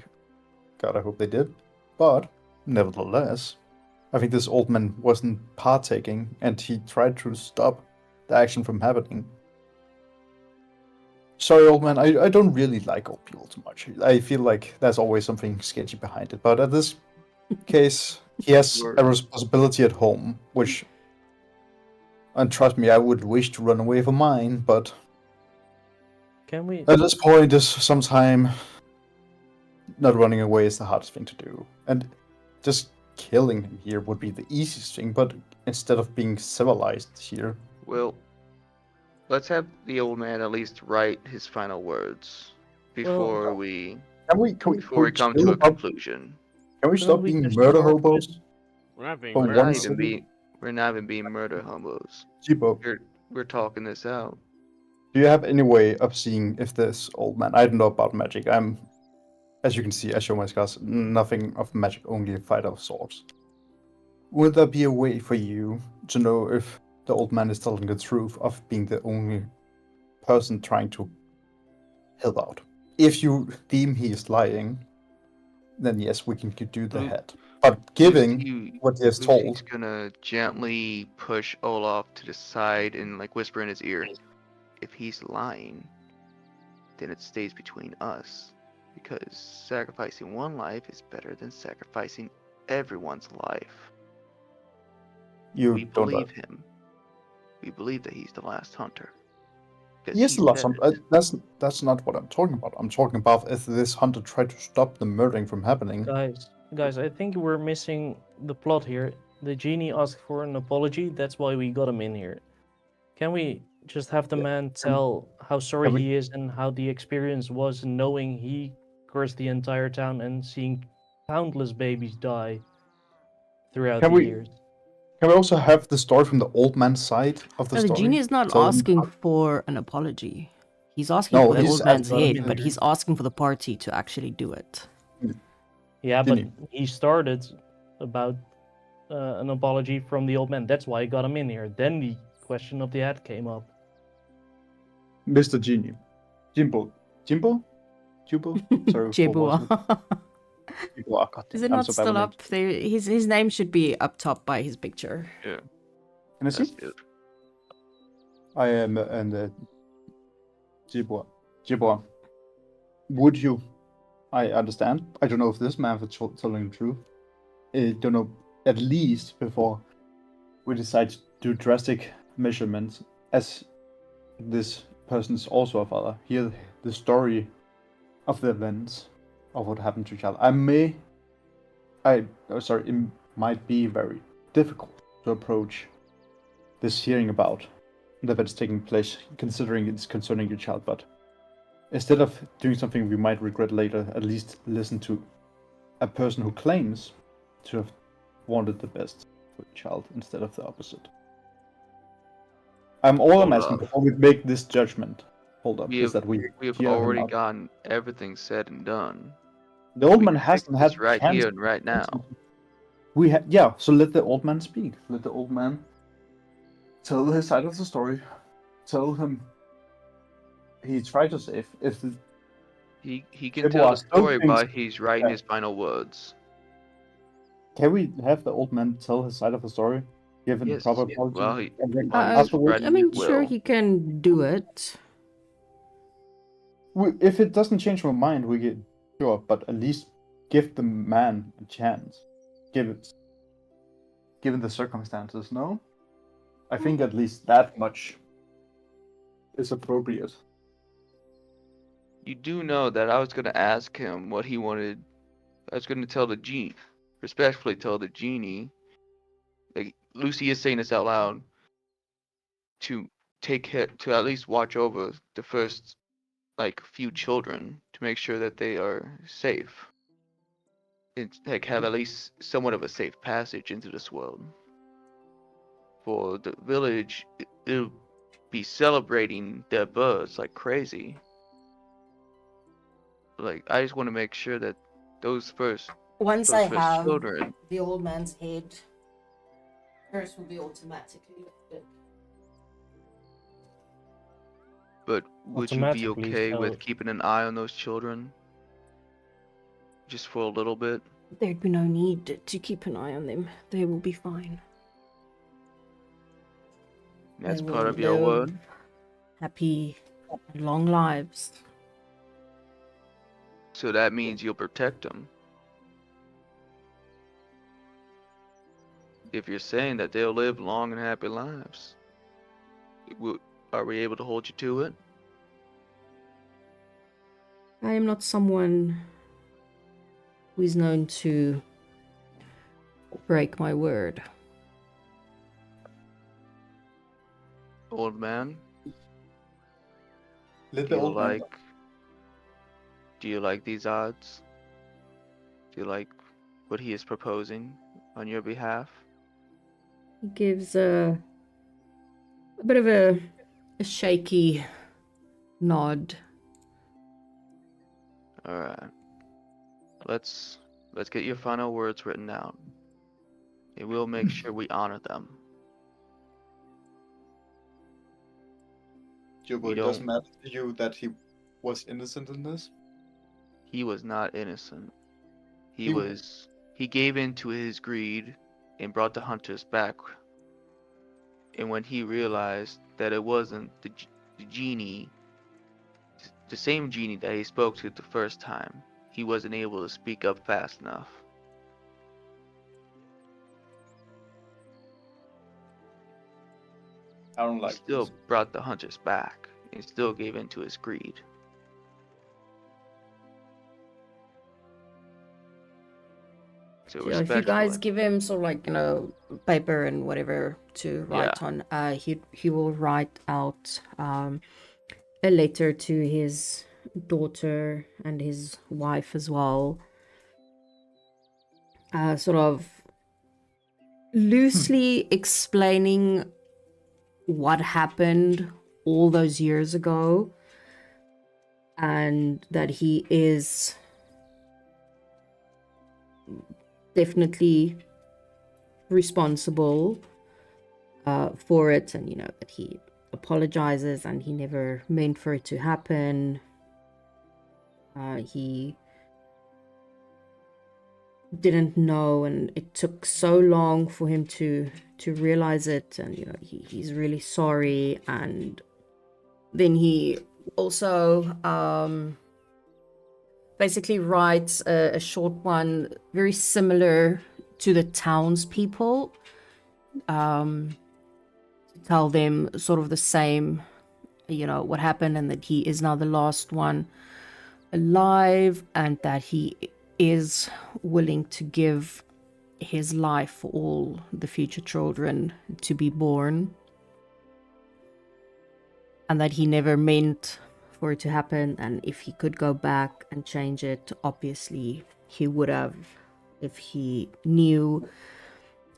hope they did. But, nevertheless, I think this old man wasn't partaking, and he tried to stop the action from happening. Sorry, old man, I don't really like old people too much. I feel like there's always something sketchy behind it. But at this case, he has a responsibility at home, which, and trust me, I would wish to run away from mine, but can we? at this point, is sometime not running away is the hardest thing to do. And just killing him here would be the easiest thing, but instead of being civilized here, Well, let's have the old man at least write his final words before we can we come to chill a up? conclusion. Can we Well, stop we being just murder start with- hobos? We're not being For We're murdered. one not even second? being murder hobos. Jibo, We're talking this out. do you have any way of seeing if this old man? I don't know about magic. I'm, as you can see, I show my scars. Nothing of magic, only a fighter of swords. Would there be a way for you to know if the old man is telling the truth of being the only person trying to help out? If you deem he is lying, then yes, we can do the Lu- head. But given Lucy- what he has Lucy's told, gonna gently push Olaf to the side and like whisper in his ear, if he's lying, then it stays between us. Because sacrificing one life is better than sacrificing everyone's life. you We don't. believe him. We believe that he's the last hunter. 'Cause Yes, he lots. said it. That's not what I'm talking about. I'm talking about if this hunter tried to stop the murdering from happening. Guys, I think we're missing the plot here. The genie asked for an apology. That's why we got him in here. Can we just have the man tell how sorry we- he is and how the experience was, knowing he cursed the entire town and seeing countless babies die throughout Can the we- years? Can we also have the story from the old man's side of the No, the story? genie is not Tell him asking how- for an apology. He's asking No, for the he's old man's asking- head, but he's asking for the party to actually do it. Yeah, but Genie. he started about an apology from the old man. That's why I got him in here. Then the question of the hat came up. Mr. Genie. Jimbo. Jimbo? Jimbo? Sorry. Jebua. Jimbo. Oh, God Is damn, it I'm not so bad still with up there? His name should be up top by his picture. names. Can I see? That's it. I am and Jibor. Jibor. Would you? I understand. I don't know if this man is telling the truth. I don't know. At least before we decide to do drastic measurements, as this person is also a father. Hear the story of the events of what happened to child. It might be very difficult to approach this hearing about the events taking place, considering it's concerning your child. But instead of doing something we might regret later, at least listen to a person who claims to have wanted the best for your child instead of the opposite. All I'm Hold asking up. before we make this judgment, hold up, We is have, that we we have hear him already out. gotten everything said and done. The old we man can hasn't fix had this right chance here to and right say now. something. So let the old man speak. Let the old man tell his side of the story. Tell him he tried to save. If the, He can Jibbo, tell I the still story think- by he's writing yeah. his final words. Can we have the old man tell his side of the story, given Yes, proper yeah, apology? well, he- and then well, he's afterwards, ready. I mean, will. sure, he can do it. if it doesn't change my mind, we get sure, but at least give the man a chance. Give it, given the circumstances. No, I think at least that much is appropriate. You do know that I was going to ask him what he wanted. I was going to tell the genie, respectfully tell the genie, like Lucy is saying this out loud, to to at least watch over the first like few children to make sure that they are safe. And like have at least somewhat of a safe passage into this world. For the village, it'll be celebrating their births like crazy. Like I just want to make sure that those first Once those first children. the old man's head, curse will be automatically lifted. But would you be Automatically, okay so- with keeping an eye on those children? Just for a little bit? There'd be no need to keep an eye on them. They will be fine. That's They part will of your word? live happy, long lives. So that means you'll protect them. If you're saying that they'll live long and happy lives, are we able to hold you to it? I am not someone who is known to break my word. Old man, Little old man. do you like these odds? Do you like what he is proposing on your behalf? He gives a bit of a shaky nod. All right. Let's get your final words written down. And we'll make sure we honor them. Jubo, it doesn't matter to you that he was innocent in this? He was not innocent. He He gave in to his greed and brought the hunters back. And when he realized that it wasn't the genie, the same genie that he spoke to the first time, he wasn't able to speak up fast enough. I don't like He still this. brought the hunters back and still gave in to his greed. So Yeah, if you guys respectfully, give him sort of like, paper and whatever to write on, he will write out a letter to his daughter and his wife as well. Sort of loosely explaining what happened all those years ago, and that he is definitely responsible for it, and that he apologizes and he never meant for it to happen. He didn't know, and it took so long for him to realize it, and he's really sorry. And then he also basically writes a short one very similar to the townspeople, to tell them sort of the same, what happened, and that he is now the last one alive, and that he is willing to give his life for all the future children to be born, and that he never meant for it to happen. And if he could go back and change it, obviously he would have, if he knew,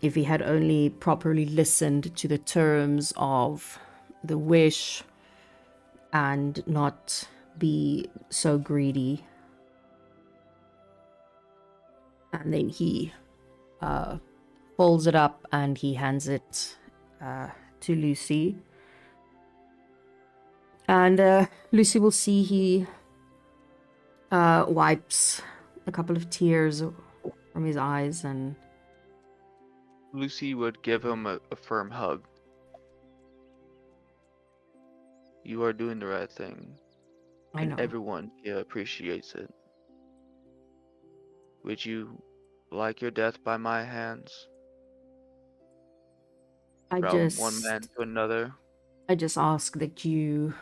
if he had only properly listened to the terms of the wish and not be so greedy. And then he folds it up and he hands it to Lucy. And Lucy will see he wipes a couple of tears from his eyes, and Lucy would give him a firm hug. You are doing the right thing. I know. And everyone here appreciates it. Would you like your death by my hands? From one man to another? I just ask that you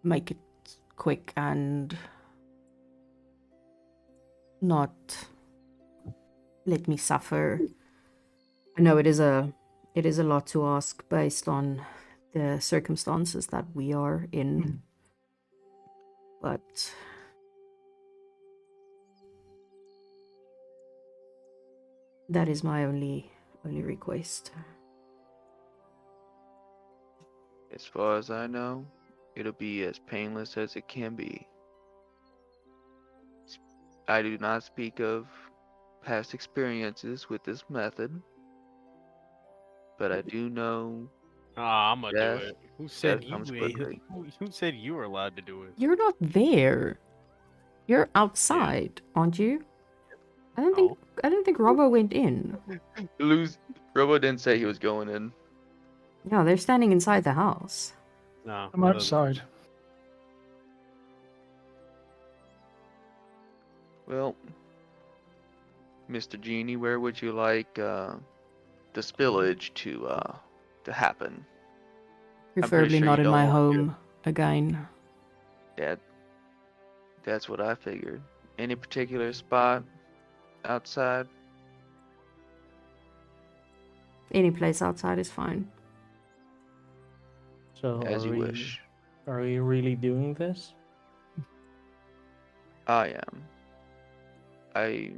make it quick and not let me suffer. I know it is a lot to ask based on the circumstances that we are in, but that is my only request. As far as I know, it'll be as painless as it can be. I do not speak of past experiences with this method, but I do know I'm gonna death, do it. Who said death you? comes quickly. Who said you were allowed to do it? You're not there. You're outside, aren't you? I don't think Robbo went in. Robo didn't say he was going in. No, they're standing inside the house. No, I'm outside. Well, Mr. Genie, where would you like the spillage to happen? Preferably sure not you in my don't want home again. That's what I figured. Any particular spot outside? Any place outside is fine. So As are you we, wish. Are we really doing this? I am. I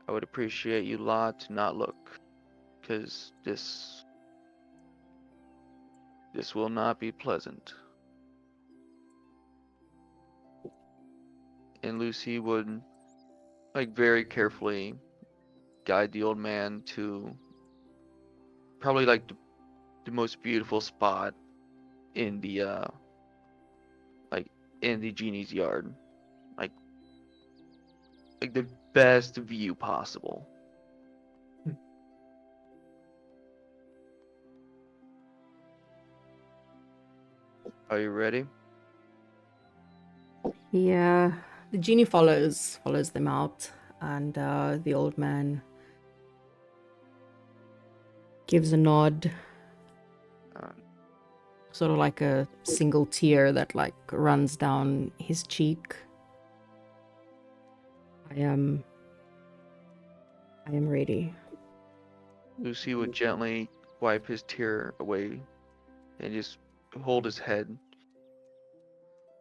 would appreciate you lot to not look, because this will not be pleasant. And Lucy would, like, very carefully guide the old man to probably like the most beautiful spot in the like in the genie's yard, like the best view possible. Are you ready? Yeah, the genie follows them out, and the old man gives a nod, sort of like a single tear that like runs down his cheek. I am ready. Lucy would gently wipe his tear away and just hold his head.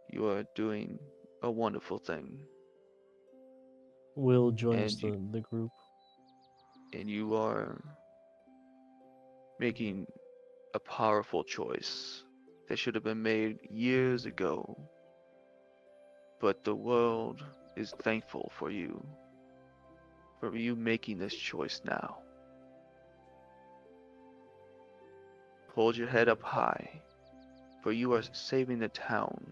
You are doing a wonderful thing. Will joins And the group. And you are making a powerful choice that should have been made years ago. But the world is thankful for you making this choice now. Hold your head up high, for you are saving the town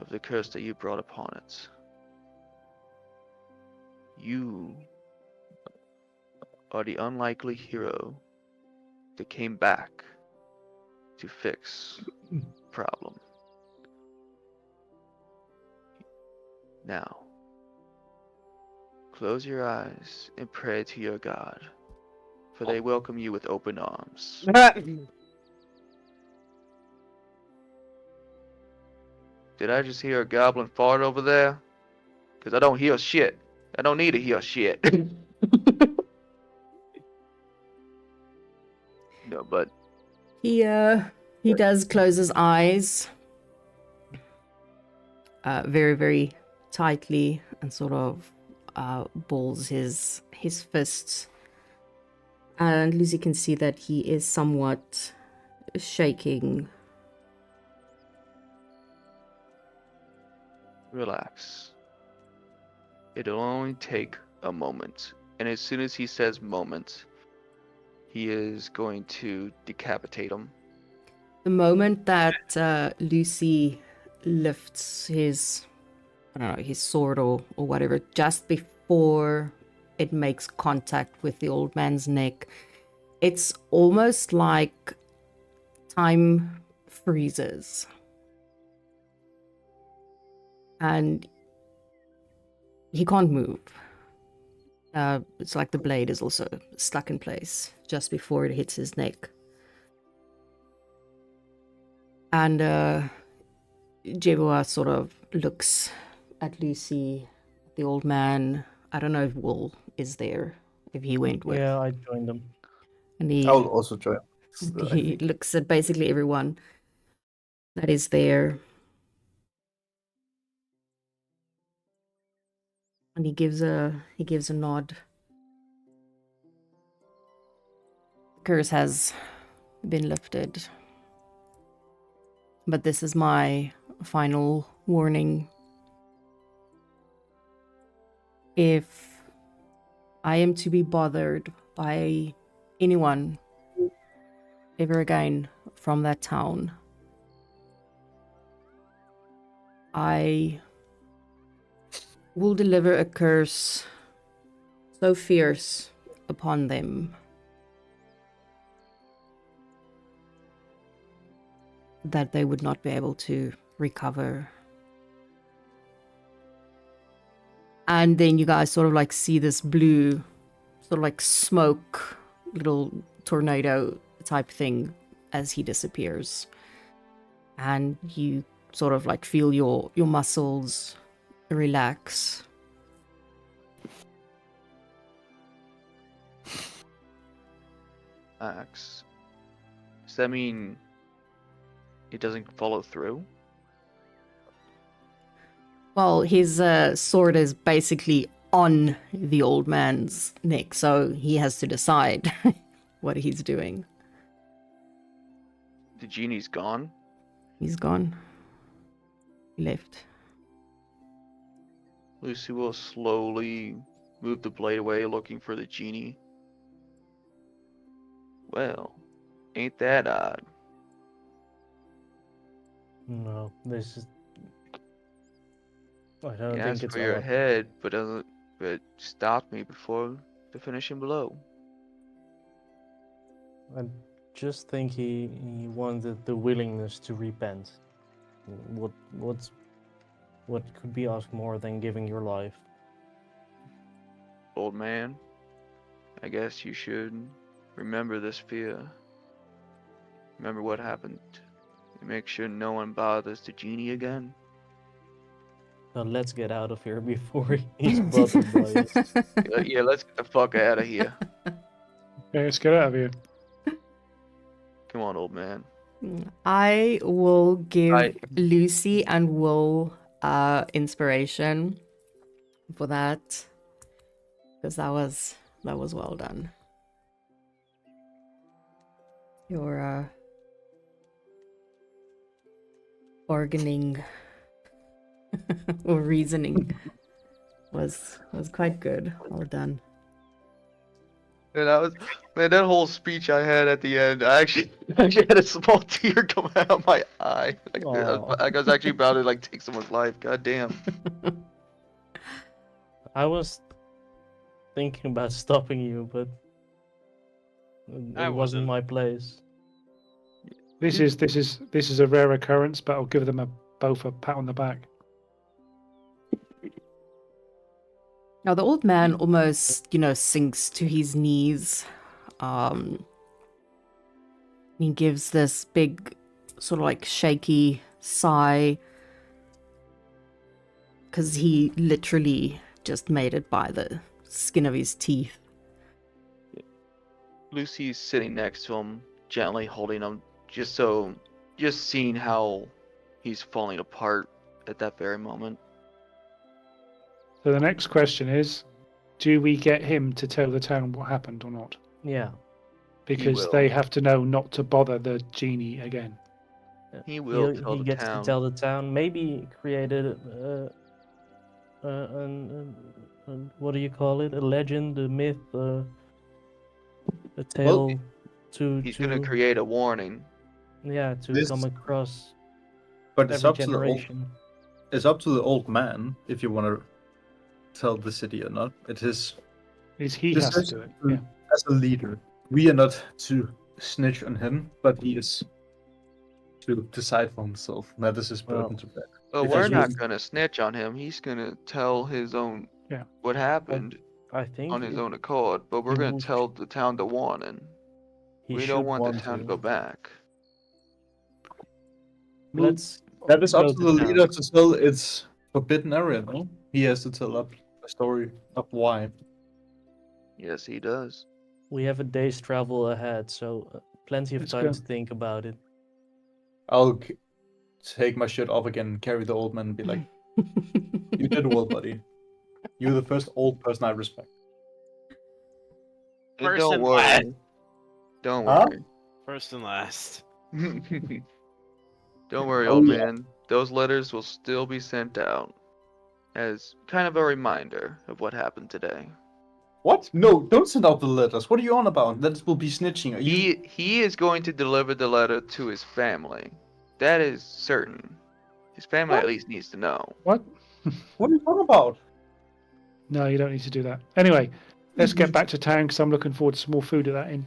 of the curse that you brought upon it. You are the unlikely hero that came back to fix the problem. Now, close your eyes and pray to your God, for they welcome you with open arms. Did I just hear a goblin fart over there? Because I don't hear shit. I don't need to hear shit. No, but He does close his eyes very, very tightly and sort of balls his fists. And Lucy can see that he is somewhat shaking. relax. It'll only take a moment. And as soon as he says moment, he is going to decapitate him. The moment that Lucy lifts his, I don't know, his sword or whatever, just before it makes contact with the old man's neck, it's almost like time freezes. And he can't move. It's like the blade is also stuck in place just before it hits his neck. And Jebua sort of looks at Lucy, the old man. I don't know if Will is there, if he went with. Yeah, I joined them. And he, I will also join. he looks at basically everyone that is there. And he gives a nod. The curse has been lifted. But this is my final warning. If I am to be bothered by anyone ever again from that town, I will deliver a curse so fierce upon them that they would not be able to recover. And then you guys sort of like see this blue, sort of like smoke, little tornado type thing as he disappears. And you sort of like feel your muscles relax. axe, does that mean it doesn't follow through? Well, his sword is basically on the old man's neck, so he has to decide what he's doing. The genie's gone? He's gone. He left. Lucy will slowly move the blade away, looking for the genie. Well, ain't that odd? No, this is. I don't You think asked it's for your odd. head, but stopped me before the finishing blow. I just think he wanted the willingness to repent. What could be asked more than giving your life? Old man, I guess you should remember this fear. Remember what happened. And make sure no one bothers the genie again. Now let's get out of here before he's bothered by us. Yeah, let's get the fuck out of here. Yeah, let's get out of here. Come on, old man. I will give I- Lucy and Will inspiration for that, because that was well done. Your bargaining or reasoning was quite good. Well done. And that whole speech I had at the end, I actually had a small tear come out of my eye. I was actually about to take someone's life. God damn. I was thinking about stopping you, but I it wasn't wasn't. my place. This is a rare occurrence, but I'll give them both a pat on the back. Now the old man almost, sinks to his knees. He gives this big, sort of shaky sigh, because he literally just made it by the skin of his teeth. Lucy's sitting next to him, gently holding him, just seeing how he's falling apart at that very moment. So the next question is, do we get him to tell the town what happened or not? Yeah. Because will. they have to know not to bother the genie again. He will tell He the gets town. to tell the town. Maybe created what do you call it? A legend, a myth, a tale He's gonna create a warning. Yeah, to This- come across But it's every up to the old. generation. It's up to the old man if you want to tell the city or not. It is He has to decision do it. Yeah. as a leader. We are not to snitch on him, but he is to decide for himself. That is his burden Well, to bear. But If we're he's not really- gonna snitch on him. He's gonna tell his own Yeah. what happened I think on his own accord. But we're he gonna will- tell the town the warning. he We should don't want the want town to go back. Let's That is up go to the town. leader to tell its forbidden area, no? He has to tell up a story of why. Yes, he does. We have a day's travel ahead, so plenty of Let's time go. to think about it. I'll take my shirt off again and carry the old man and be like, "You did well, buddy. You're the first old person I respect." And First don't and worry. last. Don't Huh? worry. First and last. Don't worry, Oh, old yeah. man. Those letters will still be sent out as kind of a reminder of what happened today. What? No, don't send out the letters. What are you on about? That will be snitching. Are you... He is going to deliver the letter to his family. That is certain. His family What? at least needs to know. What? What are you talking about? No, you don't need to do that. Anyway, let's get back to town because I'm looking forward to some more food at that inn.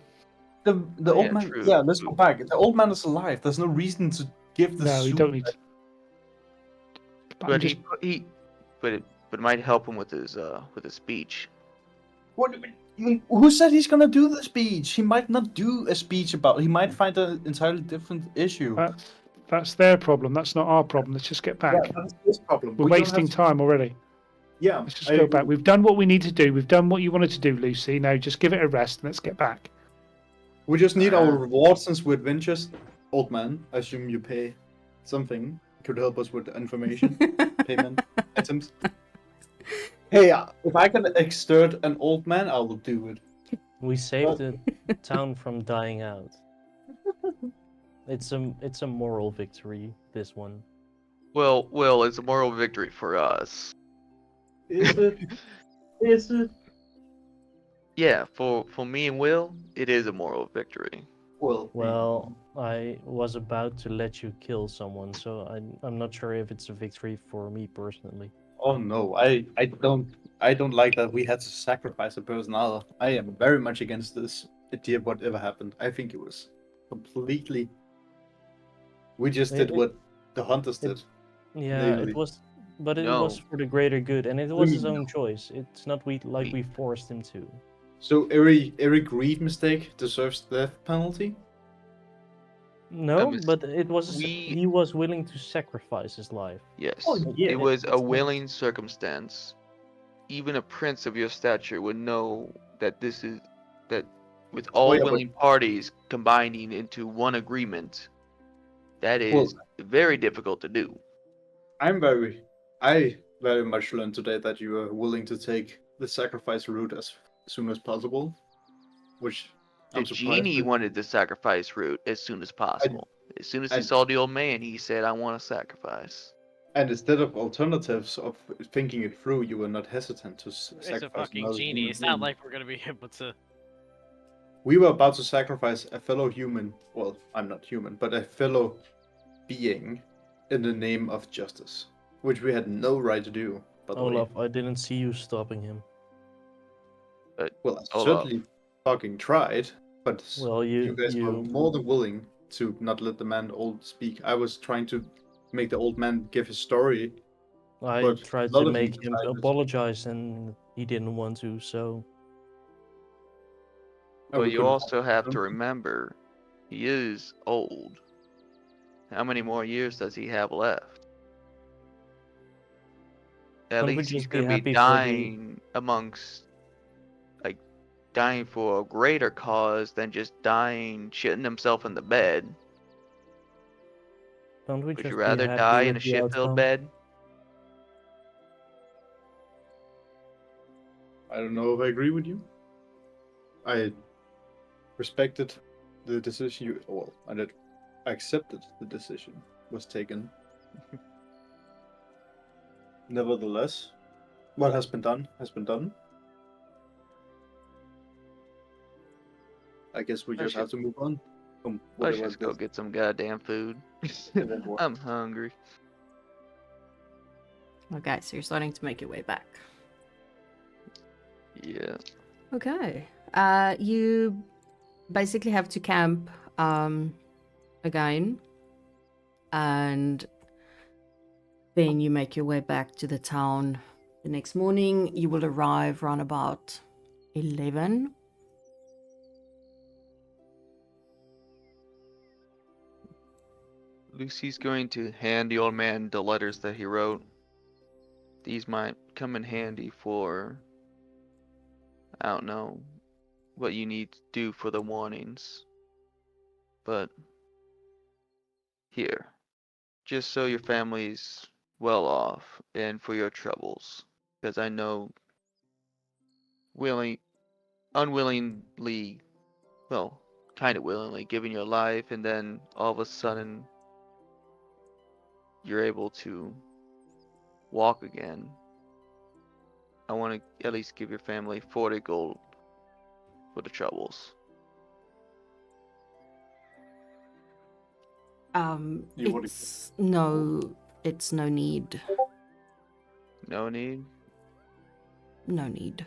The old Yeah, man. true. Yeah, let's go back. The old man is alive. There's no reason to give the. No, you soup don't need to. But I'm But just, it might help him with his speech. What? Who said he's gonna do the speech? He might not do a speech about. He might find an entirely different issue. that's their problem. That's not our problem. Let's just get back. Yeah, that's his problem. We're We don't wasting have to- time already. Yeah, Let's just go back. We've done what we need to do. We've done what you wanted to do, Lucy. Now just give it a rest and let's get back. We just need our Alright. rewards since we're adventurous. Old man, I assume you pay something. Could help us with information, payment, items. Hey, if I can extort an old man, I will do it. We saved the town from dying out. It's a moral victory, this one. Well, it's a moral victory for us. Is it? Is it? Yeah, for me and Will, it is a moral victory. Well, I was about to let you kill someone, so I'm not sure if it's a victory for me personally. Oh no, I don't like that we had to sacrifice a person either. I am very much against this idea whatever happened. I think it was completely we just did It- what the hunters did. Yeah, Namely. it was, but it No. was for the greater good, and it was his mean own choice. It's not we forced him to. So every greed mistake deserves death penalty? No, mis- but it was we- he was willing to sacrifice his life. Yes. Oh, yeah, It was a that's nice. willing circumstance. Even a prince of your stature would know that with all yeah, but- willing parties combining into one agreement, that Well- is very difficult to do. I very much learned today that you are willing to take the sacrifice route as soon as possible. Which The I'm surprised genie that- wanted the sacrifice route as soon as possible. As soon as he I- saw the old man, he said, "I want to sacrifice." And instead of alternatives of thinking it through, you were not hesitant to It's a sacrifice fucking another genie. human It's not being. like we're gonna be able to. We were about to sacrifice a fellow human. Well, I'm not human, but a fellow being in the name of justice, which we had no right to do. By the way, Olaf, I didn't see you stopping him. well, I Olaf. certainly fucking tried, but Well, you guys were more than willing to not let the man old speak. I was trying to make the old man give his story. I but tried a lot to of you make him decided- apologize, and he didn't want to. So Oh, But we you couldn't also find have to him. remember, he is old. How many more years does he have left? At Can't we least he's just be gonna be happy for the- dying dying for a greater cause than just dying shitting himself in the bed. don't we Would just you be rather happy die with in a the shit-filled outcome? bed? I don't know if I agree with you. I respected the decision you. Well, I accepted the decision was taken. Nevertheless, what has been done has been done. I guess we I just have to move on. From Let's whatever just it go was. get some goddamn food. And then what? I'm hungry. Okay, so you're starting to make your way back. Yeah. Okay. You basically have to camp again, and then you make your way back to the town. The next morning, you will arrive around about 11. Lucy's going to hand the old man the letters that he wrote. These might come in handy for, I don't know, what you need to do for the warnings. But here, just so your family's well off and for your troubles. Because I know unwillingly, well, kind of willingly giving your life, and then all of a sudden you're able to walk again. I want to at least give your family 40 gold for the troubles. You wanna- It's no need. No need? No need.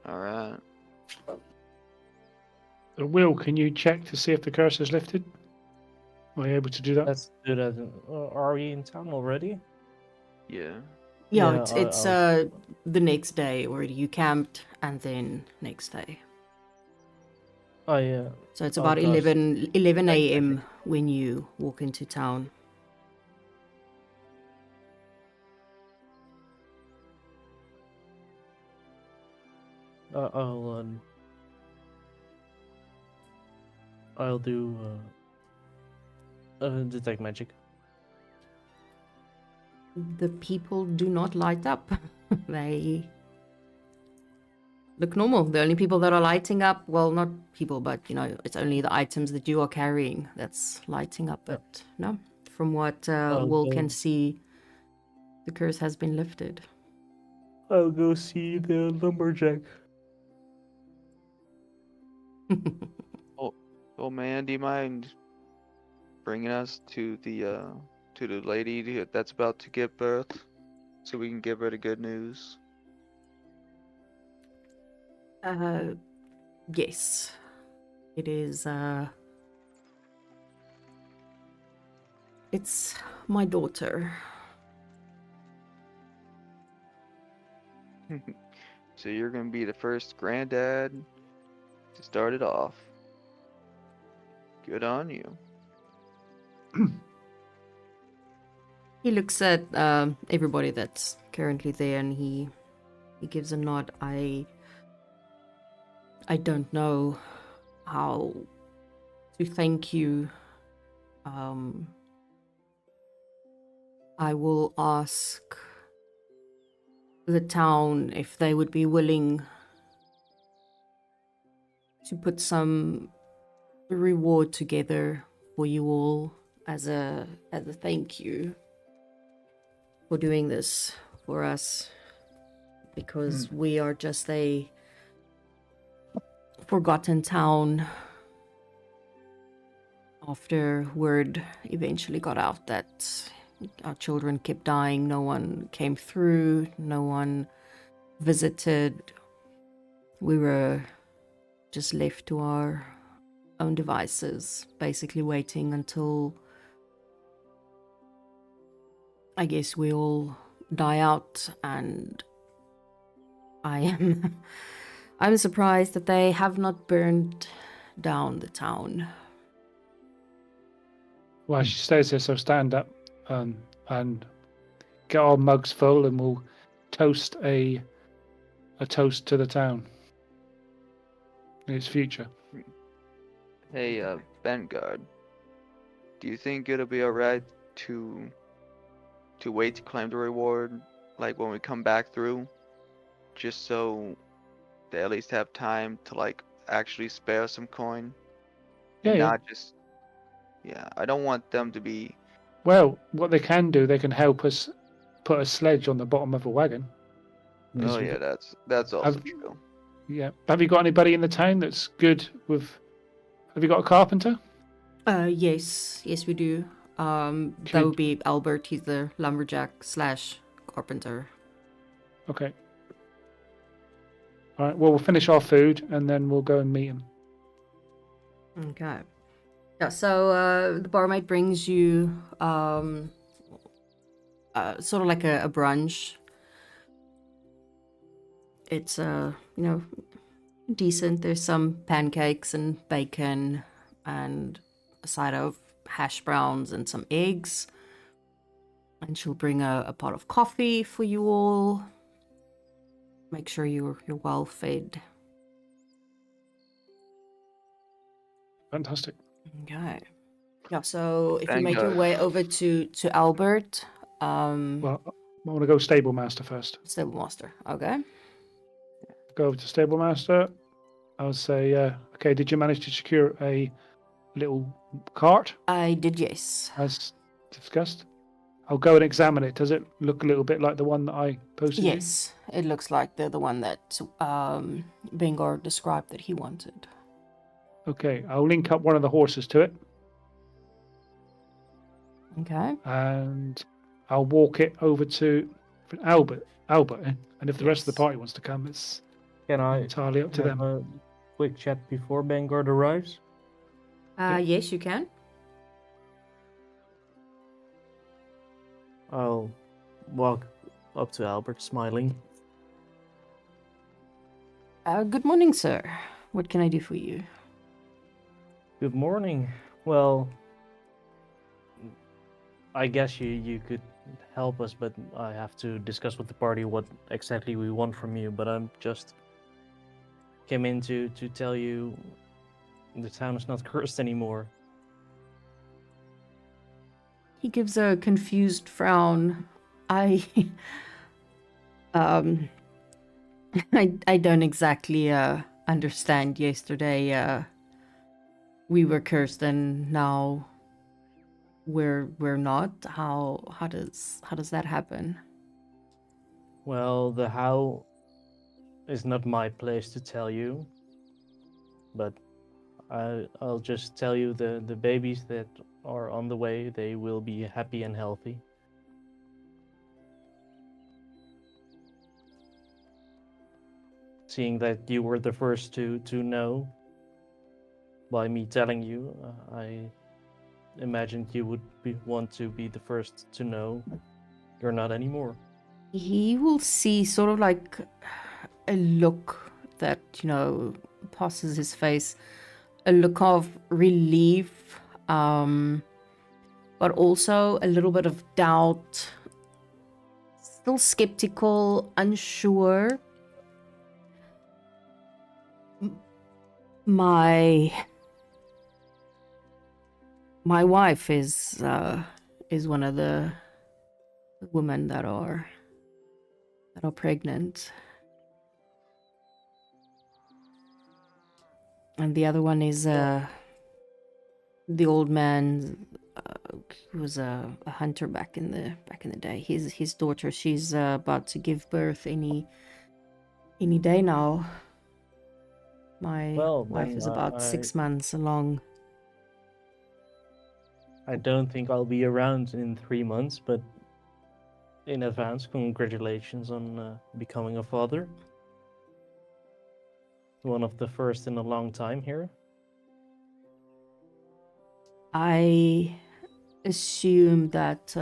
Alright. Will, can you check to see if the curse is lifted? Are you able to do that? Let's do that. Are we in town already? Yeah. Yeah, Yeah, it's I'll- the next day already. You camped, and then next day. I So it's I'll about cast- 11 a.m. when you walk into town. I'll I'll do detect magic. The people do not light up. They look normal. The only people that are lighting up, well, not people, but it's only the items that you are carrying that's lighting up. But no, from what Will can see, the curse has been lifted. I'll go see the lumberjack. Oh man, do you mind bringing us to the lady that's about to give birth, so we can give her the good news? Yes. It is, it's my daughter. So you're gonna be the first granddad to start it off. Good on you. He looks at everybody that's currently there, and he gives a nod. I don't know how to thank you. I will ask the town if they would be willing to put some reward together for you all as a thank you for doing this for us, because we are just a forgotten town after word eventually got out that our children kept dying. No one came through, no one visited. We were just left to our own devices, basically waiting until, I guess, we all die out. And I'm surprised that they have not burned down the town. While she stays there, so stand up and get our mugs full, and we'll toast a toast to the town in its future. Hey, Vanguard. Do you think it'll be alright to wait to claim the reward, like when we come back through, just so they at least have time to like actually spare some coin? Yeah, And yeah. not just. Yeah, I don't want them to be. Well, what they can do, they can help us put a sledge on the bottom of a wagon. Oh yeah, that's also true. Yeah. Have you got anybody in the town that's good with? Have you got a carpenter? Yes, we do. That would be Albert. He's the lumberjack / carpenter. Okay. All right. Well, we'll finish our food and then we'll go and meet him. Okay. Yeah. So the barmaid brings you sort of like a brunch. It's decent. There's some pancakes and bacon and a side of hash browns and some eggs. And she'll bring a pot of coffee for you all. Make sure you're well fed. Fantastic. Okay. Yeah, so if you Thank make your God. way over to Albert, Well, I want to go stable master first. Stable Master. Okay. Go over to stable master. I'll say, okay, did you manage to secure a little cart I did, yes. as discussed? I'll go and examine it. Does it look a little bit like the one that I posted? Yes, it looks like they're the one that Bengor described that he wanted. Okay, I'll link up one of the horses to it. Okay. And I'll walk it over to Albert. And if the rest of the party wants to come, it's Can I entirely up to have them. a quick chat before Vanguard arrives? Yes, you can. I'll walk up to Albert, smiling. Good morning, sir. What can I do for you? Good morning. Well, I guess you could help us, but I have to discuss with the party what exactly we want from you. But I'm just came in to tell you The town is not cursed anymore. He gives a confused frown. I um I don't exactly understand. Yesterday we were cursed and now we're not. How does that happen? Well, the how is not my place to tell you, but I'll just tell you the babies that are on the way, they will be happy and healthy. Seeing that you were the first to know by me telling you, I imagined you would want to be the first to know. You're not anymore. He will see sort of like a look that, passes his face, a look of relief, but also a little bit of doubt, still skeptical, unsure. My wife is one of the women that are pregnant, and the other one is the old man who was a hunter back in the day. His daughter, she's about to give birth any day now. My wife is about 6 months along. I don't think I'll be around in 3 months, but in advance, congratulations on becoming a father. One of the first in a long time here. I assume that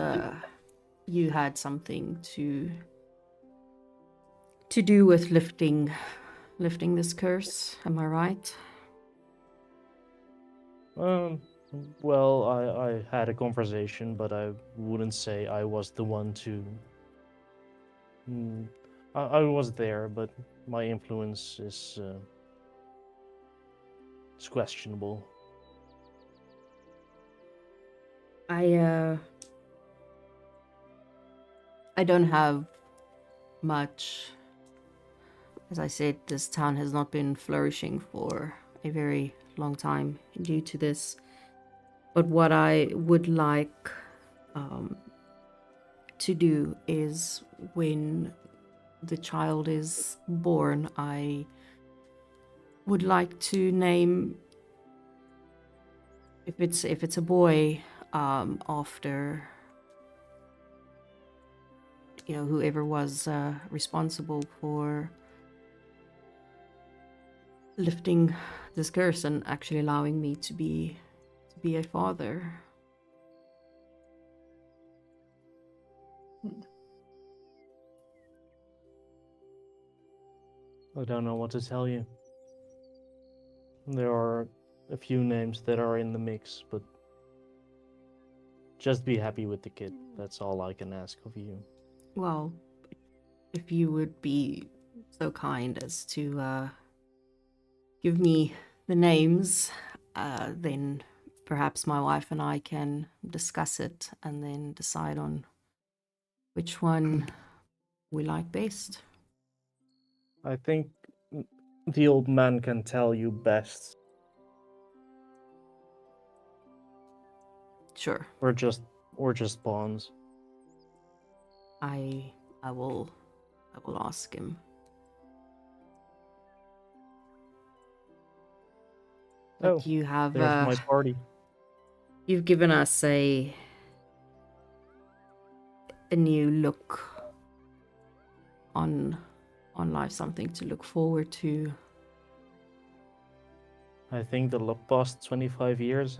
you had something to do with lifting this curse. Am I right? Well, I had a conversation, but I wouldn't say I was the one to. I was there, but my influence is it's questionable. I don't have much. As I said, this town has not been flourishing for a very long time due to this. But what I would like to do is, when the child is born, I would like to name, if it's a boy, after whoever was responsible for lifting this curse and actually allowing me to be a father. I don't know what to tell you. There are a few names that are in the mix, but just be happy with the kid. That's all I can ask of you. Well, if you would be so kind as to give me the names, then perhaps my wife and I can discuss it and then decide on which one we like best. I think the old man can tell you best. Sure. Or just pawns. I will ask him. But you have there's my party. You've given us a new look on life, something to look forward to. I think the past 25 years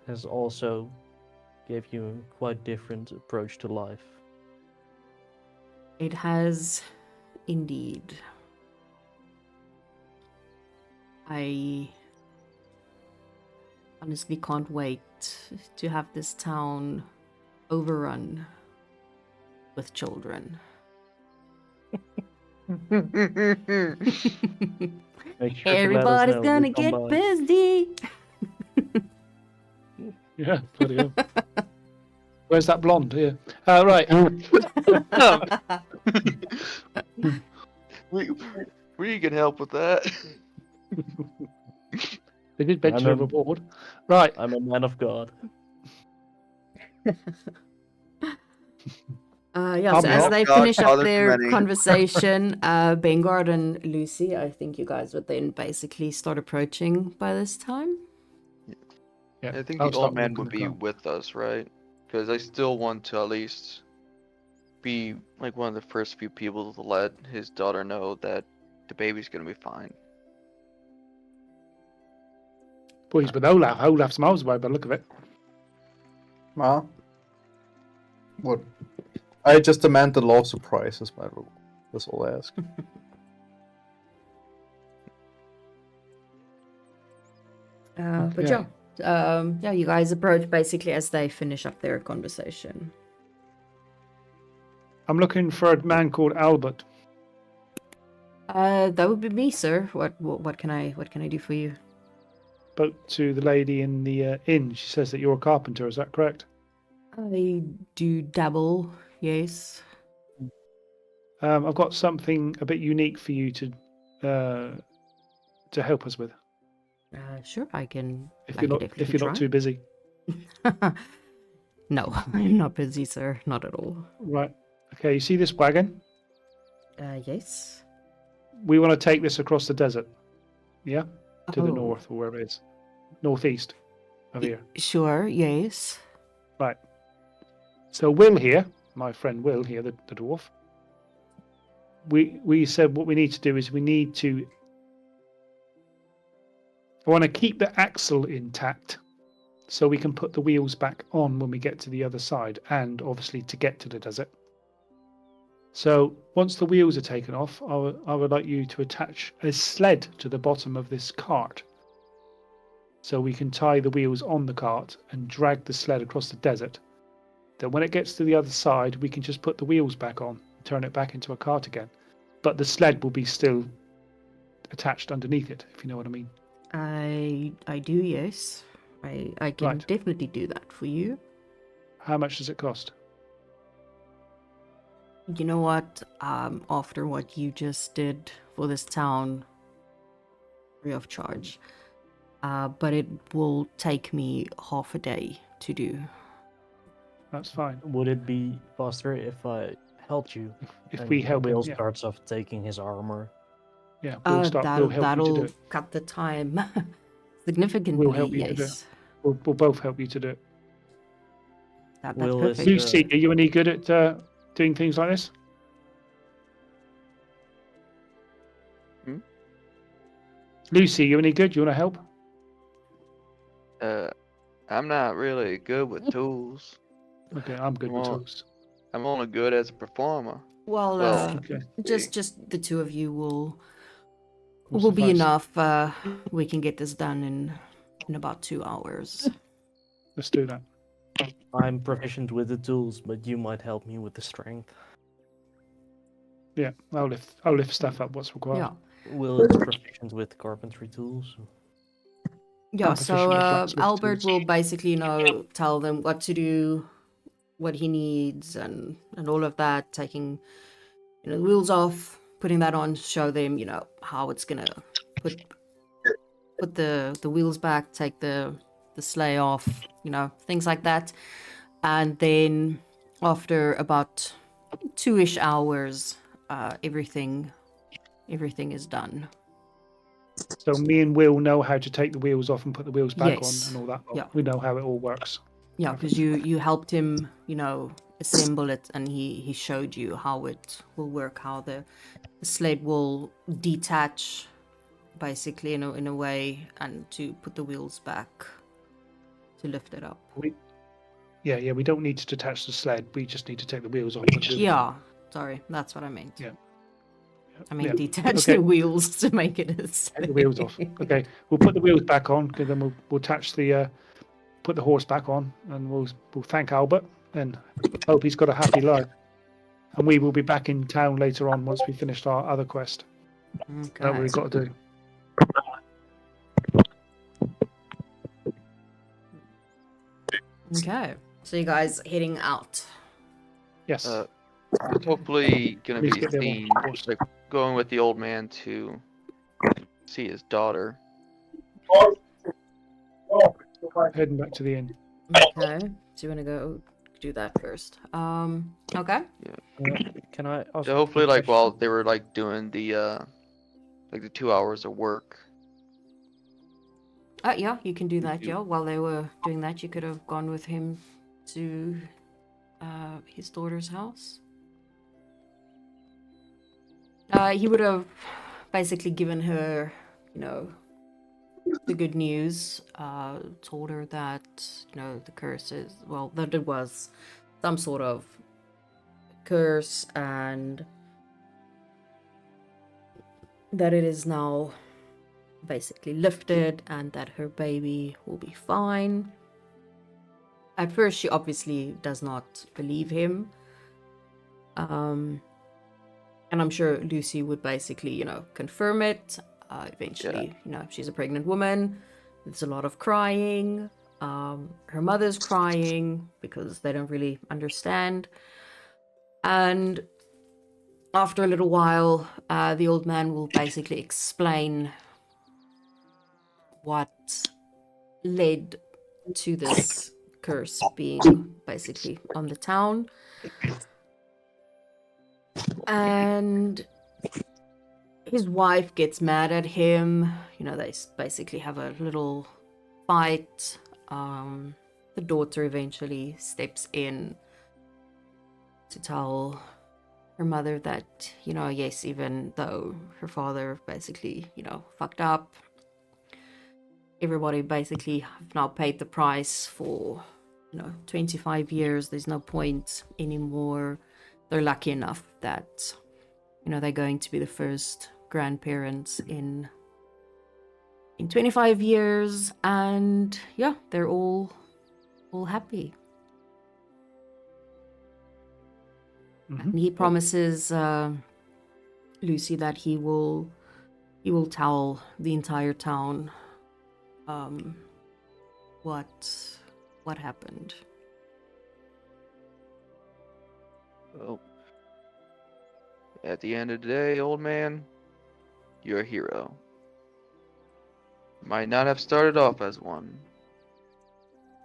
has also gave you a quite different approach to life. It has indeed. I honestly can't wait to have this town overrun with children. Make sure to let us Everybody's know. gonna We'll come get by. busy. Yeah, bloody hell. Where's that blonde? Here. Right. We can help with that. They did mention a I'm a- reward. Right. I'm a man of God. Yeah, I'm so as not. they God, finish up Father their Many. conversation, Bengard and Lucy, I think you guys would then basically start approaching by this time. Yeah. I think I'll the start old man walking would the be car. with us, right? Because I still want to at least be like one of the first few people to let his daughter know that the baby's gonna be fine. Boy, he's with Olaf. Olaf's miles away by the look of it. Well, what? I just demand the law of surprise as my rule. That's all I ask. But Okay. yeah, you guys approach basically as they finish up their conversation. I'm looking for a man called Albert. That would be me, sir. What can I do for you? Spoke to the lady in the inn. She says that you're a carpenter. Is that correct? I do dabble, yes. I've got something a bit unique for you to help us with. Sure, I can. If I you're can not if definitely you're not try. too busy. No, I'm not busy, sir. Not at all. Right. Okay. You see this wagon? Yes. We want to take this across the desert. Yeah. To the Oh, north or wherever it is. Northeast of here. Sure, yes. Right. So Will here, my friend Will here, the dwarf. We said what we need to do is we need to. I want to keep the axle intact, so we can put the wheels back on when we get to the other side, and obviously to get to the desert. So once the wheels are taken off, I would like you to attach a sled to the bottom of this cart, so we can tie the wheels on the cart and drag the sled across the desert. Then when it gets to the other side, we can just put the wheels back on, turn it back into a cart again. But the sled will be still attached underneath it, if you know what I mean. I do, yes. I can Right. definitely do that for you. How much does it cost? You know what? After what you just did for this town, free of charge. But it will take me half a day to do. That's fine. Would it be faster if I helped you? If and we help him, Will yeah. starts off taking his armor. Yeah, we'll help you to That'll do it. cut the time significantly. We'll help you to do it. Yes, We'll both help you to do it. that's Will is, perfect. Lucy, are you any good at doing things like this? Hmm? Lucy, you any good? You want to help? I'm not really good with tools. Okay, I'm good with Well, tools. I'm only good as a performer. Well, Well, Okay, just the two of you will will be suffice. enough. We can get this done in about 2 hours. Let's do that. I'm proficient with the tools, but you might help me with the strength. Yeah, I'll lift stuff up. What's required. Yeah. Will is proficient with carpentry tools. Yeah, I'm so proficient with blacksmith Albert tools. will basically, tell them what to do, what he needs, and all of that. Taking, the wheels off, putting that on, show them, how it's gonna put the wheels back, take the sleigh off, things like that, and then after about 2-ish hours, everything is done. So me and Will know how to take the wheels off and put the wheels back Yes. on and all that. Yeah. We know how it all works. Yeah, because you helped him, assemble it, and he showed you how it will work, how the sled will detach, basically in a way, and to put the wheels back, to lift it up. Yeah, we don't need to detach the sled. We just need to take the wheels off. And put the wheels Yeah, sorry, that's what I meant. Yeah. I mean Yeah. detach Okay. the wheels to make it a sled. Take the wheels off. Okay, we'll put the wheels back on, and then we'll attach the put the horse back on, and we'll thank Albert and hope he's got a happy life. and we will be back in town later on once we finished our other quest that Okay. we've got to do. Okay. So you guys heading out. Yes. It's hopefully gonna Please be get the other seen, horse. like going with the old man to see his daughter. Heading back to the inn. Okay. So you want to go do that first? Okay. Can I ask So a hopefully, quick like while question? they were like doing the like the 2 hours of work. Yeah, you can do that. You- Yeah, while they were doing that, you could have gone with him to his daughter's house. He would have basically given her, you know, the good news. Told her that, you know, the curse is, well, that it was some sort of curse and that it is now basically lifted and that her baby will be fine. At first, she obviously does not believe him. And I'm sure Lucy would basically, you know, confirm it. Eventually, you know, she's a pregnant woman. There's a lot of crying. Her mother's crying because they don't really understand. And after a little while, the old man will basically explain what led to this curse being basically on the town. And his wife gets mad at him. You know, they basically have a little fight. The daughter eventually steps in to tell her mother that, you know, yes, even though her father basically, you know, fucked up, everybody basically have now paid the price for, you know, 25 years. There's no point anymore. They're lucky enough that, you know, they're going to be the first grandparents in 25 years, and yeah, they're all happy. Mhm. And he promises Lucy that he will tell the entire town what happened. Well, at the end of the day, old man, you're a hero. Might not have started off as one,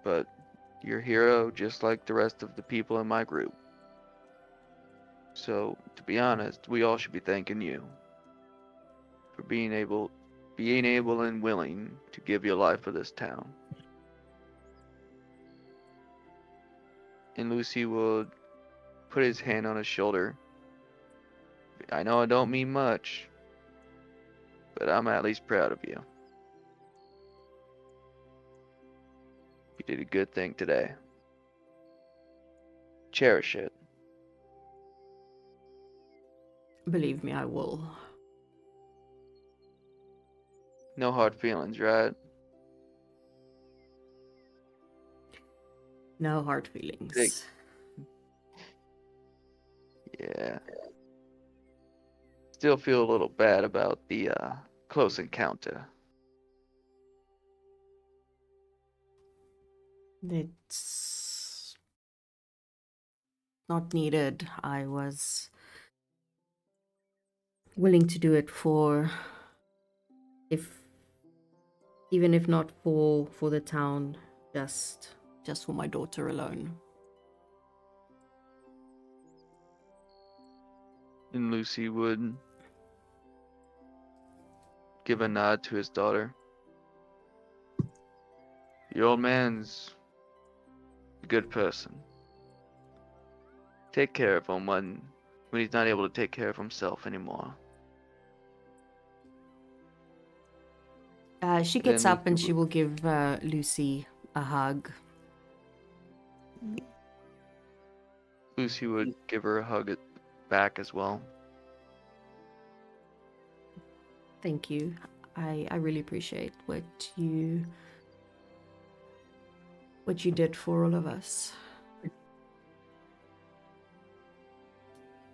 but you're a hero just like the rest of the people in my group. So, to be honest, we all should be thanking you for being able and willing to give your life for this town. And Lucy would put his hand on his shoulder. I know I don't mean much, but I'm at least proud of you. You did a good thing today. Cherish it. Believe me, I will. No hard feelings, right? No hard feelings. Big. Yeah. Still feel a little bad about the close encounter. It's not needed. I was willing to do it for, even if not for the town, just for my daughter alone. And Lucy would give a nod to his daughter. The old man's a good person. Take care of him when he's not able to take care of himself anymore. She gets Then up and Lucy she will give Lucy a hug. Lucy would give her a hug back as well. Thank you. I really appreciate what you did for all of us.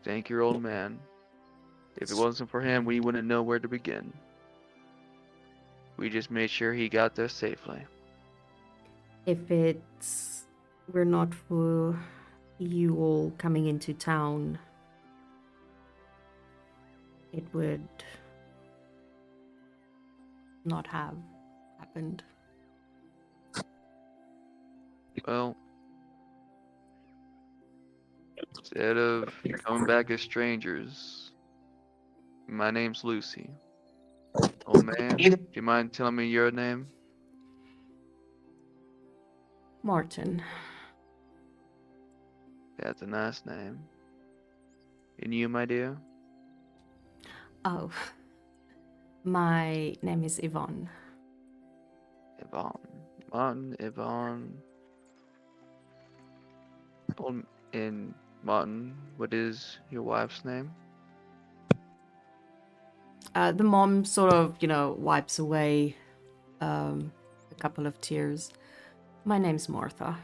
thank your old man. If it wasn't for him, we wouldn't know where to begin. We just made sure he got there safely. If it's were not for you all coming into town, it would not have happened. Well, instead of coming back as strangers, my name's Lucy. Old man, do you mind telling me your name? Martin. That's a nice name. And you, my dear? Oh, my name is Yvonne. Yvonne. Martin, Yvonne. And Martin, what is your wife's name? The mom sort of, wipes away a couple of tears. My name's Martha.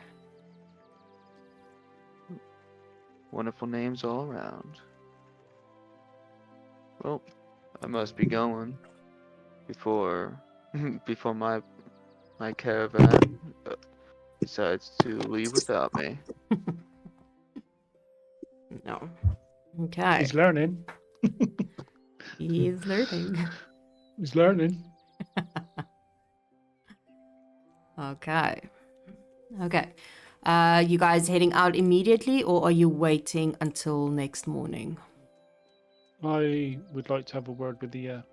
Wonderful names all around. Well, I must be going before before my caravan decides to leave without me. No. Okay. He's learning. He's learning. He's learning. Okay. Okay. You guys heading out immediately, or are you waiting until next morning? I would like to have a word with the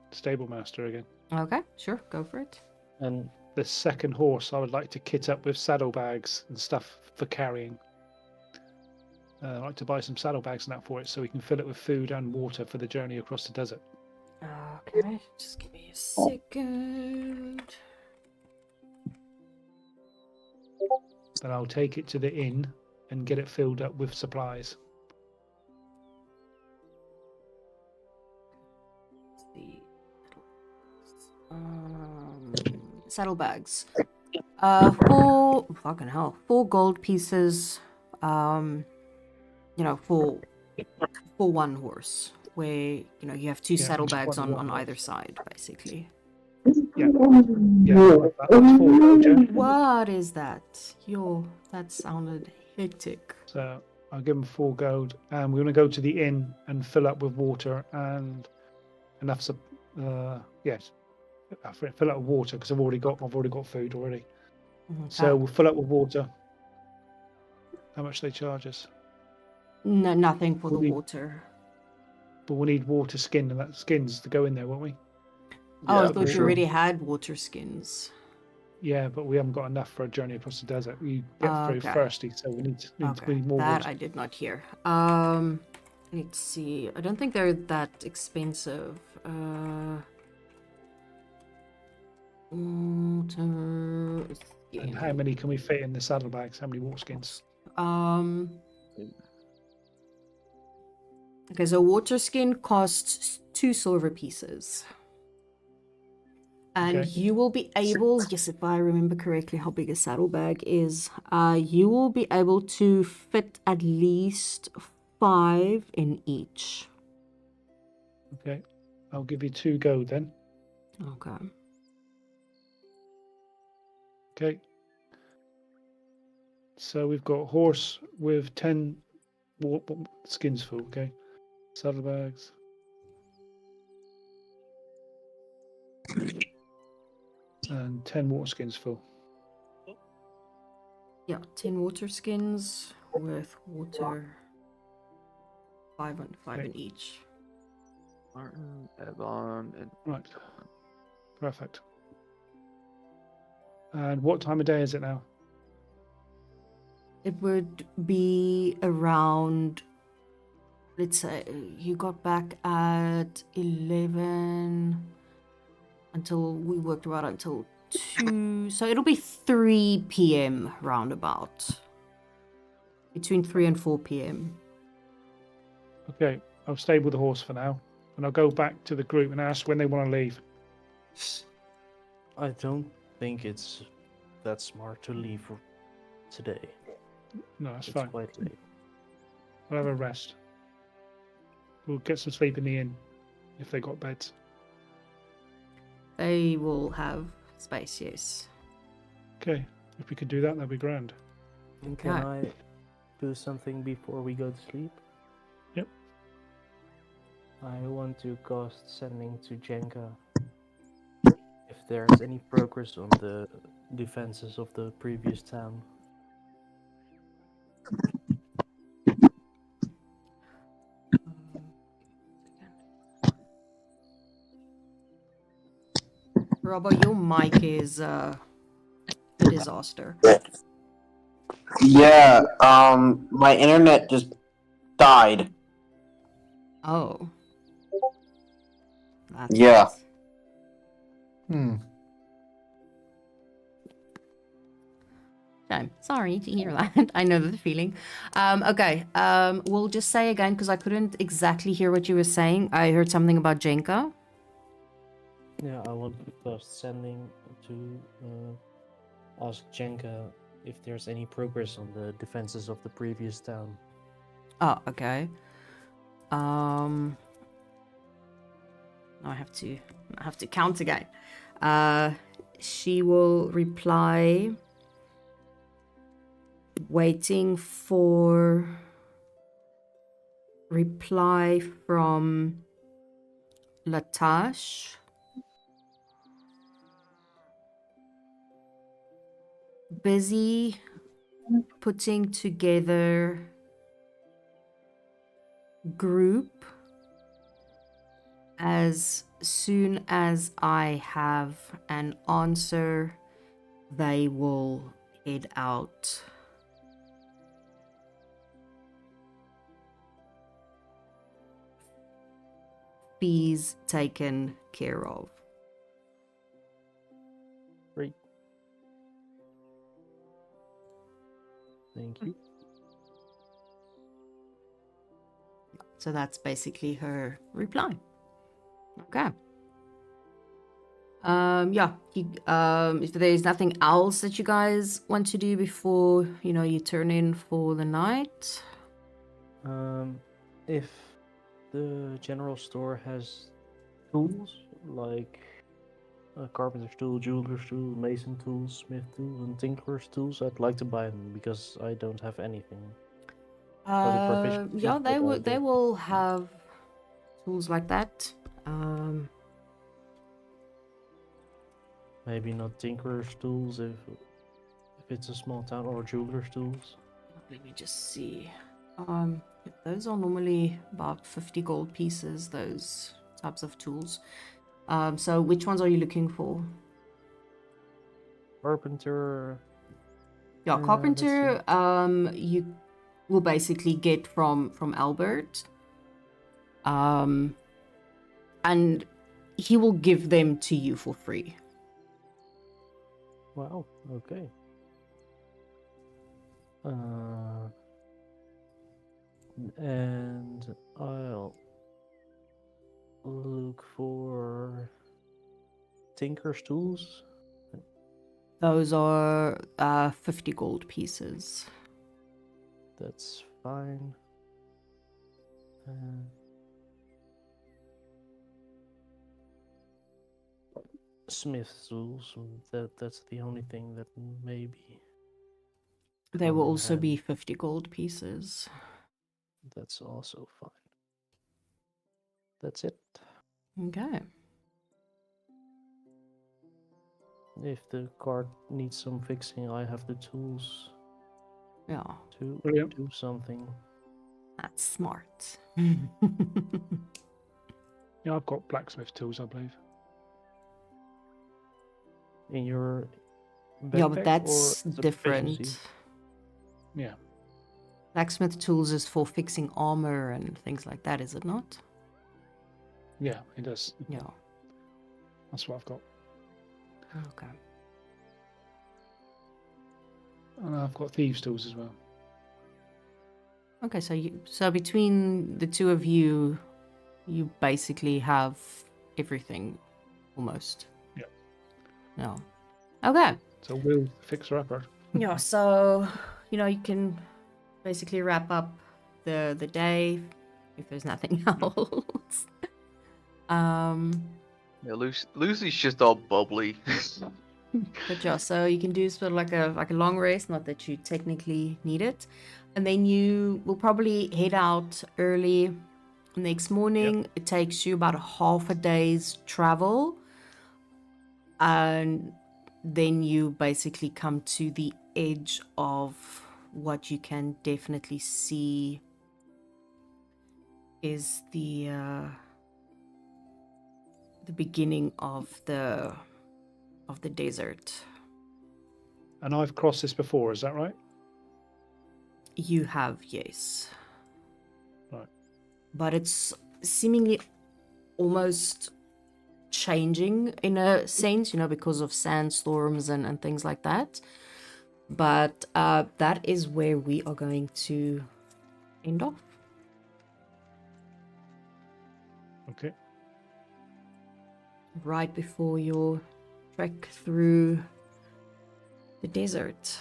stable master again. Okay, sure, go for it. And the second horse, I would like to kit up with saddlebags and stuff for carrying. I'd like to buy some saddlebags and that for it, so we can fill it with food and water for the journey across the desert. Okay, just give me a second. Then I'll take it to the inn and get it filled up with supplies. Saddlebags. 4 gold pieces. For one horse, where you have 2 saddlebags on either side, basically. Yeah. That's 4 gold, yeah. What is that? That sounded hectic. So I'll give them 4 gold, and we're going to go to the inn and fill up with water and enough. Fill up with water because I've already got food already. Okay. So we'll fill up with water. How much they charge us? No, nothing for the water. But we'll need water skins to go in there, won't we? Oh, Yeah, I thought you sure. already had water skins. Yeah, but we haven't got enough for a journey across the desert. We get very Okay. thirsty, so we need more That water. I did not hear. Let's see. I don't think they're that expensive. Water And how many can we fit in the saddlebags? How many water skins? Okay, so water skin costs 2 silver pieces. And Okay. you will be able, yes, if I remember correctly how big a saddlebag is, you will be able to fit at least 5 in each. Okay, I'll give you 2 gold then. Okay. Okay. So we've got horse with 10 skins full. Okay, saddlebags. And 10 water skins full. Yeah, 10 water skins with water. 5 in each. Martin, Yvonne, and Right. Perfect. And what time of day is it now? It would be around, let's say, you got back at 11 until we worked around until 2. So it'll be 3 p.m. roundabout. Between 3 and 4 p.m. Okay, I'll stay with the horse for now. And I'll go back to the group and ask when they want to leave. I don't think it's that smart to leave today. No, that's It's fine. quite late. We'll have a rest. we'll get some sleep in the inn if they got beds. They will have space, yes. Okay, if we could do that, that'd be grand. And can I do something before we go to sleep? Yep. I want to cast Sending to Jenka. If there's any progress on the defenses of the previous town. Robbo, your mic is a disaster. Yeah, my internet just died. Oh. That's Yeah. I'm sorry to hear that. I know the feeling. Okay. We'll just say again because I couldn't exactly hear what you were saying. I heard something about Jenka. Yeah, I want to cast Sending to ask Jenka if there's any progress on the defenses of the previous town. Oh, okay. I have to count again. She will reply, waiting for reply from Latash. Busy putting together group. As soon as I have an answer, they will head out. Fees taken care of. Great. Thank you. So that's basically her reply. Okay. Yeah. If there's nothing else that you guys want to do before, you turn in for the night. If the general store has tools like a carpenter's tool, jeweler's tool, mason tools, smith tools, and tinkerer's tools, I'd like to buy them because I don't have anything. Yeah, they will have tools like that. Maybe not tinkerer's tools if it's a small town, or jeweler's tools. Let me just see. Those are normally about 50 gold pieces, those types of tools. So which ones are you looking for? Carpenter. Yeah, carpenter, you will basically get from Albert. And he will give them to you for free. Wow, okay. And I'll look for tinker's tools. Those are 50 gold pieces. That's fine. Smith's tools. That's the only thing that maybe. They will also be 50 gold pieces. That's also fine. That's it. Okay. If the cart needs some fixing, I have the tools. Yeah. To do something. That's smart. Yeah, I've got blacksmith tools, I believe. In your yeah, but backpack, that's or it's a different. proficiency? Yeah. Blacksmith tools is for fixing armor and things like that, is it not? Yeah, it does. Yeah. That's what I've got. Okay. And I've got thieves' tools as well. Okay, so between the two of you, you basically have everything, almost. Yeah. No. Okay. So we'll fix her upper. Yeah. So you can basically wrap up the day. if there's nothing else. Yeah, Lucy's just all bubbly. But yeah, so you can do sort of like a long rest, not that you technically need it, and then you will probably head out early next morning. It takes you about half a day's travel, and then you basically come to the edge of what you can definitely see is the beginning of the desert. And I've crossed this before, is that right? You have, yes. Right. But it's seemingly almost changing in a sense, because of sandstorms and things like that. But that is where we are going to end off. Okay. Right before your trek through the desert.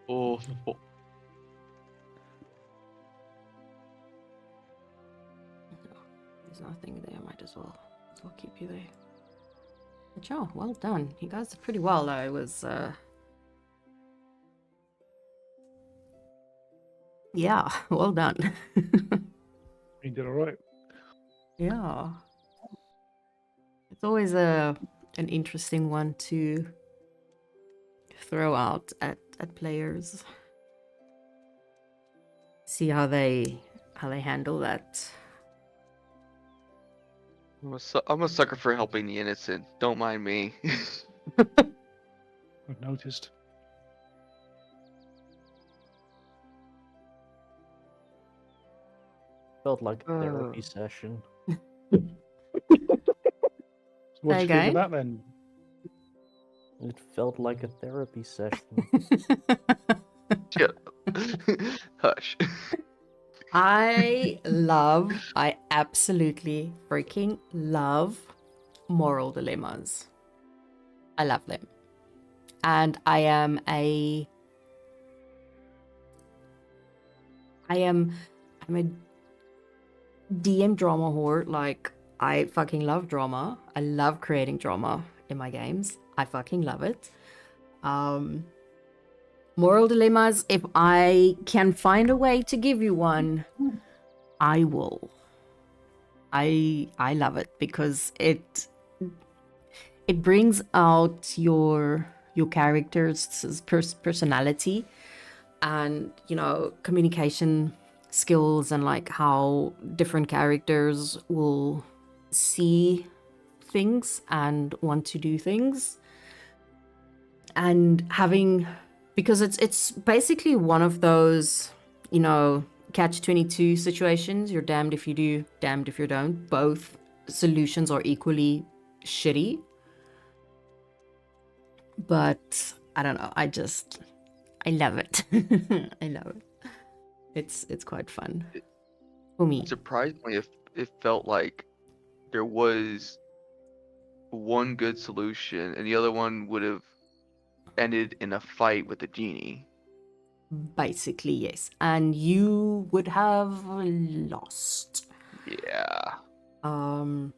Oh, There's nothing there, might as well keep you there. But yeah, well done. You guys did pretty well though. It was yeah, well done. You did all right. Yeah. It's always an interesting one to throw out at players. See how they handle that. I'm a sucker for helping the innocent. Don't mind me. I've noticed. Felt like a therapy session. What do you think again? of that then? It felt like a therapy session. Shut up. Hush. I absolutely freaking love moral dilemmas. I love them. And I'm a DM drama whore. Like, I fucking love drama. I love creating drama in my games. I fucking love it. Moral dilemmas, if I can find a way to give you one, I will. I love it because it brings out your character's personality and communication skills and like how different characters will see things and want to do things. And because it's basically one of those, catch-22 situations. You're damned if you do, damned if you don't. Both solutions are equally shitty. But I don't know, I love it. I love it. It's quite fun for me. Surprisingly, it felt like there was one good solution and the other one would have ended in a fight with the genie. Basically, yes. And you would have lost. Yeah. Um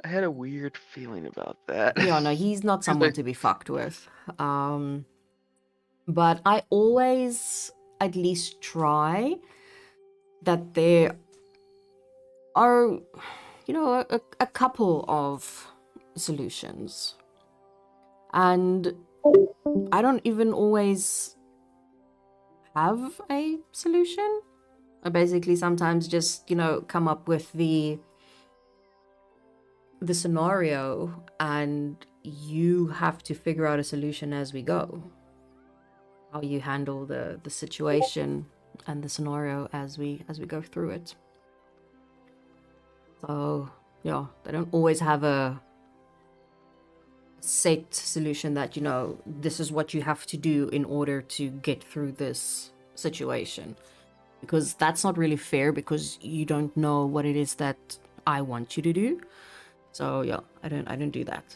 I had a weird feeling about that. Yeah, no, he's not someone to be fucked with. But I always at least try that there are, a couple of solutions. And I don't even always have a solution. I basically sometimes just, come up with the scenario and you have to figure out a solution as we go. How you handle the situation and the scenario as we go through it. So yeah, they don't always have a set solution that this is what you have to do in order to get through this situation, because that's not really fair because you don't know what it is that I want you to do. So yeah, I don't do that.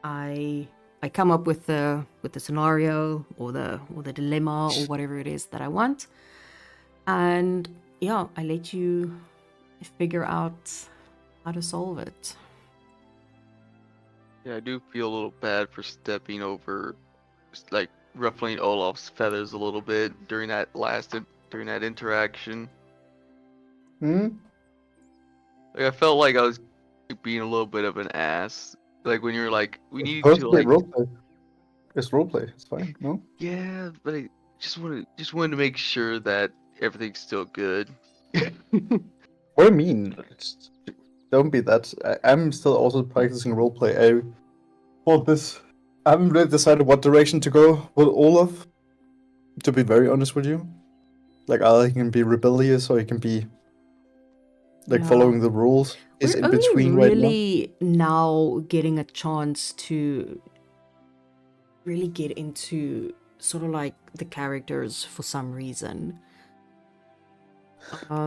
I I come up with the scenario or the dilemma or whatever it is that I want, and yeah, I let you figure out how to solve it. Yeah, I do feel a little bad for stepping over, like ruffling Olaf's feathers a little bit during that interaction. Hmm? Like I felt like I was being a little bit of an ass. Like when you're like, we It's need supposed to to be like, roleplay. It's roleplay. It's fine. No. yeah, but I just wanted to make sure that everything's still good. What do you mean? Don't be that. I'm still also practicing roleplay. I haven't really decided what direction to go with Olaf. To be very honest with you, like either he can be rebellious or he can be like Yeah. following the rules. Is We're in only between right now. really now getting a chance to really get into sort of like the characters for some reason.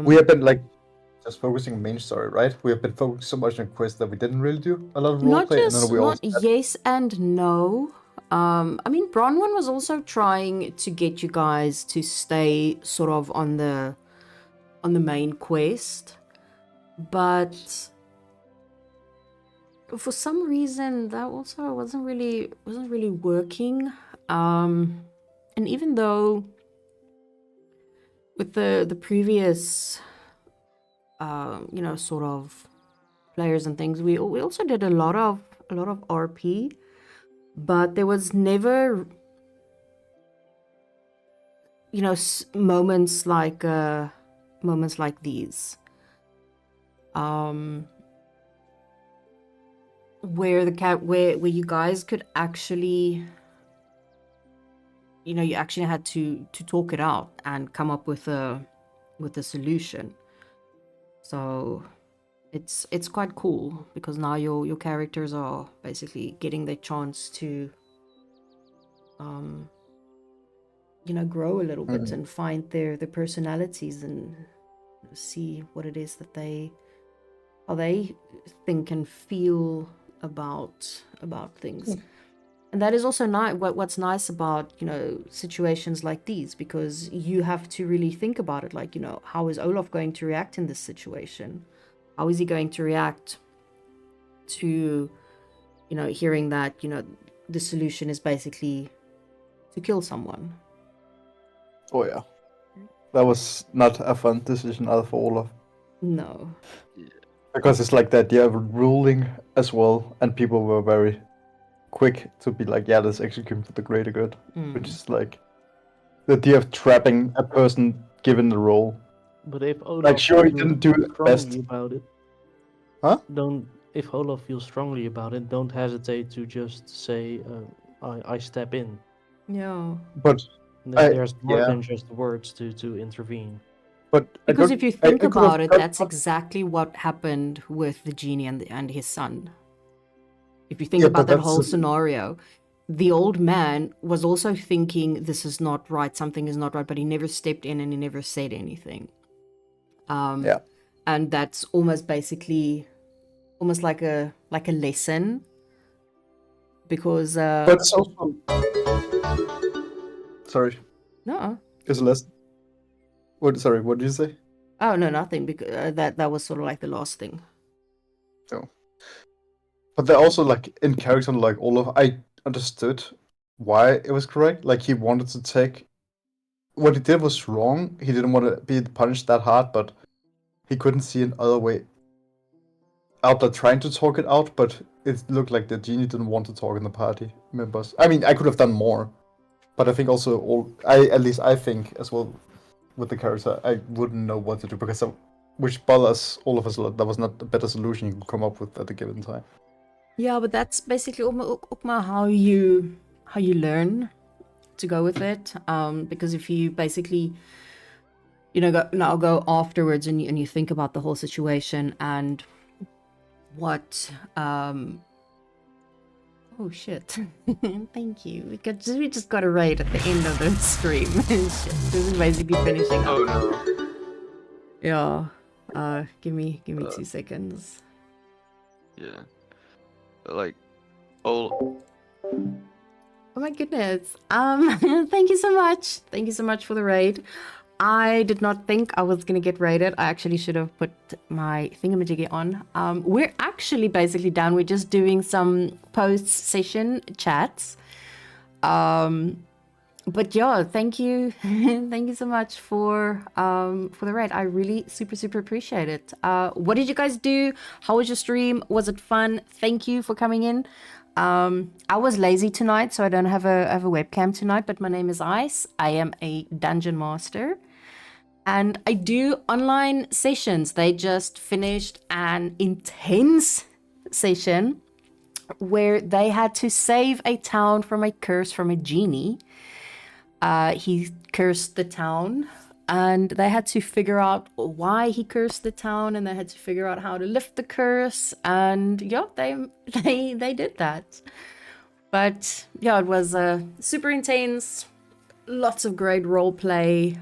We have been like just focusing main story, right? We have been focusing so much on quests that we didn't really do a lot of Not roleplay, and then just we not also yes and no. I mean, Bronwyn was also trying to get you guys to stay sort of on the main quest, but for some reason that also wasn't really working. And even though with the previous sort of players and things, we also did a lot of RP, but there was never moments like these where where you guys could actually you actually had to talk it out and come up with a solution. So it's quite cool because now your characters are basically getting their chance to grow a little bit and find their personalities and see what it is that how they think and feel about things. And that is also nice. What's nice about situations like these, because you have to really think about it. Like, how is Olaf going to react in this situation? How is he going to react to hearing that the solution is basically to kill someone? Oh yeah, that was not a fun decision either for Olaf. No. Because it's like the idea of ruling as well, and people were very quick to be like, yeah, let's execute for the greater good, which is like the idea of trapping a person given the role. But if Olaf Like, sure, he feels didn't do it strongly best. about it, Huh? If Olaf feels strongly about it, don't hesitate to just say, I step in. Yeah. But There's more yeah. than just words to intervene. But because if you think about it, that's exactly what happened with the genie and his son. If you think about that whole scenario, the old man was also thinking this is not right, something is not right, but he never stepped in and he never said anything. Yeah. And that's almost like a lesson, because but it's also sorry. No. It's a lesson. Sorry, what did you say? Oh no, nothing. Because that was sort of like the last thing. No. But they're also like in character, like Olaf. I understood why it was correct. Like he wanted to take what he did was wrong. He didn't want to be punished that hard, but he couldn't see another way out there trying to talk it out. But it looked like the genie didn't want to talk in the party members. I mean, I could have done more, but I think also I think as well with the character, I wouldn't know what to do because which bothers all of us a lot. That was not a better solution you could come up with at a given time. Yeah, but that's basically how you learn to go with it. Because if you basically, go afterwards and you think about the whole situation and what. Oh shit! Thank you. We just got a raid at the end of the stream. Shit. This is basically finishing up. Oh no. Yeah. Give me 2 seconds. Yeah. Like, Oh my goodness. Thank you so much. Thank you so much for the raid. I did not think I was gonna get raided. I actually should have put my thingamajiggy on. We're actually basically done. We're just doing some post-session chats. But yeah, thank you. Thank you so much for the raid. I really super appreciate it. What did you guys do? How was your stream? Was it fun? Thank you for coming in. I was lazy tonight, so I don't have a webcam tonight, but my name is Ice. I am a dungeon master. And I do online sessions. They just finished an intense session where they had to save a town from a curse from a genie. He cursed the town, and they had to figure out why he cursed the town, and they had to figure out how to lift the curse. And yeah, they did that. But yeah, it was super intense. Lots of great role play.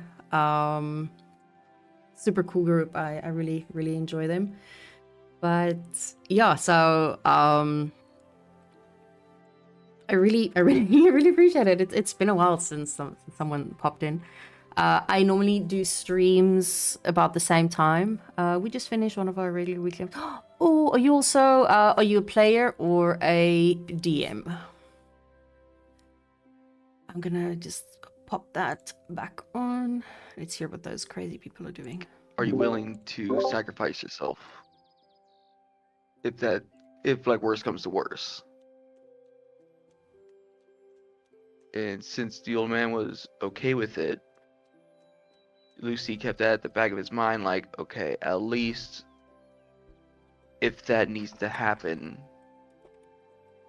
Super cool group. I really enjoy them. But yeah, so I really appreciate it. It's been a while since someone popped in. I normally do streams about the same time. We just finished one of our regular weekly. Oh, are you also are you a player or a DM? I'm gonna just pop that back on. Let's hear what those crazy people are doing. Are you willing to sacrifice yourself? If like worse comes to worse. And since the old man was okay with it, Lucy kept that at the back of his mind, like, okay, at least if that needs to happen,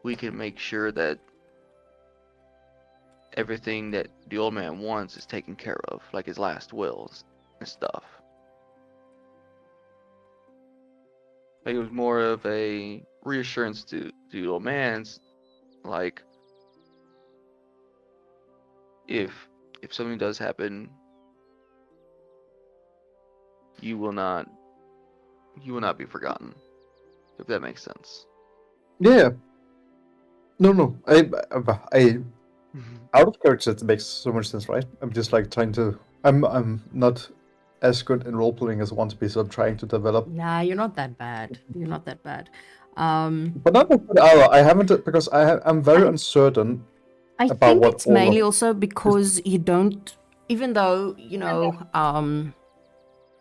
we can make sure that everything that the old man wants is taken care of, like his last wills and stuff. Like, it was more of a reassurance to the old man's, like, if something does happen, you will not be forgotten, if that makes sense. Yeah. No. I out of character it makes so much sense, right? I'm just like trying to. I'm not as good in role playing as I want to be, so I'm trying to develop. Nah, you're not that bad. You're not that bad. But not that I haven't because I'm very uncertain. I about think what it's all of- mainly also because you don't, even though, you know,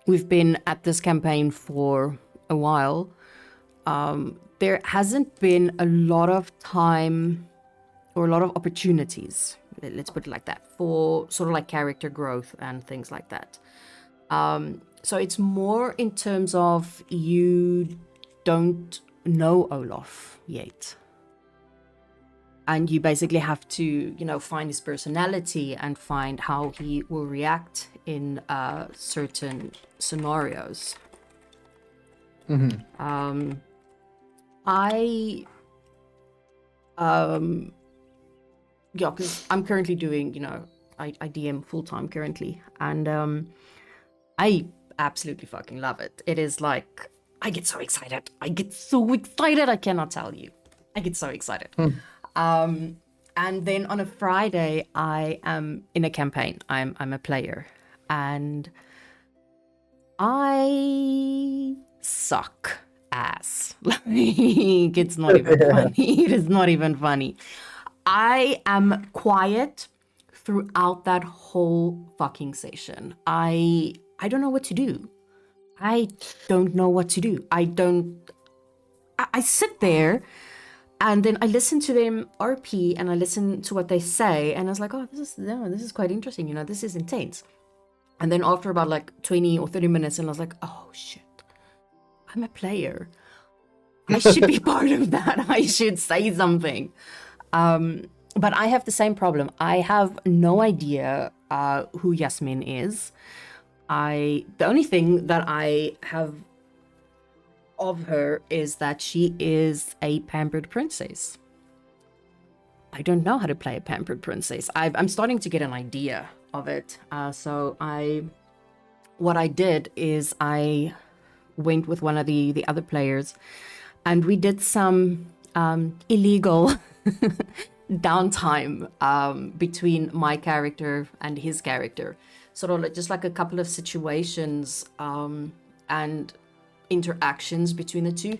we've been at this campaign for a while, there hasn't been a lot of time or a lot of opportunities, let's put it like that, for sort of like character growth and things like that. So it's more in terms of you don't know Olaf yet. And you basically have to, you know, find his personality and find how he will react in certain scenarios. Mm-hmm. Yeah, because I'm currently doing, you know, I DM full-time currently, and I absolutely fucking love it. It is like, I get so excited. I cannot tell you. I get so excited. And then on a Friday, I am in a campaign. I'm a player, and I suck ass. Like, it's not even funny. It is not even funny. I am quiet throughout that whole fucking session. I don't know what to do. I don't know what to do. I sit there. And then I listen to them RP and I listen to what they say, and I was like, oh, this is quite interesting, you know, this is intense. And then after about like 20 or 30 minutes, and I was like, oh shit, I'm a player. I should be part of that. I should say something. But I have the same problem. I have no idea who Yasmin is. The only thing that I have of her is that she is a pampered princess. I don't know how to play a pampered princess. I'm starting to get an idea of it. What I did is I went with one of the other players, and we did some illegal downtime between my character and his character. Sort of just like a couple of situations and interactions between the two,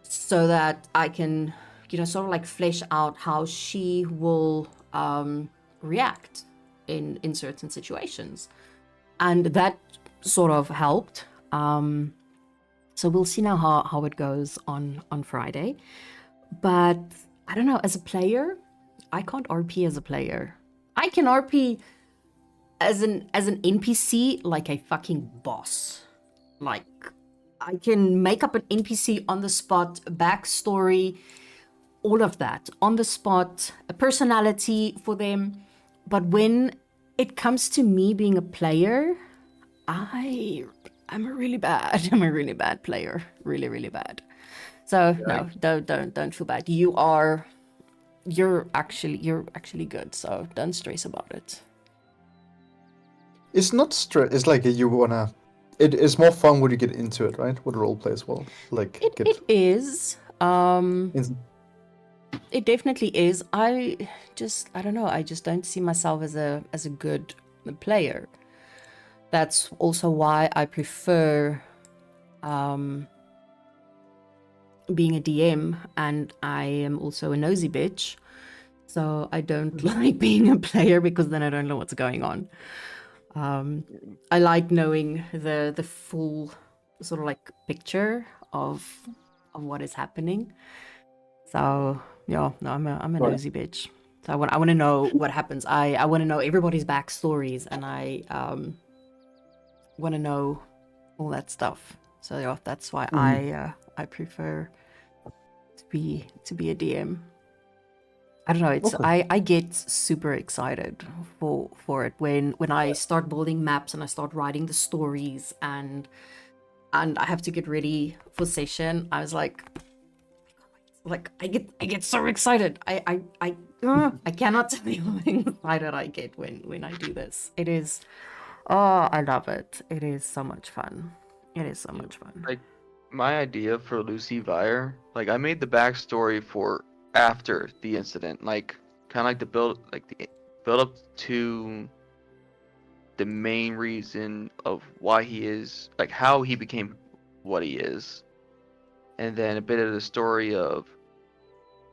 so that I can, sort of like flesh out how she will react in certain situations. And that sort of helped. So we'll see now how it goes on Friday. But I don't know, as a player, I can't RP as a player. I can RP as an NPC like a fucking boss. Like, I can make up an NPC on the spot, backstory, all of that on the spot, a personality for them. But when it comes to me being a player, I'm a really bad player. Really, really bad. So no, don't feel bad. You're actually good. So don't stress about it. It's not stress. It's like you wanna. It is more fun when you get into it, right? With roleplay as well. Like It is. It definitely is. I don't know. I just don't see myself as a good player. That's also why I prefer being a DM, and I am also a nosy bitch. So I don't like being a player because then I don't know what's going on. I like knowing the full sort of like picture of what is happening. So yeah, no, I'm a nosy bitch. So I want to know what happens. I want to know everybody's backstories, and I want to know all that stuff. So yeah, that's why I prefer to be a DM. I don't know. It's I get super excited for it when I start building maps and I start writing the stories and I have to get ready for session. I was like I get so excited. I cannot tell you how excited I get when I do this. It is, oh, I love it. It is so much fun. It is so much fun. Like, my idea for Lucy Vire, like, I made the backstory for after the incident, like, kind of like the build up to the main reason of why he is, like, how he became what he is, and then a bit of the story of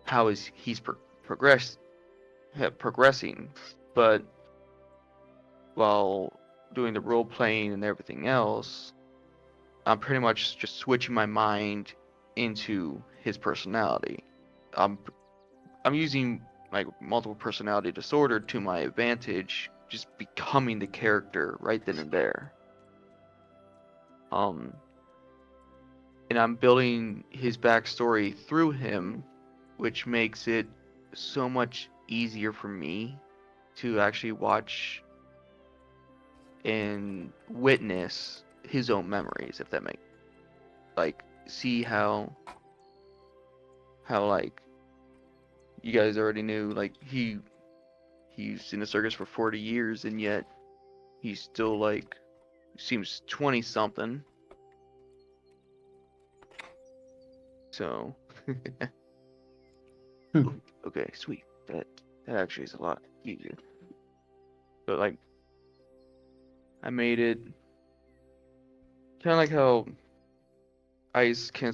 how he's progressing, but while doing the role playing and everything else, I'm pretty much just switching my mind into his personality. I'm using like multiple personality disorder to my advantage, just becoming the character right then and there. And I'm building his backstory through him, which makes it so much easier for me to actually watch and witness his own memories, if that makes, like, see how like you guys already knew, like, he's in the circus for 40 years and yet he's still like seems 20 something. So okay, sweet. That actually is a lot easier. But like, I made it kind of like how Ice can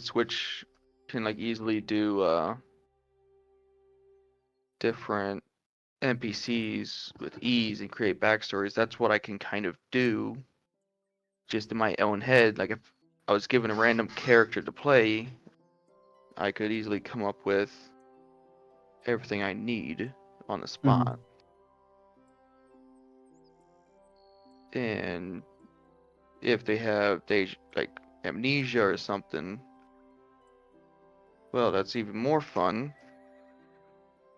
like easily do different NPCs with ease and create backstories. That's what I can kind of do just in my own head. Like, if I was given a random character to play, I could easily come up with everything I need on the spot. And if they have like amnesia or something, well, that's even more fun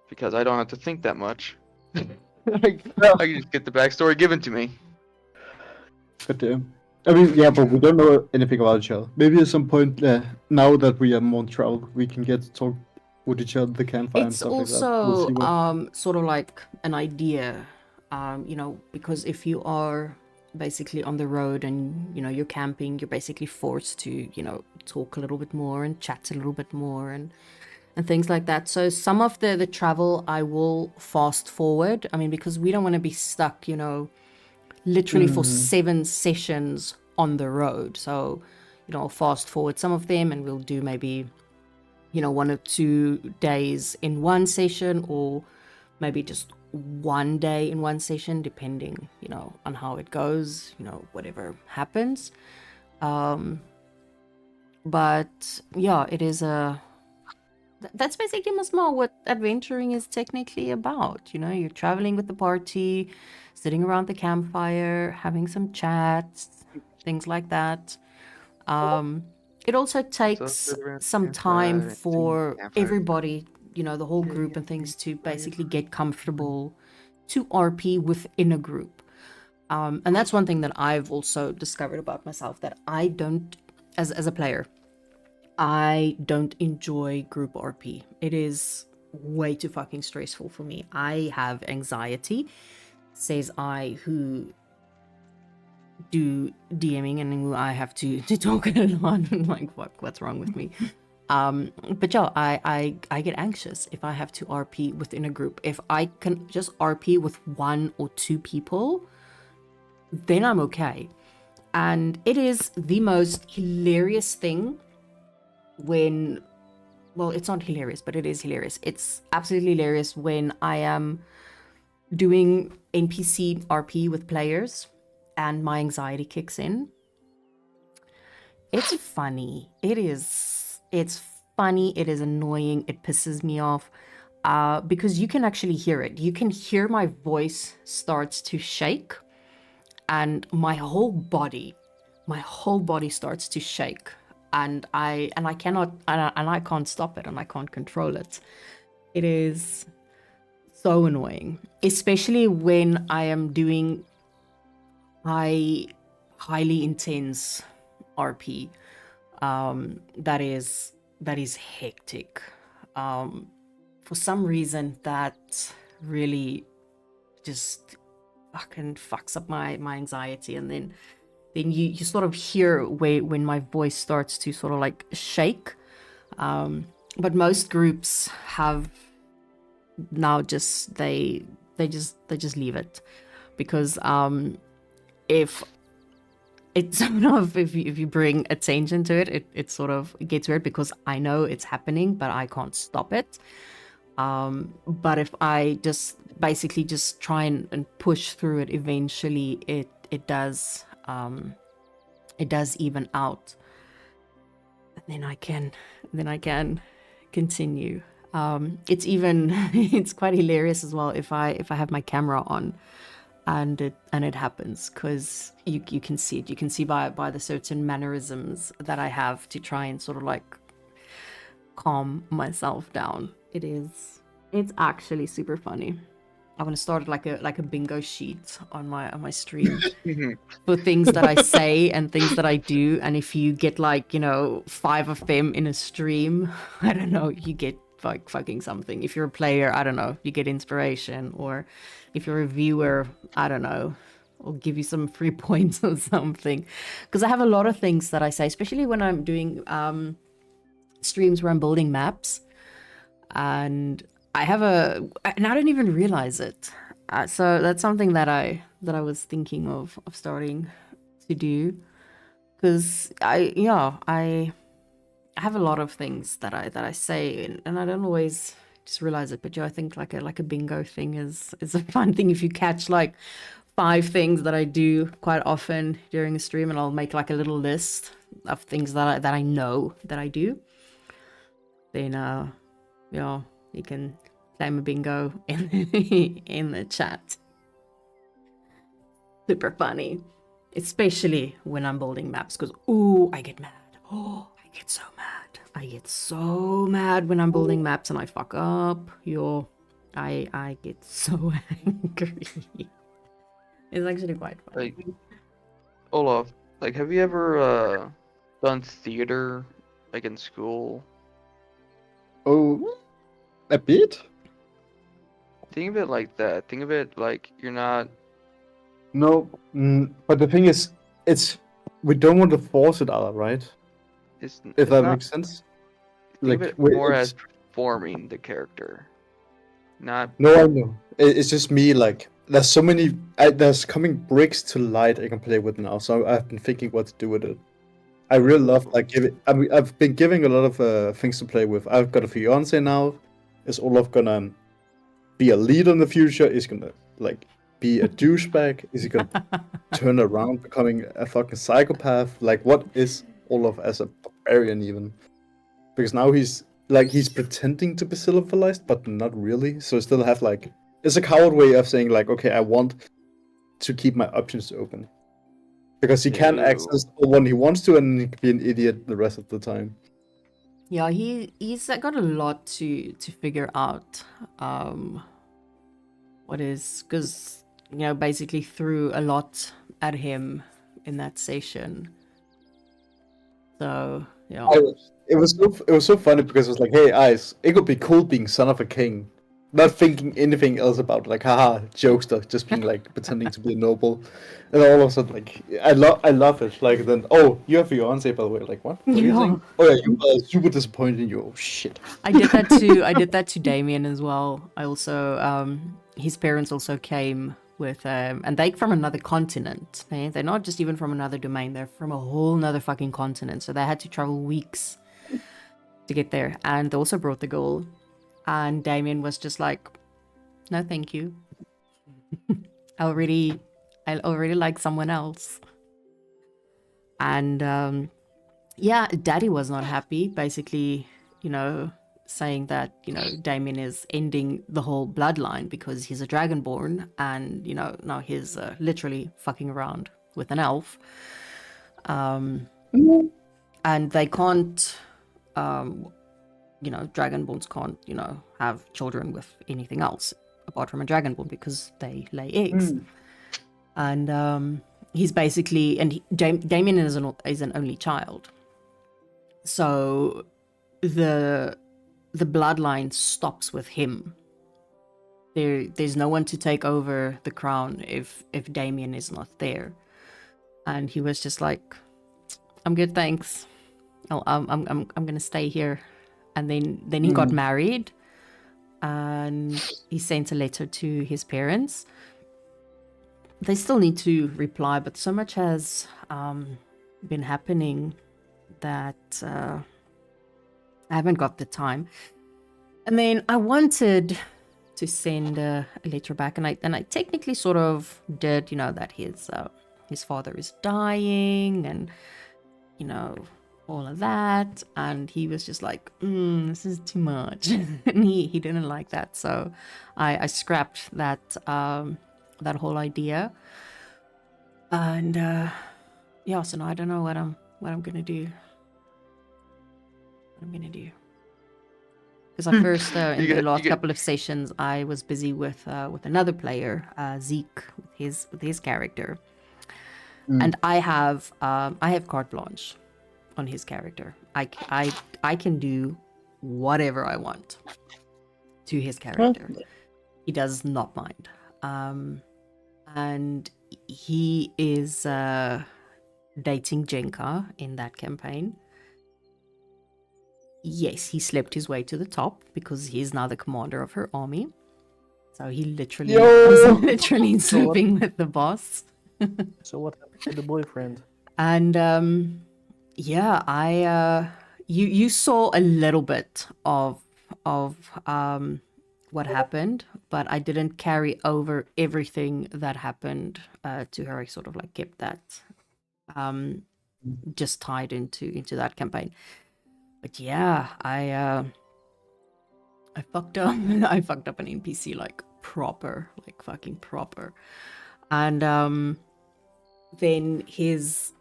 because I don't have to think that much. I can just get the backstory given to me. But I mean, yeah, but we don't know anything about each other. Maybe at some point, now that we are more traveled, we can get to talk with each other, the campfire and It's stuff also like that. We'll see what... sort of like an idea, because if you are basically on the road and you're camping, you're basically forced to talk a little bit more and chat a little bit more, and and things like that. So some of the travel I will fast forward. I mean, because we don't want to be stuck, you know, literally for 7 sessions on the road. So, you know, I'll fast forward some of them and we'll do maybe, you know, 1 or 2 days in one session, or maybe just 1 day in one session, depending, you know, on how it goes, you know, whatever happens. But yeah, it is that's basically much more what adventuring is technically about. You know, you're traveling with the party, sitting around the campfire, having some chats, things like that. It also takes some time for everybody, you know, the whole group and things, to basically get comfortable to RP within a group. And that's one thing that I've also discovered about myself, that I don't, as a player, I don't enjoy group RP. It is way too fucking stressful for me. I have anxiety, says I, who do DMing and who I have to talk a lot. Like, what's wrong with me? But yeah, I get anxious if I have to RP within a group. If I can just RP with 1 or 2 people, then I'm okay. And it is the most hilarious thing when, well, it's not hilarious, but it is hilarious. It's absolutely hilarious when I am doing NPC RP with players and my anxiety kicks in. It's funny. It's funny. It is annoying. It pisses me off because you can actually hear it. You can hear my voice starts to shake, and my whole body starts to shake. And I can't stop it, and I can't control it. It is so annoying, especially when I am doing highly intense RP. That is hectic. For some reason, that really just fucking fucks up my anxiety, and then you sort of hear when my voice starts to sort of like shake. But most groups have now just they just leave it, because if it's sort of, if you bring attention to it, it sort of gets weird, because I know it's happening but I can't stop it. But if I just basically just try and push through it, eventually it does even out, and then I can continue. It's quite hilarious as well if I have my camera on and it happens, because you can see it. You can see by the certain mannerisms that I have to try and sort of like calm myself down. It's actually super funny. I want to start like a bingo sheet on my stream for things that I say and things that I do. And if you get like, you know, 5 of them in a stream, I don't know, you get like fucking something. If you're a player, I don't know, you get inspiration. Or if you're a viewer, I don't know, I'll give you some free points or something. Because I have a lot of things that I say, especially when I'm doing streams where I'm building maps. And I don't even realize it. So that's something that I was thinking of starting to do, because I have a lot of things that I say, and I don't always just realize it. But I think like a bingo thing is a fun thing. If you catch like 5 things that I do quite often during a stream, and I'll make like a little list of things that I know that I do, then you can claim a bingo in the chat. Super funny, especially when I'm building maps, because I get mad. I get so mad. I get so mad when I'm building maps and I fuck up. I get so angry. It's actually quite funny. Like, Olaf, like, have you ever done theater, like in school? Oh, a bit? Think of it like that. Think of it like you're not. No, but the thing is, we don't want to force it out, right? It's If that not, makes sense. think of Like, it more as forming the character, not. No, I know. It's just me. Like, there's so many. There's coming bricks to light I can play with now. So I've been thinking what to do with it. I really love like giving. I mean, I've been giving a lot of things to play with. I've got a fiance now. Is Olaf gonna be a leader in the future? Is he gonna like be a douchebag? Is he gonna turn around becoming a fucking psychopath? Like, what is Olaf as a barbarian even? Because now he's pretending to be civilized, but not really. So I still have like, it's a coward way of saying like, okay, I want to keep my options open, because he can access the one he wants to, and he can be an idiot the rest of the time. Yeah, he's got a lot to figure out. What is, because basically threw a lot at him in that session. So yeah. It was so funny because it was like, hey, Ice, it could be cool being son of a king, not thinking anything else about like, haha, jokester, just being like pretending to be a noble, and all of a sudden, like, I love it. Like then, oh, you have fiance, by the way. Like, what? What are you saying? Oh yeah, you were super disappointed in you. Oh shit. I did that to Damien as well. I also his parents also came with and they from another continent. They're not just even from another domain, they're from a whole nother fucking continent. So they had to travel weeks to get there, and they also brought the girl, and Damien was just like, no thank you. I already like someone else. And yeah, Daddy was not happy, basically, saying that Damien is ending the whole bloodline because he's a dragonborn, and now he's literally fucking around with an elf, and they can't dragonborns can't have children with anything else apart from a dragonborn because they lay eggs. And he's basically, and Damien is an only child, so the bloodline stops with him. There's no one to take over the crown if Damien is not there. And he was just like, I'm good, thanks. I'm gonna stay here. And then he got married, and he sent a letter to his parents. They still need to reply, but so much has been happening that I haven't got the time. And then I wanted to send a letter back, and I technically sort of did, that his father is dying, and all of that, and he was just like, this is too much. And he didn't like that, so I scrapped that that whole idea. And yeah, so now I don't know what I'm gonna do. Because at first, in the last couple of sessions, I was busy with another player, Zeke, with his character, and I have carte blanche on his character. I can do whatever I want to his character. He does not mind. And he is dating Jenka in that campaign. Yes, he slept his way to the top because he's now the commander of her army. So he literally was literally sleeping with the boss. So what happened to the boyfriend? And yeah, you saw a little bit of what happened, but I didn't carry over everything that happened to her. I sort of like kept that just tied into that campaign. But yeah, I fucked up. I fucked up an NPC like fucking proper. And then his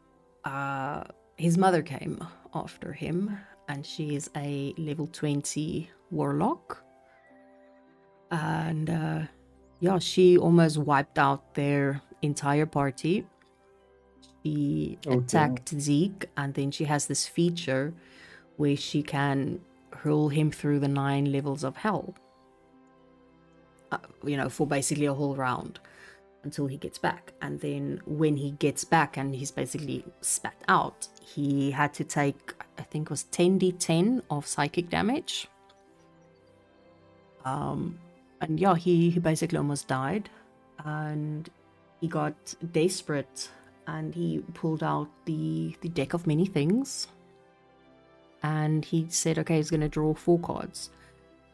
mother came after him, and she is a level 20 warlock. And yeah, she almost wiped out their entire party. She attacked Zeke, and then she has this feature where she can hurl him through the 9 levels of hell. For basically a whole round until he gets back. And then when he gets back and he's basically spat out, he had to take, I think it was 10d10 of psychic damage. And yeah, he basically almost died, and he got desperate, and he pulled out the deck of many things, and he said, okay, he's going to draw 4 cards,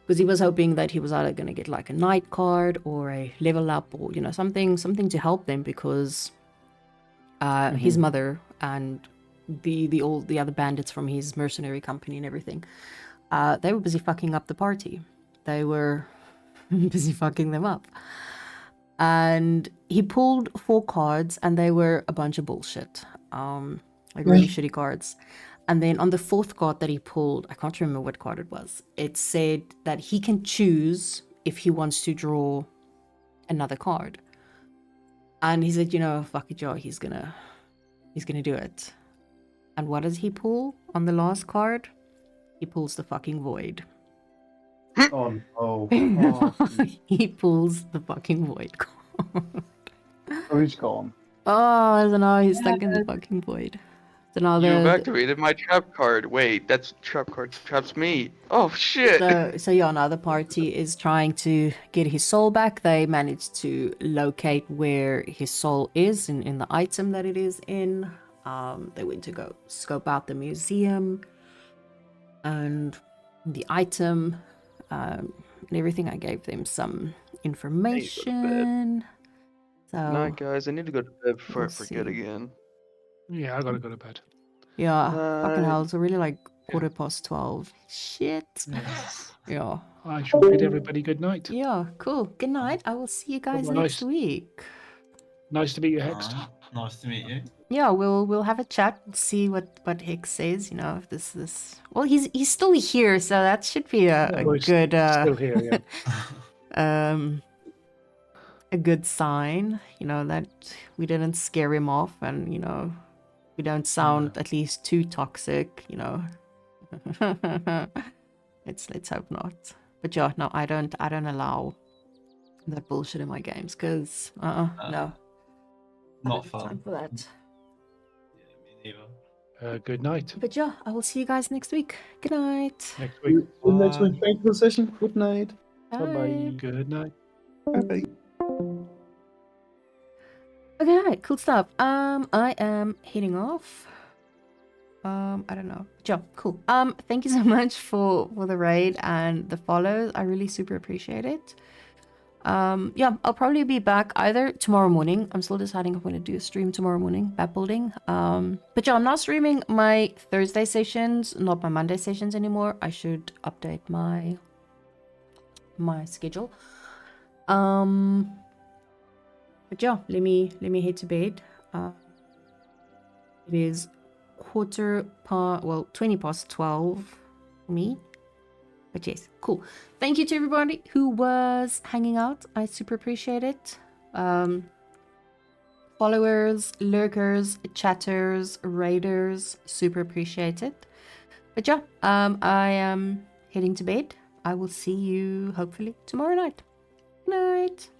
because he was hoping that he was either going to get like a knight card or a level up, or something to help them, because his mother and the other bandits from his mercenary company and everything, they were busy fucking up the party. They were busy fucking them up. And he pulled 4 cards, and they were a bunch of bullshit. Like really shitty cards. And then on the 4th card that he pulled, I can't remember what card it was, it said that he can choose if he wants to draw another card. And he said, fuck it, Joe, he's gonna do it. And what does he pull on the last card? He pulls the fucking void. Oh no. He pulls the fucking void card. Oh, he's gone. Oh, I don't know, he's stuck in the fucking void. So now You've activated my trap card. Wait, that's trap card. Traps me. Oh shit. So yeah, now the party is trying to get his soul back. They managed to locate where his soul is in the item that it is in. They went to go scope out the museum and the item and everything. I gave them some information. So Night, guys. I need to go to bed before I let's forget see. again. Yeah, I gotta go to bed. Yeah, fucking hell, Night. it's already like 12:15. Shit. Yeah. I shall bid everybody good night. Yeah, cool. Good night. I will see you guys next Nice. week. Nice to meet you, Hext. Nice to meet you. Yeah, we'll have a chat, see what Hicks says, if this well, he's still here, so that should be a Well, he's good Still here, yeah. a good sign, that we didn't scare him off, and we don't sound at least too toxic, let's hope not. But yeah, no, I don't allow that bullshit in my games, because no. Not Time fun. for that. Yeah, me neither. Good night. But yeah, I will see you guys next week. Good night. Next week. Next week, thank you for the session. Good night. Bye. Good night. Bye. Okay, cool stuff. I am heading off. I don't know. Yeah, cool. Thank you so much for the raid and the follows. I really super appreciate it. Yeah, I'll probably be back either tomorrow morning. I'm still deciding if I'm going to do a stream tomorrow morning, bat building. But yeah, I'm not streaming my Thursday sessions, not my Monday sessions anymore. I should update my schedule. But yeah, let me head to bed. It is 20 past 12 for me. But yes, cool. Thank you to everybody who was hanging out. I super appreciate it. Followers, lurkers, chatters, raiders, super appreciate it. But yeah, I am heading to bed. I will see you hopefully tomorrow night. Good night.